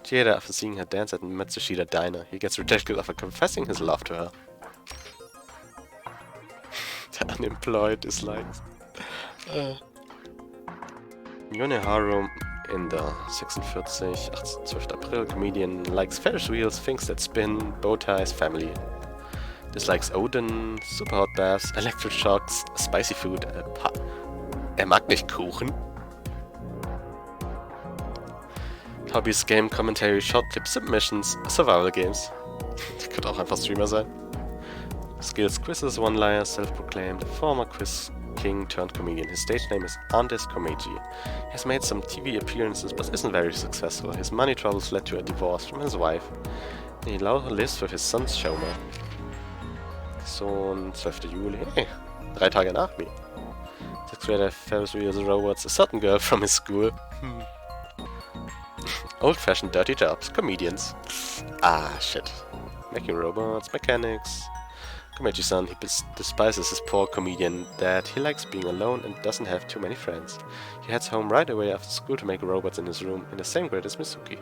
S1: Chieda after seeing her dance at Matsushita Diner. He gets rejected after confessing his love to her. The unemployed dislikes. Yone Harum in the 46, 12. April, comedian, likes Ferris wheels, things that spin, bow ties, family. Dislikes Odin, super hot baths, electric shocks, spicy food, mag nicht Kuchen. Hobbies, game commentary, short clip submissions, survival games. Der könnte auch einfach Streamer sein. Skills, quizzes, one-liner, self-proclaimed, former quiz king turned comedian. His stage name is Andes Komeiji. He has made some TV appearances but isn't very successful. His money troubles led to a divorce from his wife. He now lives with his son's Shoma. Sohn, 12. Juli. Hey, 3 Tage nach mir. Sixth grader Ferris wheels robots, a certain girl from his school. Old-fashioned dirty jobs, comedians. Ah, shit. Making robots, mechanics. Komeiji-san, he despises his poor comedian dad. He likes being alone and doesn't have too many friends. He heads home right away after school to make robots in his room, in the same grade as Mizuki.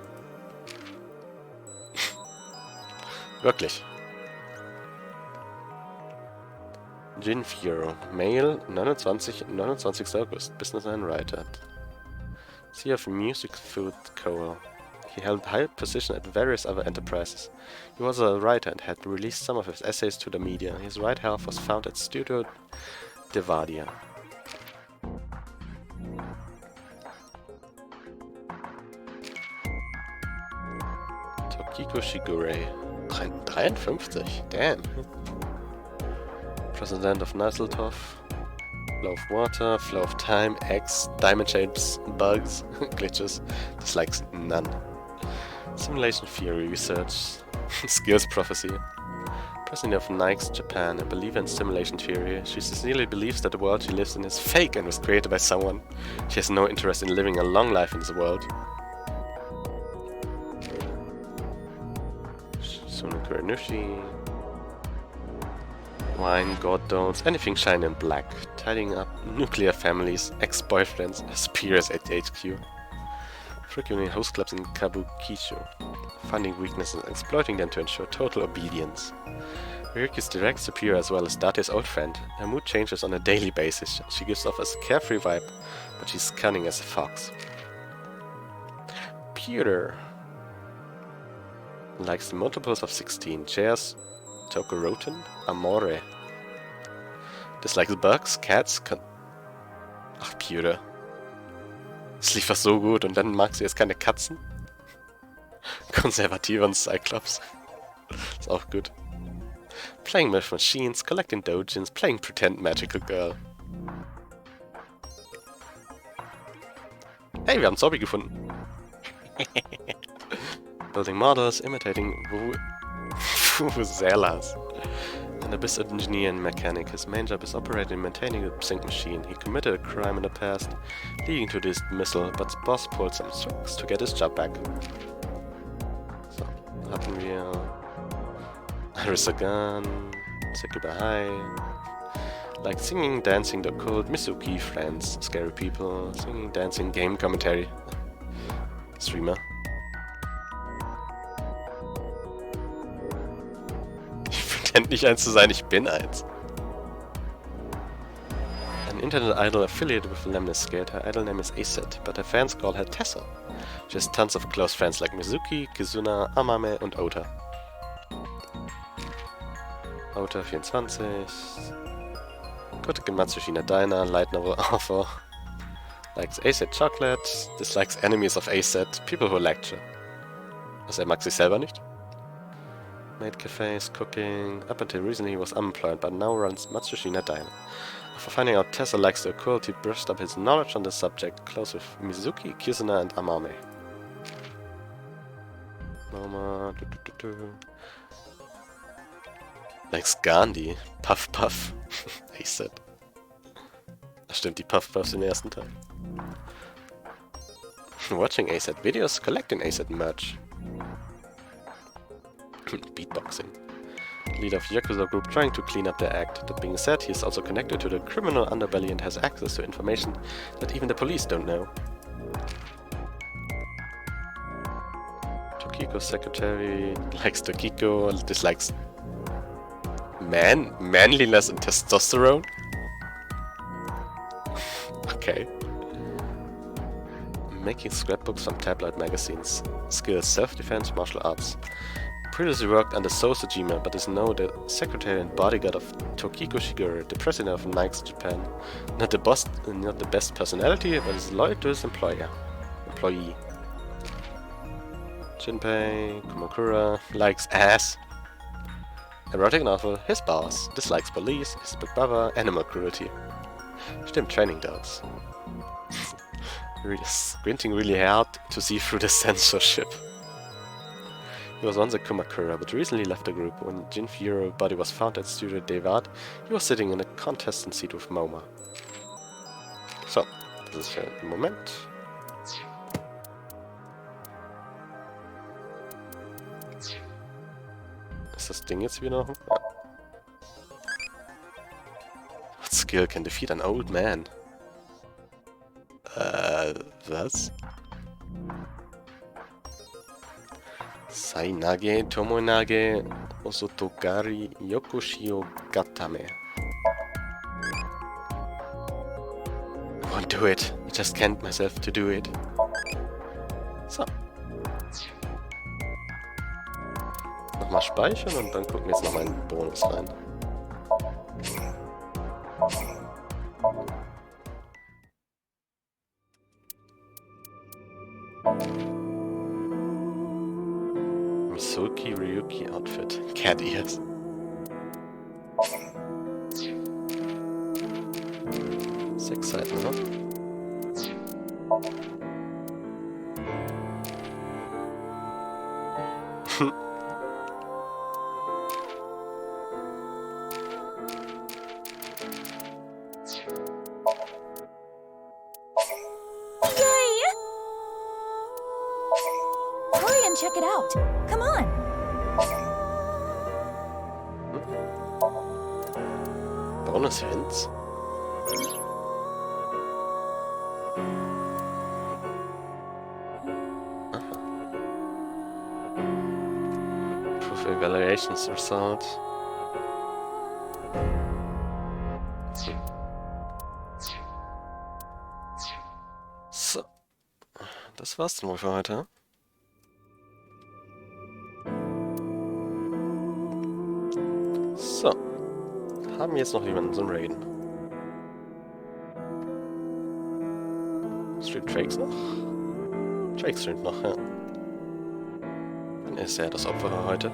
S1: Wirklich. Jin Furo, Male, 29. August, business and writer. CEO of Music Food Co. He held high position at various other enterprises. He was a writer and had released some of his essays to the media. His right half was found at Studio Devadia. Tokiko Shigure, 53, damn. President of Nusseltoff. Flow of water, flow of time, X, diamond shapes, bugs, glitches, dislikes none. Simulation theory research, skills prophecy. President of Nike's Japan, a believer in simulation theory. She sincerely believes that the world she lives in is fake and was created by someone. She has no interest in living a long life in this world. Sunukura Nushi. Wine, god dolls, anything shiny and black. Tidying up nuclear families, ex-boyfriends, as peers at HQ. Frequenting host clubs in Kabukicho. Finding weaknesses and exploiting them to ensure total obedience. Ryuki's direct superior as well as Date's old friend. Her mood changes on a daily basis. She gives off a carefree vibe, but she's cunning as a fox. Pewter likes the multiples of 16. Chairs, Tokoroten, Amore. Dislikes bugs, cats, Ach, Pewter. Es lief was so gut und dann mag sie jetzt keine Katzen? Konservativer und Cyclops. Ist auch gut. Playing with machines, collecting dojins, playing pretend magical girl. Hey, wir haben Zombie gefunden. Building models, imitating Vuvuzelas. An abyss engineer and mechanic. His main job is operating and maintaining a sync machine. He committed a crime in the past, leading to dismissal, but his boss pulled some tricks to get his job back. So, hatten wir Iris Gun, Sekiba High, like singing, dancing, the occult, Mizuki, friends, scary people, singing, dancing, game commentary, Streamer. Nicht eins zu sein, ich bin eins. An internet idol affiliated with Lemniscate, her idol name is Aset, but her fans call her Tessa. She has tons of close friends like Mizuki, Kizuna, Amame und Ota. Ota 24. Kotek in Matsushina Diner, light novel author. Likes Aset chocolate, dislikes enemies of Aset, people who lecture. Also mag sich selber nicht. Made cafes, cooking. Up until recently he was unemployed, but now runs Matsushina Diner. After finding out Tessa likes the occult, he brushed up his knowledge on the subject, close with Mizuki, Kizuna and Amame. Mama, Likes Gandhi. Puff Puff. He said. Ach stimmt, die Puff Puffs im ersten Teil. Watching ASAT videos, collecting ASAT merch. Beatboxing. Leader of Yakuza group trying to clean up their act. That being said, he is also connected to the criminal underbelly and has access to information that even the police don't know. Tokiko's secretary likes Tokiko, dislikes manliness and testosterone. Okay. Making scrapbooks from tabloid magazines. Skills: self-defense, martial arts. Previously worked under Sosajima, but is now the secretary and bodyguard of Tokiko Shigeru, the president of Nike's Japan. Not the best personality, but is loyal to his employee. Junpei Kumakura likes ass. Erotic novel, his boss. Dislikes police, his big brother, animal cruelty. Stimmt, training doubts. Really squinting really hard to see through the censorship. He was once a Kumakura, but recently left the group. When Jinfuro's body was found at Studio Devat, he was sitting in a contestant seat with Moma. So, das ist der Moment. Ist das Ding jetzt wieder noch? Ja. What skill can defeat an old man? Was? Sainage, Tomonage, Osotogari, Yokoshio, Gatame. I won't do it. I just can't myself to do it. So. Nochmal speichern und dann gucken wir jetzt nochmal in den Bonus rein. Misuki Ryuki Outfit. Cat Ears. Sechs Seiten, ne?
S2: Hurry and check it out. Come on.
S1: Bonus hints. Proof evaluations result. So. Das war's dann wohl für heute. So. Haben wir jetzt noch jemanden zum Raiden? Streamt Drakes noch? Drake streamt noch, ja. Dann ist er das Opfer heute.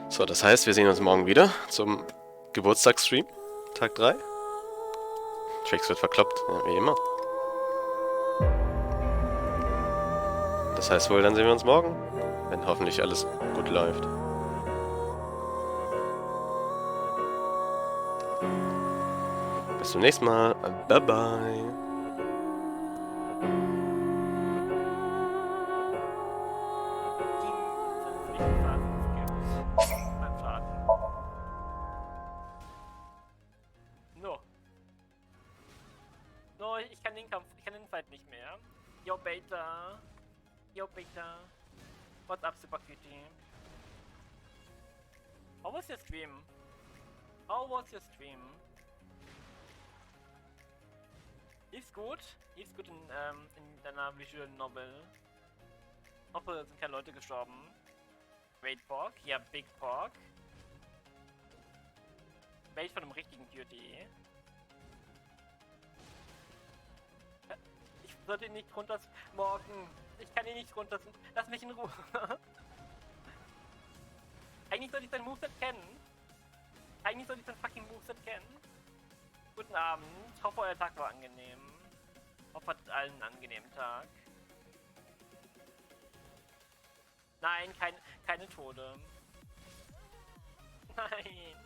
S1: So, das heißt, wir sehen uns morgen wieder zum Geburtstagsstream, Tag 3. Drakes wird verkloppt, ja, wie immer. Das heißt wohl, dann sehen wir uns morgen, wenn hoffentlich alles gut läuft. Bis zum nächsten Mal. Bye bye.
S4: No, ich kann den Kampf, ich kann den Fight nicht mehr. Yo, Beta. Yo, Beta. What's up, Super Cutie? How was your stream? How was your stream? Lief's gut? Lief's gut in deiner Visual Novel? Hoffe, sind keine Leute gestorben. Great Pork? Ja, Big Pork. Bait von einem richtigen Cutie. Ich sollte ihn nicht runter... Morgen! Ich kann ihn nicht runter... Lass mich in Ruhe! Eigentlich sollte ich sein Moveset kennen. Eigentlich sollte ich sein fucking Moveset kennen. Guten Abend. Ich hoffe, euer Tag war angenehm. Ich hoffe, hattet allen einen angenehmen Tag. Nein, keine Tode. Nein.